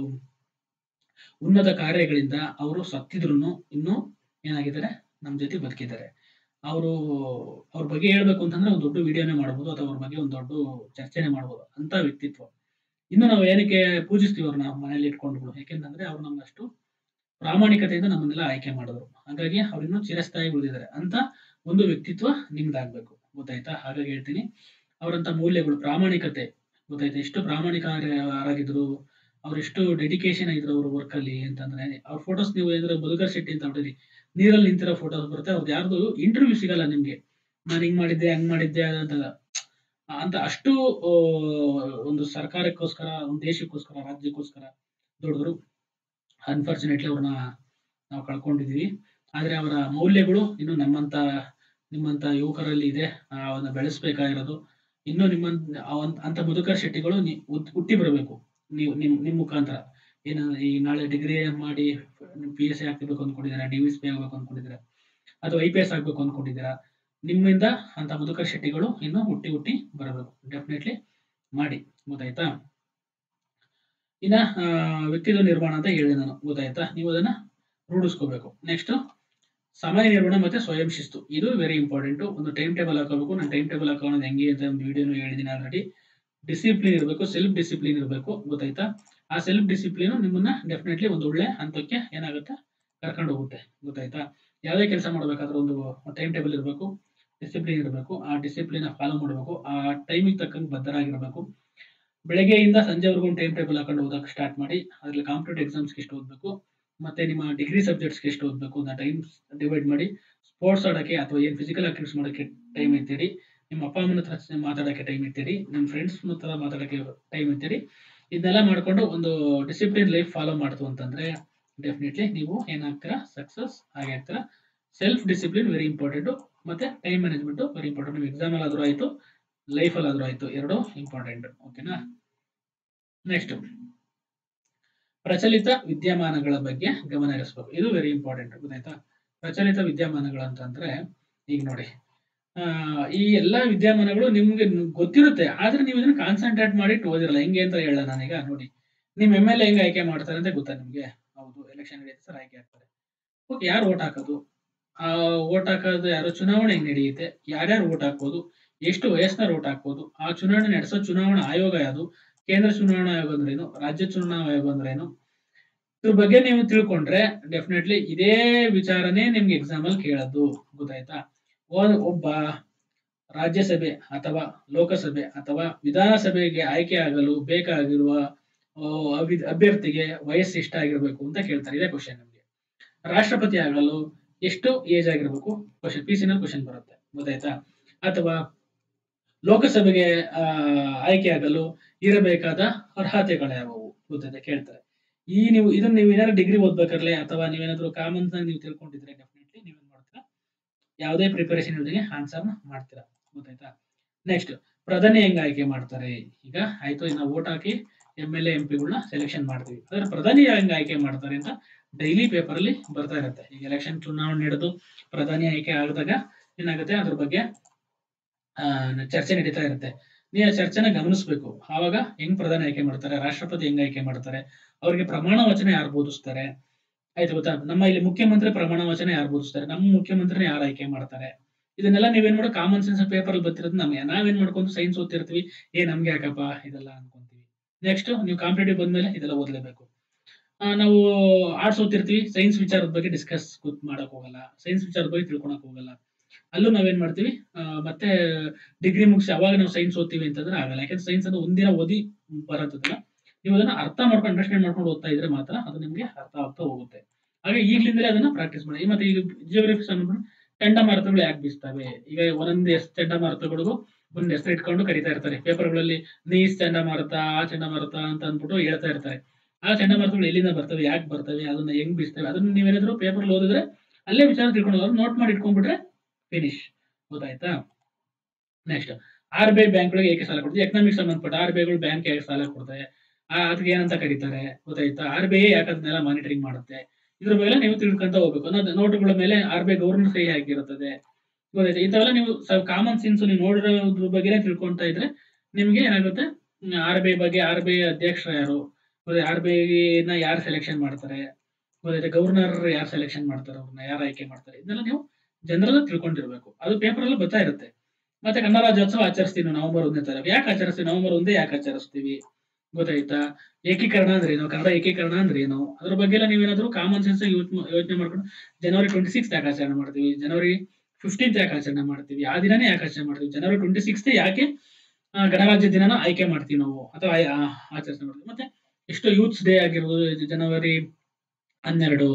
ಉನ್ನತ ಕಾರ್ಯಗಳಿಂದ ಅವರು ಸತ್ತಿದ್ರು ಇನ್ನೂ ಏನಾಗಿದ್ದಾರೆ, ನಮ್ಮ ಜೊತೆ ಬದುಕಿದ್ದಾರೆ. ಅವ್ರ ಬಗ್ಗೆ ಹೇಳ್ಬೇಕು ಅಂತಂದ್ರೆ ಒಂದು ದೊಡ್ಡ ವಿಡಿಯೋನೇ ಮಾಡ್ಬೋದು, ಅಥವಾ ಅವ್ರ ಬಗ್ಗೆ ಒಂದು ದೊಡ್ಡ ಚರ್ಚೆನೆ ಮಾಡ್ಬೋದು. ಅಂತ ವ್ಯಕ್ತಿತ್ವ. ಇನ್ನು ನಾವು ಏನಕ್ಕೆ ಪೂಜಿಸ್ತೀವಿ ಅವ್ರನ್ನ ಮನೇಲಿ ಇಟ್ಕೊಂಡ್ರು, ಯಾಕೆಂತಂದ್ರೆ ಅವ್ರು ನಮ್ಮಷ್ಟು ಪ್ರಾಮಾಣಿಕತೆಯಿಂದ ನಮ್ಮನ್ನೆಲ್ಲ ಆಯ್ಕೆ ಮಾಡಿದ್ರು. ಹಾಗಾಗಿ ಅವ್ರಿನ್ನೂ ಚಿರಸ್ಥಾಯಿ ಉಳಿದಿದ್ದಾರೆ. ಅಂತ ಒಂದು ವ್ಯಕ್ತಿತ್ವ ನಿಮ್ದಾಗ್ಬೇಕು. ಗೊತ್ತಾಯ್ತಾ? ಹಾಗಾಗಿ ಹೇಳ್ತೀನಿ, ಅವರಂತ ಮೌಲ್ಯಗಳು, ಪ್ರಾಮಾಣಿಕತೆ, ಗೊತ್ತಾಯ್ತಾ, ಎಷ್ಟು ಪ್ರಾಮಾಣಿಕರಾಗಿದ್ರು, ಅವ್ರೆಷ್ಟು ಡೆಡಿಕೇಶನ್ ಆಗಿದ್ರು ಅವ್ರ ವರ್ಕ್ ಅಲ್ಲಿ ಅಂತಂದ್ರೆ. ಅವ್ರ ಫೋಟೋಸ್ ನೀವು ಏನಾದ್ರು ಮಧುಕರ್ ಶೆಟ್ಟಿ ಅಂತ ಹೊಡೆರಿ, ನೀರಲ್ಲಿ ನಿಂತಿರೋ ಫೋಟೋಸ್ ಬರುತ್ತೆ. ಅವ್ರದ್ದು ಯಾರ್ದು ಇಂಟರ್ವ್ಯೂ ಸಿಗಲ್ಲ ನಿಮ್ಗೆ, ನಾನು ಹಿಂಗ್ ಮಾಡಿದ್ದೆ ಹಂಗ್ ಮಾಡಿದ್ದೆ ಅಂತ ಅಷ್ಟು ಒಂದು ಸರ್ಕಾರಕ್ಕೋಸ್ಕರ, ಒಂದು ದೇಶಕ್ಕೋಸ್ಕರ, ರಾಜ್ಯಕ್ಕೋಸ್ಕರ ದುಡಿದ್ರು. ಅನ್ಫಾರ್ಚುನೇಟ್ಲಿ ಅವ್ರನ್ನ ನಾವು ಕಳ್ಕೊಂಡಿದೀವಿ. ಆದ್ರೆ ಅವರ ಮೌಲ್ಯಗಳು ಇನ್ನು ನಿಮ್ಮಂತ ಯುವಕರಲ್ಲಿ ಇದೆ. ಅವನ್ನ ಬೆಳೆಸ್ಬೇಕಾಗಿರೋದು ಇನ್ನು ಅಂತ ಮಧುಕರ್ ಶೆಟ್ಟಿಗಳು ಹುಟ್ಟಿ ಬರಬೇಕು. ನಿಮ್ ಮುಖಾಂತರ ಏನು ಈ ನಾಳೆ ಡಿಗ್ರಿ ಮಾಡಿ PSI ಆಗ್ತಿರ್ಬೇಕು ಅಂದ್ಕೊಂಡಿದ್ದೀರಾ, DVSP ಆಗ್ಬೇಕು ಅಂದ್ಕೊಂಡಿದ್ದೀರಾ, ಅಥವಾ IPS ಆಗ್ಬೇಕು ಅಂದ್ಕೊಂಡಿದ್ದೀರಾ, ನಿಮ್ಮಿಂದ ಅಂತ ಮಧುಕರ್ ಶೆಟ್ಟಿಗಳು ಇನ್ನು ಹುಟ್ಟಿ ಬರಬೇಕು. ಡೆಫಿನೆಟ್ಲಿ ಮಾಡಿ. ಗೊತ್ತಾಯ್ತಾ? ಇನ್ನ ವ್ಯಕ್ತಿತ್ವ ನಿರ್ಮಾಣ ಅಂತ ಹೇಳಿದೆ ನಾನು. ಗೊತ್ತಾಯ್ತಾ? ನೀವು ಅದನ್ನ ರೂಢಿಸ್ಕೋಬೇಕು. ನೆಕ್ಸ್ಟ್ ಸಮಯ ನಿರ್ವಹಣೆ ಮತ್ತೆ ಸ್ವಯಂ ಶಿಸ್ತು. ಇದು ವೆರಿ ಇಂಪಾರ್ಟೆಂಟ್. ಒಂದು ಟೈಮ್ ಟೇಬಲ್ ಹಾಕೋಬೇಕು. ನಾನು ಟೈಮ್ ಟೇಬಲ್ ಹಾಕೋದು ಹೆಂಗೆ ಅಂತ ಒಂದು ವಿಡಿಯೋನು ಹೇಳಿದ್ದೀನಿ ಆಲ್ರೆಡಿ. ಡಿಸಿಪ್ಲಿನ್ ಇರಬೇಕು, ಸೆಲ್ಫ್ ಡಿಸಿಪ್ಲಿನ್ ಇರಬೇಕು. ಗೊತ್ತಾಯ್ತಾ? ಆ ಸೆಲ್ಫ್ ಡಿಸಿಪ್ಲಿನ್ ನಿಮ್ಮನ್ನ ಡೆಫಿನೆಟ್ಲಿ ಒಂದು ಒಳ್ಳೆ ಹಂತಕ್ಕೆ ಏನಾಗುತ್ತೆ, ಕರ್ಕೊಂಡು ಹೋಗುತ್ತೆ. ಗೊತ್ತಾಯ್ತಾ? ಯಾವುದೇ ಕೆಲಸ ಮಾಡ್ಬೇಕಾದ್ರೂ ಒಂದು ಟೈಮ್ ಟೇಬಲ್ ಇರಬೇಕು, ಡಿಸಿಪ್ಲಿನ್ ಇರಬೇಕು. ಆ ಡಿಸಿಪ್ಲಿನ್ ಫಾಲೋ ಮಾಡಬೇಕು. ಆ ಟೈಮಿಗೆ ತಕ್ಕಂಗೆ ಬದ್ಧರಾಗಿರ್ಬೇಕು. ಬೆಳಗ್ಗೆಯಿಂದ ಸಂಜೆವರೆಗೂ ಒಂದು ಟೈಮ್ ಟೇಬಲ್ ಹಾಕೊಂಡು ಓದಕ್ಕೆ ಸ್ಟಾರ್ಟ್ ಮಾಡಿ. ಅದ್ರಲ್ಲಿ ಕಾಂಪಿಟೇಟಿವ್ ಎಕ್ಸಾಮ್ಸ್ಗೆ ಎಷ್ಟು ಓದಬೇಕು, ಮತ್ತೆ ನಿಮ್ಮ ಡಿಗ್ರಿ ಸಬ್ಜೆಕ್ಟ್ಸ್ಗೆ ಎಷ್ಟು ಓದಬೇಕು ಅಂತ ಟೈಮ್ ಡಿವೈಡ್ ಮಾಡಿ. ಸ್ಪೋರ್ಟ್ಸ್ ಆಡೋಕ್ಕೆ ಅಥವಾ ಏನು ಫಿಸಿಕಲ್ ಆಕ್ಟಿವಿಟೀಸ್ ಮಾಡೋಕ್ಕೆ ಟೈಮ್ ಇರ್ತೀರಿ. ನಿಮ್ಮ ಅಪ್ಪ ಅಮ್ಮನ ಹತ್ರ ಮಾತಾಡೋಕ್ಕೆ ಟೈಮ್ ಇರ್ತೀರಿ. ನಿಮ್ಮ ಫ್ರೆಂಡ್ಸ್ ಹತ್ರ ಮಾತಾಡೋಕ್ಕೆ ಟೈಮ್ ಇರ್ತೀರಿ. ಇದನ್ನೆಲ್ಲ ಮಾಡ್ಕೊಂಡು ಒಂದು ಡಿಸಿಪ್ಲಿನ್ ಲೈಫ್ ಫಾಲೋ ಮಾಡ್ತು ಅಂತಂದ್ರೆ ಡೆಫಿನೆಟ್ಲಿ ನೀವು ಏನಾಗ್ತೀರಾ, ಸಕ್ಸಸ್ ಆಗಿ ಆಗ್ತೀರಾ. ಸೆಲ್ಫ್ ಡಿಸಿಪ್ಲಿನ್ ವೆರಿ ಇಂಪಾರ್ಟೆಂಟ್, ಮತ್ತೆ ಟೈಮ್ ಮ್ಯಾನೇಜ್ಮೆಂಟ್ ವೆರಿ ಇಂಪಾರ್ಟೆಂಟ್. ನೀವು ಎಕ್ಸಾಮ್ ಅಲ್ಲಿ ಆದ್ರೂ ಆಯ್ತು, ಲೈಫ್ ಅಲ್ಲಿ ಆದ್ರೂ ಆಯ್ತು, ಎರಡು ಇಂಪಾರ್ಟೆಂಟ್. ಓಕೆನಾ? ನೆಕ್ಸ್ಟ್ ಪ್ರಚಲಿತ ವಿದ್ಯಮಾನಗಳ ಬಗ್ಗೆ ಗಮನ ಹರಿಸಬೇಕು. ಇದು ವೆರಿ ಇಂಪಾರ್ಟೆಂಟ್. ಗೊತ್ತಾಯ್ತಾ? ಪ್ರಚಲಿತ ವಿದ್ಯಮಾನಗಳು ಅಂತಂದ್ರೆ ಈಗ ನೋಡಿ, ಈ ಎಲ್ಲಾ ವಿದ್ಯಮಾನಗಳು ನಿಮ್ಗೆ ಗೊತ್ತಿರುತ್ತೆ, ಆದ್ರೆ ನೀವು ಇದನ್ನ ಕಾನ್ಸಂಟ್ರೇಟ್ ಮಾಡಿ ಓದಿರಲ್ಲ. ಹೆಂಗೆ ಅಂತ ಹೇಳ ನಾನೀಗ ನೋಡಿ, ನಿಮ್ MLA ಹೆಂಗ್ ಆಯ್ಕೆ ಮಾಡ್ತಾರೆ ಅಂತ ಗೊತ್ತಾ ನಿಮ್ಗೆ? ಹೌದು, ಎಲೆಕ್ಷನ್ ನಡೆಯುತ್ತೆ ಸರ್, ಆಯ್ಕೆ ಆಗ್ತಾರೆ. ಓಕೆ, ಯಾರು ವೋಟ್ ಹಾಕೋದು? ವೋಟ್ ಹಾಕೋದು ಯಾರು? ಚುನಾವಣೆ ಹೆಂಗ್ ನಡೆಯುತ್ತೆ? ಯಾರ್ಯಾರು ವೋಟ್ ಹಾಕ್ಬೋದು? ಎಷ್ಟು ವಯಸ್ಸಿನವ್ರು ವೋಟ್ ಹಾಕ್ಬೋದು? ಆ ಚುನಾವಣೆ ನಡೆಸೋ ಚುನಾವಣಾ ಆಯೋಗ ಯಾವುದು? ಕೇಂದ್ರ ಚುನಾವಣಾ ಆಯೋಗ ಅಂದ್ರೇನು? ರಾಜ್ಯ ಚುನಾವಣಾ ಆಯೋಗ ಅಂದ್ರೇನು? ಇದ್ರ ಬಗ್ಗೆ ನೀವು ತಿಳ್ಕೊಂಡ್ರೆ ಡೆಫಿನೆಟ್ಲಿ ಇದೇ ವಿಚಾರನೇ ನಿಮ್ಗೆ ಎಕ್ಸಾಮ್ ಅಲ್ಲಿ ಕೇಳೋದು. ಗೊತ್ತಾಯ್ತಾ? ಒಬ್ಬ ರಾಜ್ಯಸಭೆ ಅಥವಾ ಲೋಕಸಭೆ ಅಥವಾ ವಿಧಾನಸಭೆಗೆ ಆಯ್ಕೆ ಆಗಲು ಬೇಕಾಗಿರುವ ಅಭ್ಯರ್ಥಿಗೆ ವಯಸ್ಸು ಎಷ್ಟಾಗಿರ್ಬೇಕು ಅಂತ ಕೇಳ್ತಾರೆ. ಇದೇ ಕ್ವಶನ್ ನಮಗೆ. ರಾಷ್ಟ್ರಪತಿ ಆಗಲು ಎಷ್ಟು ಏಜ್ ಆಗಿರ್ಬೇಕು? ಕ್ವಶನ್ ಪಿ ಸಿ ನಲ್ಲಿ ಕ್ವಶನ್ ಬರುತ್ತೆ. ಗೊತ್ತಾಯ್ತಾ? ಅಥವಾ ಲೋಕಸಭೆಗೆ ಆಯ್ಕೆ ಆಗಲು ಇರಬೇಕಾದ ಅರ್ಹತೆಗಳು ಯಾವುವು? ಗೊತ್ತಾಯ್ತಾ? ಕೇಳ್ತಾರೆ. ನೀವು ಏನಾದ್ರು ಡಿಗ್ರಿ ಓದ್ಬೇಕಾದ್ರೆ ಅಥವಾ ನೀವೇನಾದ್ರು ಕಾಮನ್ಸ್ ನೀವು ತಿಳ್ಕೊಂಡಿದ್ರೆ ಡೆಫಿನೆಟ್ಲಿ ನೀವೇನ್ ಮಾಡ್ತೀರಾ? ಯಾವುದೇ ಪ್ರಿಪರೇಷನ್ ಇಲ್ದಂಗೆ ಆನ್ಸರ್ ಮಾಡ್ತೀರಾ. ಗೊತ್ತಾಯ್ತಾ? ನೆಕ್ಸ್ಟ್, ಪ್ರಧಾನಿ ಹೆಂಗ್ ಆಯ್ಕೆ ಮಾಡ್ತಾರೆ? ಈಗ ಆಯ್ತು, ನಾವು ವೋಟ್ ಹಾಕಿ MLA MP ಗಳನ್ನ ಸೆಲೆಕ್ಷನ್ ಮಾಡ್ತೀವಿ. ಆದ್ರೆ ಪ್ರಧಾನಿ ಹೆಂಗ್ ಆಯ್ಕೆ ಮಾಡ್ತಾರೆ ಅಂತ ಡೈಲಿ ಪೇಪರ್ ಅಲ್ಲಿ ಬರ್ತಾ ಇರುತ್ತೆ. ಈಗ ಎಲೆಕ್ಷನ್ ಚುನಾವಣೆ ನಡೆದು ಪ್ರಧಾನಿ ಆಯ್ಕೆ ಆದಾಗ ಏನಾಗುತ್ತೆ, ಅದ್ರ ಬಗ್ಗೆ ಚರ್ಚೆ ನಡೀತಾ ಇರುತ್ತೆ. ನೀವು ಆ ಚರ್ಚೆನ ಗಮನಿಸಬೇಕು. ಆವಾಗ ಹೆಂಗ್ ಪ್ರಧಾನಿ ಆಯ್ಕೆ ಮಾಡ್ತಾರೆ, ರಾಷ್ಟ್ರಪತಿ ಹೆಂಗ್ ಆಯ್ಕೆ ಮಾಡ್ತಾರೆ, ಅವ್ರಿಗೆ ಪ್ರಮಾಣ ವಚನ ಯಾರು ಬೋಧಿಸ್ತಾರೆ, ಆಯ್ತು ಗೊತ್ತಾ? ನಮ್ಮ ಇಲ್ಲಿ ಮುಖ್ಯಮಂತ್ರಿ ಪ್ರಮಾಣ ವಚನ ಯಾರು ಬೋಧಿಸ್ತಾರೆ, ನಮ್ಮ ಮುಖ್ಯಮಂತ್ರಿನ ಯಾರು ಆಯ್ಕೆ ಮಾಡ್ತಾರೆ, ಇದನ್ನೆಲ್ಲ ನೀವೇನ್ ಮಾಡೋ ಕಾಮನ್ ಸೆನ್ಸ್ ಪೇಪರ್ ಅಲ್ಲಿ ಬರ್ತಿರೋದು. ನಾವೇನ್ ಮಾಡ್ಕೊಂಡು ಸೈನ್ಸ್ ಓದ್ತಿರ್ತೀವಿ, ನಮ್ಗೆ ಯಾಕಪ್ಪ ಇದೆಲ್ಲ ಅನ್ಕೊಂತೀವಿ. ನೆಕ್ಸ್ಟ್, ನೀವು ಕಾಂಪಿಟೇಟಿವ್ ಬಂದ್ಮೇಲೆ ಇದೆಲ್ಲ ಓದ್ಲೇಬೇಕು. ನಾವು ಆರ್ಟ್ಸ್ ಓದ್ತಿರ್ತೀವಿ, ಸೈನ್ಸ್ ವಿಚಾರದ ಬಗ್ಗೆ ಡಿಸ್ಕಸ್ ಮಾಡಕ್ ಹೋಗಲ್ಲ, ಸೈನ್ಸ್ ವಿಚಾರದ ಬಗ್ಗೆ ತಿಳ್ಕೊಳಕ್ ಹೋಗಲ್ಲ. ಅಲ್ಲೂ ನಾವೇನ್ ಮಾಡ್ತೀವಿ, ಮತ್ತೆ ಡಿಗ್ರಿ ಮುಗಿಸಿ ಅವಾಗ ನಾವು ಸೈನ್ಸ್ ಓದ್ತೀವಿ ಅಂತಂದ್ರೆ ಆಗಲ್ಲ. ಯಾಕಂದ್ರೆ ಸೈನ್ಸ್ ಅಂದ್ರೆ ಒಂದಿನ ಓದಿ ಬರೋದಿಲ್ಲ. ನೀವು ಅದನ್ನ ಅರ್ಥ ಮಾಡ್ಕೊಂಡು ಅಂಡರ್ಸ್ಟ್ಯಾಂಡ್ ಮಾಡ್ಕೊಂಡು ಓದ್ತಾ ಇದ್ರೆ ಮಾತ್ರ ಅದು ನಿಮ್ಗೆ ಅರ್ಥ ಆಗ್ತಾ ಹೋಗುತ್ತೆ. ಹಾಗೆ ಈಗ್ಲಿಂದಲೇ ಅದನ್ನ ಪ್ರಾಕ್ಟೀಸ್ ಮಾಡಿ. ಮತ್ತೆ ಈಗ ಜಿಯೋಗ್ರಫಿ ಚಂಡಮಾರುತಗಳು ಯಾಕೆ ಬೀಸ್ತವೆ? ಈಗ ಒಂದೊಂದು ಚಂಡಮಾರುತಗಳಿಗೂ ಒಂದ್ ಹೆಸರು ಇಟ್ಕೊಂಡು ಕರಿತಾ ಇರ್ತಾರೆ ಪೇಪರ್ಗಳಲ್ಲಿ. ನೀಸ್ ಚಂಡಮಾರುತ, ಆ ಚಂಡಮಾರುತ ಅಂತ ಅಂದ್ಬಿಟ್ಟು ಹೇಳ್ತಾ ಇರ್ತಾರೆ. ಆ ಚಂಡಮಾರುತಗಳು ಎಲ್ಲಿಂದ ಬರ್ತವೆ, ಯಾಕೆ ಬರ್ತವೆ, ಅದನ್ನ ಹೆಂಗ್ ಬೀಸ್ತವೆ, ಅದನ್ನ ನೀವೇನಾದ್ರು ಪೇಪರ್ ಓದಿದ್ರೆ ಅಲ್ಲೇ ವಿಚಾರ ತಿಳ್ಕೊಂಡು ನೋಟ್ ಮಾಡಿ ಇಟ್ಕೊಂಡ್ಬಿಟ್ರೆ ಫಿನಿಶ್. ಗೊತ್ತಾಯ್ತಾ? ನೆಕ್ಸ್ಟ್, RBI ಬ್ಯಾಂಕ್ಗಳಿಗೆ ಏಕೆ ಸಾಲ ಕೊಡ್ತದೆ? ಎಕನಾಮಿಕ್ ಸಂಬಂಧಪಟ್ಟ RBIಗಳು ಬ್ಯಾಂಕ್ ಯಾಕೆ ಸಾಲ ಕೊಡ್ತವೆ, ಅದಕ್ಕೆ ಏನಂತ ಕರೀತಾರೆ? ಗೊತ್ತಾಯ್ತಾ? RBI ಯಾಕೆ ಅದನ್ನೆಲ್ಲ ಮಾನಿಟರಿಂಗ್ ಮಾಡುತ್ತೆ? ಇದ್ರ ಮೇಲೆ ನೀವು ತಿಳ್ಕೊಂತ ಹೋಗ್ಬೇಕು. ನೋಟುಗಳ ಮೇಲೆ RBI ಗವರ್ನರ್ ಸಹಿ ಹಾಕಿರುತ್ತದೆ. ಗೊತ್ತಾಯ್ತಾ? ಇಂಥವೆಲ್ಲ ನೀವು ಕಾಮನ್ ಸೆನ್ಸ್ ನೀವು ನೋಡಿರೋದ್ರ ಬಗ್ಗೆ ತಿಳ್ಕೊಂತ ಇದ್ರೆ ನಿಮ್ಗೆ ಏನಾಗುತ್ತೆ, RBI ಬಗ್ಗೆ, RBI ಅಧ್ಯಕ್ಷರು ಯಾರು, RBI ನ ಯಾರು ಸೆಲೆಕ್ಷನ್ ಮಾಡ್ತಾರೆ, ಗೊತ್ತಾಯ್ತಾ? ಗವರ್ನರ್ ಯಾರು ಸೆಲೆಕ್ಷನ್ ಮಾಡ್ತಾರೆ, ಅವ್ರನ್ನ ಯಾರು ಆಯ್ಕೆ ಮಾಡ್ತಾರೆ, ಇದನ್ನೆಲ್ಲ ನೀವು ಜನರಲ್ ತಿಳ್ಕೊಂಡಿರ್ಬೇಕು. ಅದು ಪೇಪರ್ ಅಲ್ಲಿ ಬರ್ತಾ ಇರುತ್ತೆ. ಮತ್ತೆ ಕನ್ನಡ ರಾಜ್ಯೋತ್ಸವ ಆಚರಿಸ್ತೀವಿ ನಾವು November 1ನೇ ತಾರೀಕು. ಯಾಕೆ ಆಚರಿಸ್ತೀವಿ? November 1 ಯಾಕೆ ಆಚರಿಸ್ತೀವಿ? ಗೊತ್ತಾಯ್ತಾ? ಏಕೀಕರಣ ಅಂದ್ರೆ ಏನು, ಕನ್ನಡ ಏಕೀಕರಣ ಅಂದ್ರೆ ಏನು, ಅದ್ರ ಬಗ್ಗೆ ಎಲ್ಲ ನೀವೇನಾದ್ರೂ ಕಾಮನ್ ಸೆನ್ಸ್ ಯೋಚನೆ ಮಾಡ್ಕೊಂಡು January 26 ಯಾಕೆ ಆಚರಣೆ ಮಾಡ್ತೀವಿ, January 15 ಯಾಕೆ ಆಚರಣೆ ಮಾಡ್ತೀವಿ, ಆ ದಿನನೇ ಯಾಕೆ ಆಚರಣೆ ಮಾಡ್ತೀವಿ, January 26 ಯಾಕೆ ಗಣರಾಜ್ಯ ದಿನನ ಆಯ್ಕೆ ಮಾಡ್ತೀವಿ ನಾವು ಅಥವಾ ಆಚರಣೆ ಮಾಡ್ತೀವಿ. ಮತ್ತೆ ಎಷ್ಟೋ ಯೂತ್ಸ್ ಡೇ ಆಗಿರ್ಬೋದು, January 12,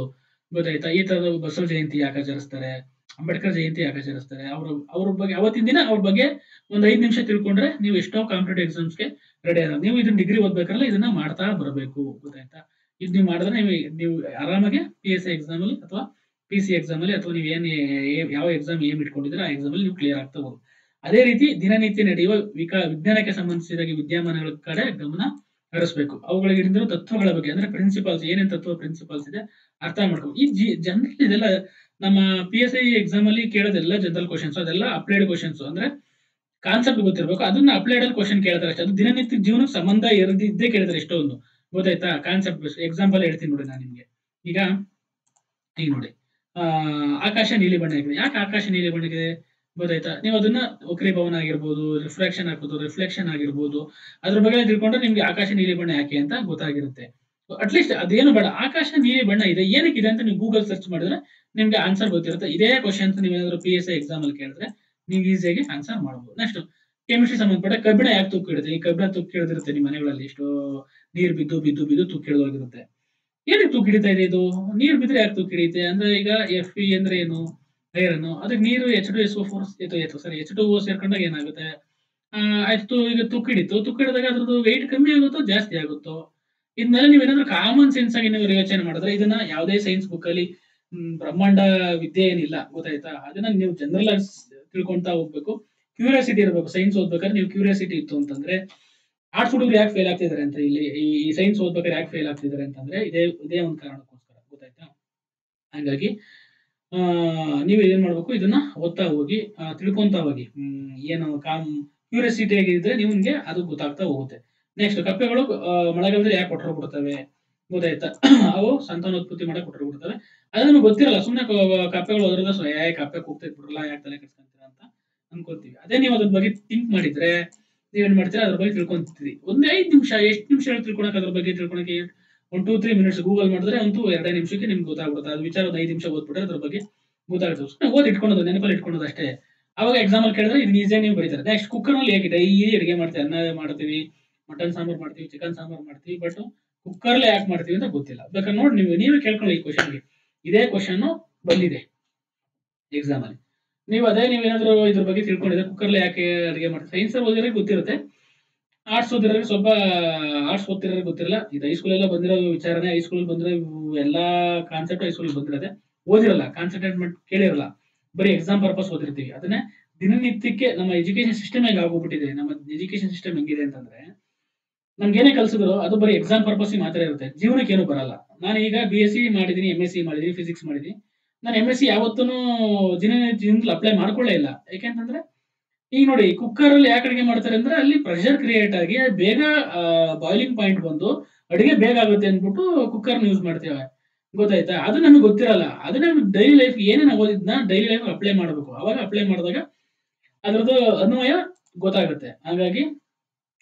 ಗೊತ್ತಾಯ್ತಾ? ಈ ತರದ ಬಸವ ಜಯಂತಿ ಯಾಕೆ ಆಚರಿಸ್ತಾರೆ, ಅಂಬೇಡ್ಕರ್ ಜಯಂತಿ ಯಾಕೆ ಆಚರಿಸ್ತಾರೆ, ಅವ್ರ ಬಗ್ಗೆ ಅವತ್ತಿನ ದಿನ ಅವ್ರ ಬಗ್ಗೆ ಒಂದ್ 5 ನಿಮಿಷ ತಿಳ್ಕೊಂಡ್ರೆ ನೀವು ಎಷ್ಟೋ ಕಾಂಪಿಟೇಟಿವ್ ಎಕ್ಸಾಮ್ಸ್ಗೆ ರೆಡಿ ಆಗ. ನೀವು ಇದನ್ನ ಡಿಗ್ರಿ ಓದ್ಬೇಕಾದ್ರೆ ಇದನ್ನ ಮಾಡ್ತಾ ಬರಬೇಕು. ಗೊತ್ತಾಯ್ತಾ? ಇದು ನೀವು ಮಾಡಿದ್ರೆ ನೀವು ಆರಾಮಾಗಿ PSI ಎಕ್ಸಾಮ್ ಅಲ್ಲಿ ಅಥವಾ PC ಎಕ್ಸಾಮ್ ಅಲ್ಲಿ ಅಥವಾ ನೀವು ಯಾವ ಎಕ್ಸಾಮ್ ಇಟ್ಕೊಂಡಿದ್ರೆ ಆ ಎಕ್ಸಾಮ್ ಅಲ್ಲಿ ನೀವು ಕ್ಲಿಯರ್ ಆಗ್ತಾ ಹೋಗಿ. ಅದೇ ರೀತಿ ದಿನನಿತ್ಯ ನಡೆಯುವ ವಿಜ್ಞಾನಕ್ಕೆ ಸಂಬಂಧಿಸಿದ ವಿದ್ಯಮಾನಗಳ ಕಡೆ ಗಮನ ಹರಿಸಬೇಕು. ಅವುಗಳಿಗೆ ಇರೋ ತತ್ವಗಳ ಬಗ್ಗೆ ಅಂದ್ರೆ ಪ್ರಿನ್ಸಿಪಲ್ಸ್, ಏನೇನ್ ತತ್ವ ಪ್ರಿನ್ಸಿಪಲ್ಸ್ ಇದೆ ಅರ್ಥ ಮಾಡ್ಕೊ. ಜನರಲ್ ಇದೆಲ್ಲ ನಮ್ಮ PSI ಎಕ್ಸಾಮ್ ಅಲ್ಲಿ ಕೇಳೋದೆಲ್ಲ ಜನರಲ್ ಕ್ವಶನ್ಸ್, ಅದೆಲ್ಲ ಅಪ್ಲೈಡ್ ಕ್ವಶನ್ಸ್. ಅಂದ್ರೆ ಕಾನ್ಸೆಪ್ಟ್ ಗೊತ್ತಿರಬೇಕು, ಅದನ್ನ ಅಪ್ಲೈಡ್ ಅಲ್ಲಿ ಕ್ವಶನ್ ಕೇಳ್ತಾರೆ ಅಷ್ಟೇ. ಅದು ದಿನನಿತ್ಯ ಜೀವನಕ್ಕೆ ಸಂಬಂಧ ಇದ್ದೇ ಕೇಳಿದ್ರೆ ಎಷ್ಟೊಂದು. ಗೊತ್ತಾಯ್ತಾ? ಕಾನ್ಸೆಪ್ಟ್ ಎಕ್ಸಾಂಪಲ್ ಹೇಳ್ತೀನಿ ನೋಡಿ ನಾನು ನಿಮ್ಗೆ. ಈಗ ನೋಡಿ, ಆಕಾಶ ನೀಲಿ ಬಣ್ಣ ಆಗಿದೆ. ಯಾಕೆ ಆಕಾಶ ನೀಲಿ ಬಣ್ಣಗಿದೆ? ಗೊತ್ತಾಯ್ತಾ? ನೀವು ಅದನ್ನ ವಕ್ರೀಭವನ ಆಗಿರ್ಬೋದು, ರಿಫ್ಲೆಕ್ಷನ್ ಆಗಿರ್ಬೋದು, ಅದ್ರ ಬಗ್ಗೆ ತಿಳ್ಕೊಂಡ್ರೆ ನಿಮ್ಗೆ ಆಕಾಶ ನೀಲಿ ಬಣ್ಣ ಯಾಕೆ ಅಂತ ಗೊತ್ತಾಗಿರುತ್ತೆ. ಅಟ್ಲೀಸ್ಟ್ ಅದೇನು ಬೇಡ, ಆಕಾಶ ನೀಲಿ ಬಣ್ಣ ಇದೆ ಏನಕ್ಕಿದೆ ಅಂತ ನೀವು ಗೂಗಲ್ ಸರ್ಚ್ ಮಾಡಿದ್ರೆ ನಿಮ್ಗೆ ಆನ್ಸರ್ ಗೊತ್ತಿರುತ್ತೆ. ಇದೇ ಕ್ವಶನ್ ನೀವೇನಾದ್ರು PSI ಎಕ್ಸಾಮ್ ಅಲ್ಲಿ ಕೇಳಿದ್ರೆ ನೀವು ಈಸಿಯಾಗಿ ಆನ್ಸರ್ ಮಾಡಬಹುದು. ನೆಕ್ಸ್ಟ್, ಕೆಮಿಸ್ಟ್ರಿ ಸಂಬಂಧಪಟ್ಟ ಕಬ್ಬಿಣ ಯಾಕೆ ತುಕ್ಕು ಹಿಡಿದೆ? ಈ ಕಬ್ಬಿಣ ತುಕ್ಕು ಹಿಡಿದಿರುತ್ತೆ ನಿಮ್ಮ ಮನೆಗಳಲ್ಲಿ, ಎಷ್ಟೋ ನೀರು ಬಿದ್ದು ಬಿದ್ದು ಬಿದ್ದು ತುಕ್ಕು ಹಿಡಿದೋಗಿರುತ್ತೆ. ಏನಕ್ಕೆ ತುಕ್ಕು ಹಿಡಿತಾ ಇದೆ ಇದು? ನೀರು ಬಿದ್ರೆ ಯಾಕೆ ತುಕ್ಕು ಹಿಡಿಯುತ್ತೆ ಅಂದ್ರೆ, ಈಗ Fe ಅಂದ್ರೆ ಏನು? ಐರನ್. ಅದಕ್ಕೆ ನೀರು H2SO4 H2O ಸೇರ್ಕೊಂಡಾಗ ಏನಾಗುತ್ತೆ? ಆಯ್ತು, ಈಗ ತುಕ್ಕು ಹಿಡಿದಾಗ ಅದ್ರದ್ದು ವೆಯ್ಟ್ ಕಮ್ಮಿ ಆಗುತ್ತೋ ಜಾಸ್ತಿ ಆಗುತ್ತೋ? ಇದನ್ನೆಲ್ಲ ನೀವೇನಾದ್ರೂ ಕಾಮನ್ ಸೆನ್ಸ್ ಆಗಿ ನೀವು ಯೋಚನೆ ಮಾಡಿದ್ರೆ, ಇದನ್ನ ಯಾವುದೇ ಸೈನ್ಸ್ ಬುಕ್ ಅಲ್ಲಿ ಬ್ರಹ್ಮಾಂಡ ವಿದ್ಯೆ ಏನಿಲ್ಲ. ಗೊತ್ತಾಯ್ತಾ? ಅದನ್ನ ನೀವು ಜನರಲ್ ಆಗಿ ತಿಳ್ಕೊಂತಾ ಹೋಗ್ಬೇಕು. ಕ್ಯೂರಿಯಾಸಿಟಿ ಇರಬೇಕು. ಸೈನ್ಸ್ ಓದ್ಬೇಕಾದ್ರೆ ನೀವು ಕ್ಯೂರಿಯಾಸಿಟಿ ಇತ್ತು ಅಂತಂದ್ರೆ, ಆರ್ಟ್ಸ್ ಹುಡುಗರು ಯಾಕೆ ಫೇಲ್ ಆಗ್ತಿದ್ದಾರೆ ಅಂತ, ಇಲ್ಲಿ ಈ ಸೈನ್ಸ್ ಓದ್ಬೇಕಾದ್ರೆ ಯಾಕೆ ಫೇಲ್ ಆಗ್ತಿದ್ದಾರೆ ಅಂತಂದ್ರೆ ಇದೇ ಒಂದು ಕಾರಣಕ್ಕೋಸ್ಕರ. ಗೊತ್ತಾಯ್ತಾ? ಹಾಗಾಗಿ ನೀವು ಏನ್ ಮಾಡ್ಬೇಕು, ಇದನ್ನ ಓದ್ತಾ ಹೋಗಿ, ತಿಳ್ಕೊಂತಾ ಹೋಗಿ. ಏನು ಕ್ಯೂರಿಯಾಸಿಟಿ ಆಗಿದ್ರೆ ನಿಮ್ಗೆ ಅದು ಗೊತ್ತಾಗ್ತಾ ಹೋಗುತ್ತೆ. ನೆಕ್ಸ್ಟ್, ಕಪ್ಪೆಗಳು ಮಳೆಗಾಲದಲ್ಲಿ ಯಾಕೆ ಹೊಟ್ಟರು ಬಿಡ್ತವೆ? ಗೊತ್ತಾಯ್ತಾ? ಅವು ಸಂತಾನೋತ್ಪತ್ತಿ ಮಾಡಕ್ ಕೊಟ್ಟಿರ್ತವೆ. ಅದು ನಮ್ಗೆ ಗೊತ್ತಿರಲ್ಲ. ಸುಮ್ಮನೆ ಕಪ್ಪೆಗಳು ಹೋದ್ರಲ್ಲ, ಕಪ್ಪೆ ಕೂಗ್ತೈತ್ ಬಿಡ್ರಲ್ಲ, ಯಾಕೆ ತಲೆ ಕೆಡ್ಸ್ಕೊಂತೀರಾ ಅಂತ ಅನ್ಕೋತೀವಿ. ಅದೇ ನೀವು ಅದ್ರ ಬಗ್ಗೆ ಥಿಂಕ್ ಮಾಡಿದ್ರೆ ನೀವೇನ್ ಮಾಡ್ತೀರಾ, ಅದ್ರ ಬಗ್ಗೆ ತಿಳ್ಕೊಂತೀರಿ. ಒಂದ್ 5 ನಿಮಿಷ, ಎಷ್ಟು ನಿಮಿಷ ತಿಳ್ಕೊಳಕ್ ಅದ್ರ ಬಗ್ಗೆ ತಿಳ್ಕೊಳಕ್ಕೆ 1-2-3 ಮಿನಿಟ್ಸ್ ಗೂಗಲ್ ಮಾಡಿದ್ರೆ ಅಂತೂ 2 ನಿಮಿಷಕ್ಕೆ ನಿಮ್ಗೆ ಗೊತ್ತಾಗ್ಬಿಡುತ್ತೆ. ಅದು ವಿಚಾರ 5 ನಿಮಿಷ ಓದ್ಬಿಟ್ರೆ ಅದ್ರ ಬಗ್ಗೆ ಗೊತ್ತಾಗುತ್ತೆ. ಸುಮ್ಮನೆ ಓದಿ ಇಟ್ಕೊಳೋದು, ನೆನಪಲ್ಲಿ ಇಟ್ಕೊಳೋದು ಅಷ್ಟೇ. ಅವಾಗ ಎಕ್ಸಾಮ್ ಅಲ್ಲಿ ಕೇಳಿದ್ರೆ ಇದು ಈಸಿಯಾಗಿ ನೀವು ಬರೀತಾರೆ. ನೆಕ್ಸ್ಟ್ ಕುಕ್ಕರ್ ನಲ್ಲಿ ಹೇಗೆ ಡೈಲಿ ಅಡಿಗೆ ಮಾಡ್ತೀವಿ, ಅನ್ನ ಮಾಡ್ತೀವಿ, ಮಟನ್ ಸಾಂಬಾರ್ ಮಾಡ್ತೀವಿ, ಚಿಕನ್ ಸಾಂಬಾರ್ ಮಾಡ್ತೀವಿ. ಬಟ್ ಕುಕ್ಕರ್ಲೆ ಯಾಕೆ ಮಾಡ್ತೀವಿ ಅಂತ ಗೊತ್ತಿಲ್ಲ. ಬೇಕಾದ್ರೆ ನೋಡಿ, ನೀವೇ ಕೇಳ್ಕೊಳ್ಳಿ ಈ ಕ್ವಶನ್ಗೆ. ಇದೇ ಕ್ವಶನ್ ಬಂದಿದೆ ಎಕ್ಸಾಮ್ ಅಲ್ಲಿ. ನೀವೇನಾದ್ರೂ ಇದ್ರ ಬಗ್ಗೆ ತಿಳ್ಕೊಂಡಿದ್ರೆ ಕುಕ್ಕರ್ಲೆ ಯಾಕೆ ಅಡಿಗೆ ಮಾಡ್ತೀವಿ, ಸೈನ್ಸ್ ಓದಿದ್ರೆ ಗೊತ್ತಿರುತ್ತೆ. ಆರ್ಟ್ಸ್ ಓದಿರೋರಿಗೆ ಸ್ವಲ್ಪ, ಆರ್ಟ್ಸ್ ಓದ್ತಿರೋರಿಗೆ ಗೊತ್ತಿರಲ್ಲ. ಇದು ಹೈಸ್ಕೂಲ್ ಎಲ್ಲ ಬಂದಿರೋ ವಿಚಾರನೆ. ಹೈಸ್ಕೂಲ್ ಬಂದಿರೋ ಎಲ್ಲಾ ಕಾನ್ಸೆಪ್ಟ್ ಹೈಸ್ಕೂಲ್ ಬಂದಿರೋದೆ. ಓದಿರಲ್ಲ, ಕಾನ್ಸಂಟ್ರೇಟ್ ಮಾಡಿ ಕೇಳಿರಲ್ಲ, ಬರೀ ಎಕ್ಸಾಮ್ ಪರ್ಪಸ್ ಓದಿರ್ತೀವಿ. ಅದನ್ನೇ ದಿನನಿತ್ಯಕ್ಕೆ ನಮ್ಮ ಎಜುಕೇಶನ್ ಸಿಸ್ಟಮ್ ಹೆಂಗ್ ಆಗೋಗ್ಬಿಟ್ಟಿದೆ. ನಮ್ಮ ಎಜುಕೇಶನ್ ಸಿಸ್ಟಮ್ ಹೆಂಗಿದೆ ಅಂತಂದ್ರೆ, ನಮ್ಗೆ ಏನೇ ಕಲ್ಸಿದ್ರು ಅದು ಬರೀ ಎಕ್ಸಾಮ್ ಪರ್ಪಸ್ ಮಾತ್ರ ಇರುತ್ತೆ, ಜೀವನಕ್ಕೆ ಏನು ಬರಲ್ಲ. ನಾನು ಈಗ BSc ಮಾಡಿದೀನಿ, MSc ಮಾಡಿದೀನಿ, ಫಿಸಿಕ್ಸ್ ಮಾಡಿದೀನಿ. ನಾನು MSc ಯಾವತ್ತೂ ಜೀವನದಲ್ಲಿ ಅಪ್ಲೈ ಮಾಡ್ಕೊಳ್ಳೇ ಇಲ್ಲ. ಯಾಕೆಂತಂದ್ರೆ ಈಗ ನೋಡಿ, ಕುಕ್ಕರ್ ಅಲ್ಲಿ ಯಾಕೆ ಅಡಿಗೆ ಮಾಡ್ತಾರೆ ಅಂದ್ರೆ ಅಲ್ಲಿ ಪ್ರೆಷರ್ ಕ್ರಿಯೇಟ್ ಆಗಿ ಬೇಗ ಬಾಯ್ಲಿಂಗ್ ಪಾಯಿಂಟ್ ಬಂದು ಅಡಿಗೆ ಬೇಗ ಆಗುತ್ತೆ ಅಂದ್ಬಿಟ್ಟು ಕುಕ್ಕರ್ ಯೂಸ್ ಮಾಡ್ತೇವೆ. ಗೊತ್ತಾಯ್ತಾ? ಅದು ನಮಗೆ ಗೊತ್ತಿರಲ್ಲ. ಅದನ್ನ ಡೈಲಿ ಲೈಫ್ ಏನೇನು ಓದಿದ್ನ ಡೈಲಿ ಲೈಫ್ ಅಪ್ಲೈ ಮಾಡಬೇಕು. ಅವಾಗ ಅಪ್ಲೈ ಮಾಡಿದಾಗ ಅದ್ರದ್ದು ಅನ್ವಯ ಗೊತ್ತಾಗುತ್ತೆ. ಹಾಗಾಗಿ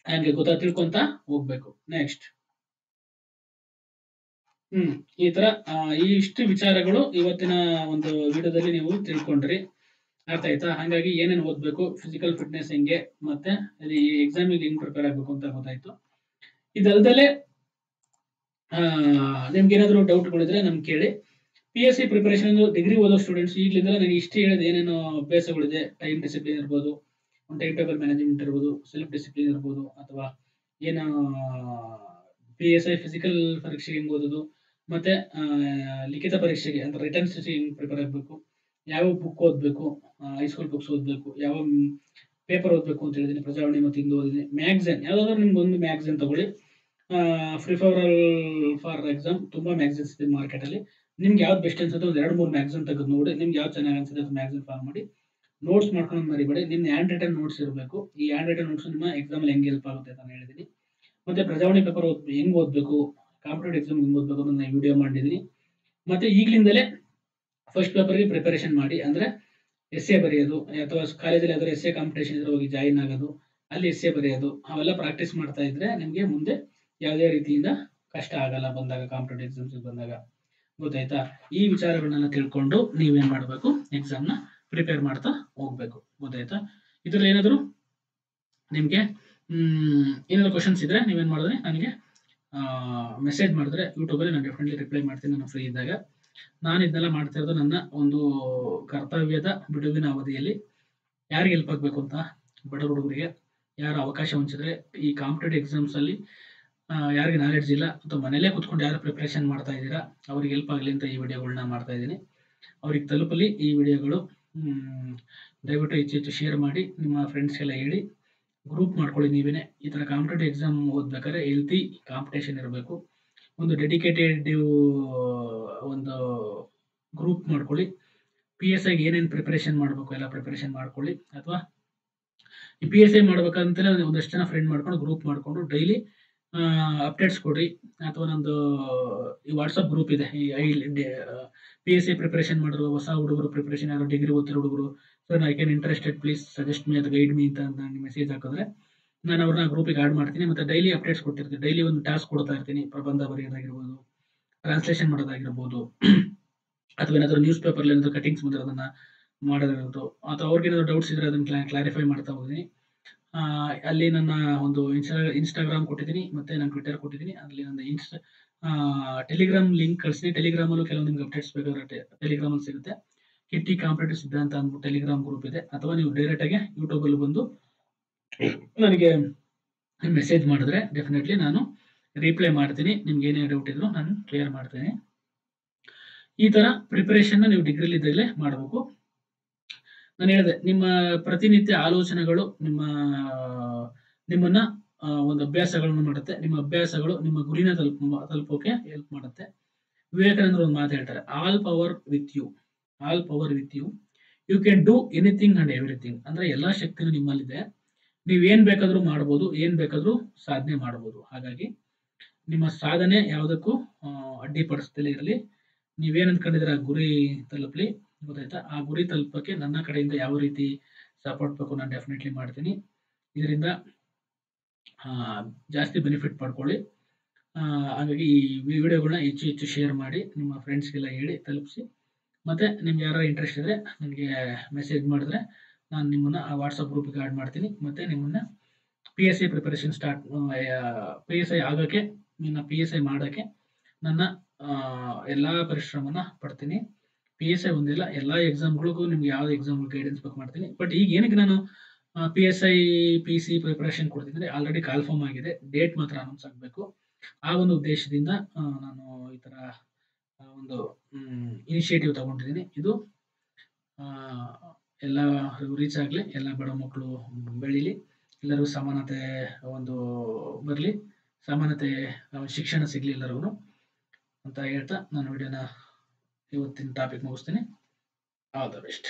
ಹಂಗೆ ತಿಳ್ಕೊಂತ ಹೋಗ್ಬೇಕು. ನೆಕ್ಸ್ಟ್ ಈ ತರ ಇಷ್ಟು ವಿಚಾರಗಳು ಇವತ್ತಿನ ಒಂದು ವಿಡಿಯೋದಲ್ಲಿ ನೀವು ತಿಳ್ಕೊಂಡ್ರಿ. ಅರ್ಥ ಆಯ್ತಾ? ಹಾಗಾಗಿ ಏನೇನು ಓದ್ಬೇಕು, ಫಿಸಿಕಲ್ ಫಿಟ್ನೆಸ್ ಹೆಂಗೆ, ಮತ್ತೆ ಈ ಎಕ್ಸಾಮಿಗೆ ಹೆಂಗ್ ಪ್ರಿಪೇರ್ ಆಗ್ಬೇಕು ಅಂತ ಗೊತ್ತಾಯ್ತು. ಇದಲ್ದಲೆ ನಿಮ್ಗೆ ಏನಾದ್ರು ಡೌಟ್ಗಳಿದ್ರೆ ನಮ್ಗೆ ಕೇಳಿ. PSC ಪ್ರಿಪರೇಷನ್ ಡಿಗ್ರಿ ಓದೋ ಸ್ಟೂಡೆಂಟ್ಸ್ ಈಗಲಿಂದ ನನಗೆ ಇಷ್ಟು ಹೇಳಿದ ಏನೇನು ಅಭ್ಯಾಸಗಳಿದೆ, ಟೈಮ್ ಡಿಸಿಪ್ಲಿನ್ ಇರ್ಬೋದು, ಒಂದು ಟೈಮ್ ಟೇಬಲ್ ಮ್ಯಾನೇಜ್ಮೆಂಟ್ ಇರ್ಬೋದು, ಸೆಲ್ಫ್ ಡಿಸಿಪ್ಲಿನ್ ಇರ್ಬೋದು, ಅಥವಾ ಏನು PSI ಫಿಸಿಕಲ್ ಪರೀಕ್ಷೆಗೆ ಹೆಂಗ್ ಓದೋದು, ಮತ್ತೆ ಲಿಖಿತ ಪರೀಕ್ಷೆಗೆ ಅಂದ್ರೆ ರಿಟರ್ನ್ ಹೆಂಗ್ ಪ್ರಿಪೇರ್ ಆಗಬೇಕು, ಯಾವ ಬುಕ್ ಓದಬೇಕು, ಹೈಸ್ಕೂಲ್ ಬುಕ್ಸ್ ಓದಬೇಕು, ಯಾವ ಪೇಪರ್ ಓದಬೇಕು ಅಂತ ಹೇಳಿದೀನಿ. ಪ್ರಜಾವಾಣಿ ಮತ್ತು ಹಿಂದೂ ಓದಿದ್ದೀನಿ. ಮ್ಯಾಗ್ಝಿನ್ ಯಾವ್ದಾದ್ರು ನಿಮ್ಗೆ ಒಂದು ಮ್ಯಾಗ್ಝಿನ್ ತಗೊಳ್ಳಿ. ಪ್ರಿಫರಬಲ್ ಫಾರ್ ಎಕ್ಸಾಮ್ ತುಂಬಾ ಮ್ಯಾಗ್ಝಿನ್ಸ್ ಇದೆ ಮಾರ್ಕೆಟ್ ಅಲ್ಲಿ. ನಿಮ್ಗೆ ಯಾವ್ದು ಬೆಸ್ಟ್ ಅನ್ಸುತ್ತೆ ಒಂದು 2-3 ಮ್ಯಾಗ್ಝಿನ್ ತೆಗೆದು ನೋಡಿ. ನಿಮ್ಗೆ ಯಾವ್ದು ಚೆನ್ನಾಗಿ ಅನ್ಸುತ್ತೆ ಅದು ಮ್ಯಾಗ್ಝಿನ್ ಫಾಲೋ ಮಾಡಿ. ನೋಟ್ಸ್ ಮಾಡ್ಕೊಂಡು ಮರಿಬೇಡಿ. ನಿಮ್ಮ ಹ್ಯಾಂಡ್ ರೈಟನ್ ನೋಟ್ಸ್ ಇರಬೇಕು. ಈ ಹ್ಯಾಂಡ್ ರೈಟನ್ ನೋಟ್ಸ್ ನಿಮ್ಮ ಎಕ್ಸಾಮ್ ಅಲ್ಲಿ ಹೆಂಗೆ ಹೆಲ್ಪ್ ಆಗುತ್ತೆ ಅಂತ ಹೇಳಿದೀನಿ. ಮತ್ತೆ ಪ್ರಜಾವಾಣಿ ಪೇಪರ್ ಹೆಂಗ್ ಓದಬೇಕು, ಕಾಂಪಿಟೇಟಿವ್ ಎಕ್ಸಾಮ್ ಹೆಂಗ್ ಓದಬೇಕು ಅಂತ ನಾನು ವಿಡಿಯೋ ಮಾಡಿದ್ದೀನಿ. ಮತ್ತೆ ಈಗಲಿಂದಲೇ ಫಸ್ಟ್ ಪೇಪರ್ಗೆ ಪ್ರಿಪರೇಷನ್ ಮಾಡಿ. ಅಂದ್ರೆ ಎಸ್ಸೆ ಬರೆಯೋದು, ಅಥವಾ ಕಾಲೇಜಲ್ಲಿ ಯಾವ್ದಾದ್ರು ಎಸ್ಸೆ ಕಾಂಪಿಟೇಷನ್ ಇದ್ರೆ ಹೋಗಿ ಜಾಯಿನ್ ಆಗೋದು, ಅಲ್ಲಿ ಎಸ್ಸೆ ಬರೆಯೋದು, ಅವೆಲ್ಲ ಪ್ರಾಕ್ಟೀಸ್ ಮಾಡ್ತಾ ಇದ್ರೆ ನಿಮಗೆ ಮುಂದೆ ಯಾವುದೇ ರೀತಿಯಿಂದ ಕಷ್ಟ ಆಗಲ್ಲ ಬಂದಾಗ, ಕಾಂಪಿಟೇಟಿವ್ ಎಕ್ಸಾಮ್ಸ್ ಬಂದಾಗ. ಗೊತ್ತಾಯ್ತಾ? ಈ ವಿಚಾರಗಳನ್ನೆಲ್ಲ ತಿಳ್ಕೊಂಡು ನೀವೇನ್ ಮಾಡಬೇಕು, ಎಕ್ಸಾಮ್ನ ಪ್ರಿಪೇರ್ ಮಾಡ್ತಾ ಹೋಗ್ಬೇಕು. ಗೊತ್ತಾಯ್ತಾ? ಇದ್ರಲ್ಲಿ ಏನಾದ್ರು ನಿಮ್ಗೆ ಏನಾದ್ರು ಕ್ವಶನ್ಸ್ ಇದ್ರೆ ನೀವೇನ್ ಮಾಡಿದ್ರೆ ನನಗೆ ಮೆಸೇಜ್ ಮಾಡಿದ್ರೆ ಯೂಟ್ಯೂಬಲ್ಲಿ ನಾನು ಡೆಫಿನೆಟ್ಲಿ ರಿಪ್ಲೈ ಮಾಡ್ತೀನಿ ನಾನು ಫ್ರೀ ಇದ್ದಾಗ. ನಾನು ಇದನ್ನೆಲ್ಲ ಮಾಡ್ತಾ ಇರೋದು ನನ್ನ ಒಂದು ಕರ್ತವ್ಯದ ಬಿಡುವಿನ ಅವಧಿಯಲ್ಲಿ. ಯಾರಿಗೆ ಹೆಲ್ಪ್ ಆಗಬೇಕು ಅಂತ, ಬಡ ಹುಡುಗರಿಗೆ, ಯಾರು ಅವಕಾಶ ಹೊಂಚಿದ್ರೆ ಈ ಕಾಂಪಿಟೇಟಿವ್ ಎಕ್ಸಾಮ್ಸ್ ಅಲ್ಲಿ ಯಾರಿಗೆ ನಾಲೆಡ್ಜ್ ಇಲ್ಲ ಅಥವಾ ಮನೇಲೇ ಕುತ್ಕೊಂಡು ಯಾರು ಪ್ರಿಪರೇಷನ್ ಮಾಡ್ತಾ ಇದ್ದೀರಾ ಅವ್ರಿಗೆ ಹೆಲ್ಪ್ ಆಗಲಿ ಅಂತ ಈ ವಿಡಿಯೋಗಳನ್ನ ಮಾಡ್ತಾ ಇದ್ದೀನಿ. ಅವ್ರಿಗೆ ತಲುಪಲಿ ಈ ವಿಡಿಯೋಗಳು. ದಯವಿಟ್ಟು ಹೆಚ್ಚು ಶೇರ್ ಮಾಡಿ, ನಿಮ್ಮ ಫ್ರೆಂಡ್ಸ್ಗೆಲ್ಲ ಹೇಳಿ, ಗ್ರೂಪ್ ಮಾಡ್ಕೊಳ್ಳಿ. ನೀವೇನೆ ಈ ಥರ ಕಾಂಪಿಟೇಟಿವ್ ಎಕ್ಸಾಮ್ ಓದ್ಬೇಕಾದ್ರೆ ಹೆಲ್ತಿ ಕಾಂಪಿಟೇಷನ್ ಇರಬೇಕು. ಒಂದು ಡೆಡಿಕೇಟೆಡ್ ಒಂದು ಗ್ರೂಪ್ ಮಾಡ್ಕೊಳ್ಳಿ. PSI ಏನೇನು ಪ್ರಿಪರೇಷನ್ ಮಾಡಬೇಕು ಎಲ್ಲ ಪ್ರಿಪರೇಷನ್ ಮಾಡ್ಕೊಳ್ಳಿ. ಅಥವಾ ಈ PSI ಮಾಡ್ಬೇಕಂತಲೇ ಒಂದಷ್ಟು ಜನ ಫ್ರೆಂಡ್ ಮಾಡ್ಕೊಂಡು ಗ್ರೂಪ್ ಮಾಡಿಕೊಂಡು ಡೈಲಿ ಅಪ್ಡೇಟ್ಸ್ ಕೊಡ್ರಿ. ಅಥವಾ ನಂದು ಈ ವಾಟ್ಸಪ್ ಗ್ರೂಪ್ ಇದೆ, ಈ PSI ಪ್ರಿಪರೇಷನ್ ಮಾಡಿರೋ ಹೊಸ ಹುಡುಗರು, ಪ್ರಿಪರೇಷನ್ ಯಾರು ಡಿಗ್ರಿ ಓದ್ತಿರೋ ಹುಡುಗರು, sir I can interested, please suggest me ಅಥವಾ ಗೈಡ್ ಮೀ ಅಂತ ನನಗೆ ಮೆಸೇಜ್ ಹಾಕಿದ್ರೆ ನಾನು ಅವ್ರನ್ನ ಗ್ರೂಪಿಗೆ ಆಡ್ ಮಾಡ್ತೀನಿ. ಮತ್ತೆ ಡೈಲಿ ಅಪ್ಡೇಟ್ಸ್ ಕೊಡ್ತಿರ್ತೀನಿ. ಡೈಲಿ ಒಂದು ಟಾಸ್ಕ್ ಕೊಡ್ತಾ ಇರ್ತೀನಿ. ಪ್ರಬಂಧ ಬರೆಯೋದಾಗಿರ್ಬೋದು, ಟ್ರಾನ್ಸ್ಲೇಷನ್ ಮಾಡೋದಾಗಿರ್ಬೋದು, ಅಥವಾ ಏನಾದರೂ ನ್ಯೂಸ್ ಪೇಪರ್ ಏನಾದರೂ ಕಟಿಂಗ್ಸ್ ಬಂದಿರೋದನ್ನ ಮಾಡೋದಿರ್ಬೋದು, ಅಥವಾ ಅವ್ರಿಗೆ ಏನಾದರೂ ಡೌಟ್ಸ್ ಇದ್ರೆ ಅದನ್ನ ಕ್ಲಾರಿಫೈ ಮಾಡ್ತಾ ಹೋಗ್ತೀನಿ. ಅಲ್ಲಿ ನನ್ನ ಒಂದು ಇನ್ಸ್ಟಾಗ್ರಾಮ್ ಕೊಟ್ಟಿದ್ದೀನಿ, ಮತ್ತೆ ನಾನು ಟ್ವಿಟರ್ ಕೊಟ್ಟಿದ್ದೀನಿ. ಅಲ್ಲಿ ನನ್ನ ಟೆಲಿಗ್ರಾಮ್ ಲಿಂಕ್ ಕಳಿಸಿ. ಟೆಲಿಗ್ರಾಮಲ್ಲೂ ಕೆಲವು ನಿಮ್ಗೆ ಅಪ್ಡೇಟ್ಸ್ ಬೇಕಾದ್ರೆ ಟೆಲಿಗ್ರಾಮಲ್ಲಿ ಸಿಗುತ್ತೆ. ಕಿಟ್ಟಿ ಕಾಂಪಿಟೇಟಿವ್ ಸಿದ್ಧಾಂತ ಅಂದ್ಬಿಟ್ಟು ಟೆಲಿಗ್ರಾಮ್ ಗ್ರೂಪ್ ಇದೆ. ಅಥವಾ ನೀವು ಡೈರೆಕ್ಟ್ ಆಗಿ ಯೂಟ್ಯೂಬಲ್ಲಿ ಬಂದು ನನಗೆ ಮೆಸೇಜ್ ಮಾಡಿದ್ರೆ ಡೆಫಿನೆಟ್ಲಿ ನಾನು ರಿಪ್ಲೈ ಮಾಡ್ತೀನಿ. ನಿಮ್ಗೆ ಏನೇ ಡೌಟ್ ಇದ್ರು ನಾನು ಕ್ಲಿಯರ್ ಮಾಡ್ತೀನಿ. ಈ ತರ ಪ್ರಿಪರೇಷನ್ ನೀವು ಡಿಗ್ರಿಲಿ ಇದ್ದಾಗಲೇ ಮಾಡಬೇಕು. ನಾನು ಹೇಳಿದೆ, ನಿಮ್ಮ ಪ್ರತಿನಿತ್ಯ ಆಲೋಚನೆಗಳು ನಿಮ್ಮನ್ನ ಒಂದು ಅಭ್ಯಾಸಗಳನ್ನು ಮಾಡುತ್ತೆ. ನಿಮ್ಮ ಅಭ್ಯಾಸಗಳು ನಿಮ್ಮ ಗುರಿನ ತಲುಪೋಕೆ ಹೆಲ್ಪ್ ಮಾಡುತ್ತೆ. ವಿವೇಕಾನಂದರು ಒಂದು ಮಾತು ಹೇಳ್ತಾರೆ, all power with you, all power with you, you can do anything and everything. ಅಂದ್ರೆ ಎಲ್ಲಾ ಶಕ್ತಿನೂ ನಿಮ್ಮಲ್ಲಿದೆ. ನೀವ್ ಏನ್ ಬೇಕಾದ್ರೂ ಮಾಡ್ಬೋದು, ಏನ್ ಬೇಕಾದ್ರೂ ಸಾಧನೆ ಮಾಡ್ಬೋದು. ಹಾಗಾಗಿ ನಿಮ್ಮ ಸಾಧನೆ ಯಾವುದಕ್ಕೂ ಅಡ್ಡಿಪಡಿಸ್ದಲೇ ಇರಲಿ. ನೀವೇನು ಅಂದ್ಕೊಂಡಿದ್ದೀರ ಆ ಗುರಿ ತಲುಪಲಿ. ಗೊತ್ತಾಯ್ತಾ? ಆ ಗುರಿ ತಲುಪೋಕ್ಕೆ ನನ್ನ ಕಡೆಯಿಂದ ಯಾವ ರೀತಿ ಸಪೋರ್ಟ್ ಬೇಕು ನಾನು ಡೆಫಿನೆಟ್ಲಿ ಮಾಡ್ತೀನಿ. ಇದರಿಂದ ಜಾಸ್ತಿ ಬೆನಿಫಿಟ್ ಪಡ್ಕೊಳ್ಳಿ. ಹಾಗಾಗಿ ಈ ವಿಡಿಯೋಗಳನ್ನ ಹೆಚ್ಚು ಹೆಚ್ಚು ಶೇರ್ ಮಾಡಿ ನಿಮ್ಮ ಫ್ರೆಂಡ್ಸ್ಗೆಲ್ಲ ಹೇಳಿ ತಲುಪಿಸಿ. ಮತ್ತು ನಿಮ್ಗೆ ಯಾರು ಇಂಟ್ರೆಸ್ಟ್ ಇದ್ದರೆ ನನಗೆ ಮೆಸೇಜ್ ಮಾಡಿದ್ರೆ ನಾನು ನಿಮ್ಮನ್ನು ಆ ವಾಟ್ಸಪ್ ಗ್ರೂಪಿಗೆ ಆ್ಯಡ್ ಮಾಡ್ತೀನಿ. ಮತ್ತು ನಿಮ್ಮನ್ನು PSI ಪ್ರಿಪರೇಷನ್ PSI ಆಗೋಕ್ಕೆ, ನಿನ್ನ PSI ಮಾಡೋಕ್ಕೆ ನನ್ನ ಎಲ್ಲ ಪರಿಶ್ರಮನ ಪಡ್ತೀನಿ. PSI ಒಂದಿಲ್ಲ, ಎಲ್ಲ ಎಕ್ಸಾಮ್ಗಳಿಗೂ ನಿಮ್ಗೆ ಯಾವ ಎಕ್ಸಾಮ್ ಗೈಡೆನ್ಸ್ ಬೇಕು ಮಾಡ್ತೀನಿ. ಬಟ್ ಈಗ ಏನಕ್ಕೆ ನಾನು PSI PC ಪ್ರಿಪರೇಷನ್ ಕೊಡ್ತಿದ್ರೆ ಆಲ್ರೆಡಿ ಕಾಲ್ಫಾರ್ಮ್ ಆಗಿದೆ, ಡೇಟ್ ಮಾತ್ರ ಅನೌನ್ಸ್ ಆಗಬೇಕು. ಆ ಒಂದು ಉದ್ದೇಶದಿಂದ ನಾನು ಈ ಥರ ಒಂದು ಇನಿಷಿಯೇಟಿವ್ ತಗೊಂಡಿದ್ದೀನಿ. ಇದು ಎಲ್ಲ ರೀಚ್ ಆಗಲಿ, ಎಲ್ಲ ಬಡ ಮಕ್ಕಳು ಬೆಳೀಲಿ, ಎಲ್ಲರಿಗೂ ಸಮಾನತೆ ಒಂದು ಬರಲಿ, ಸಮಾನತೆ ಶಿಕ್ಷಣ ಸಿಗಲಿ ಎಲ್ಲರಿಗೂ ಅಂತ ಹೇಳ್ತಾ ನಾನು ವಿಡಿಯೋನ ಇವತ್ತಿನ ಟಾಪಿಕ್ ಮುಗಿಸ್ತೀನಿ. All the best.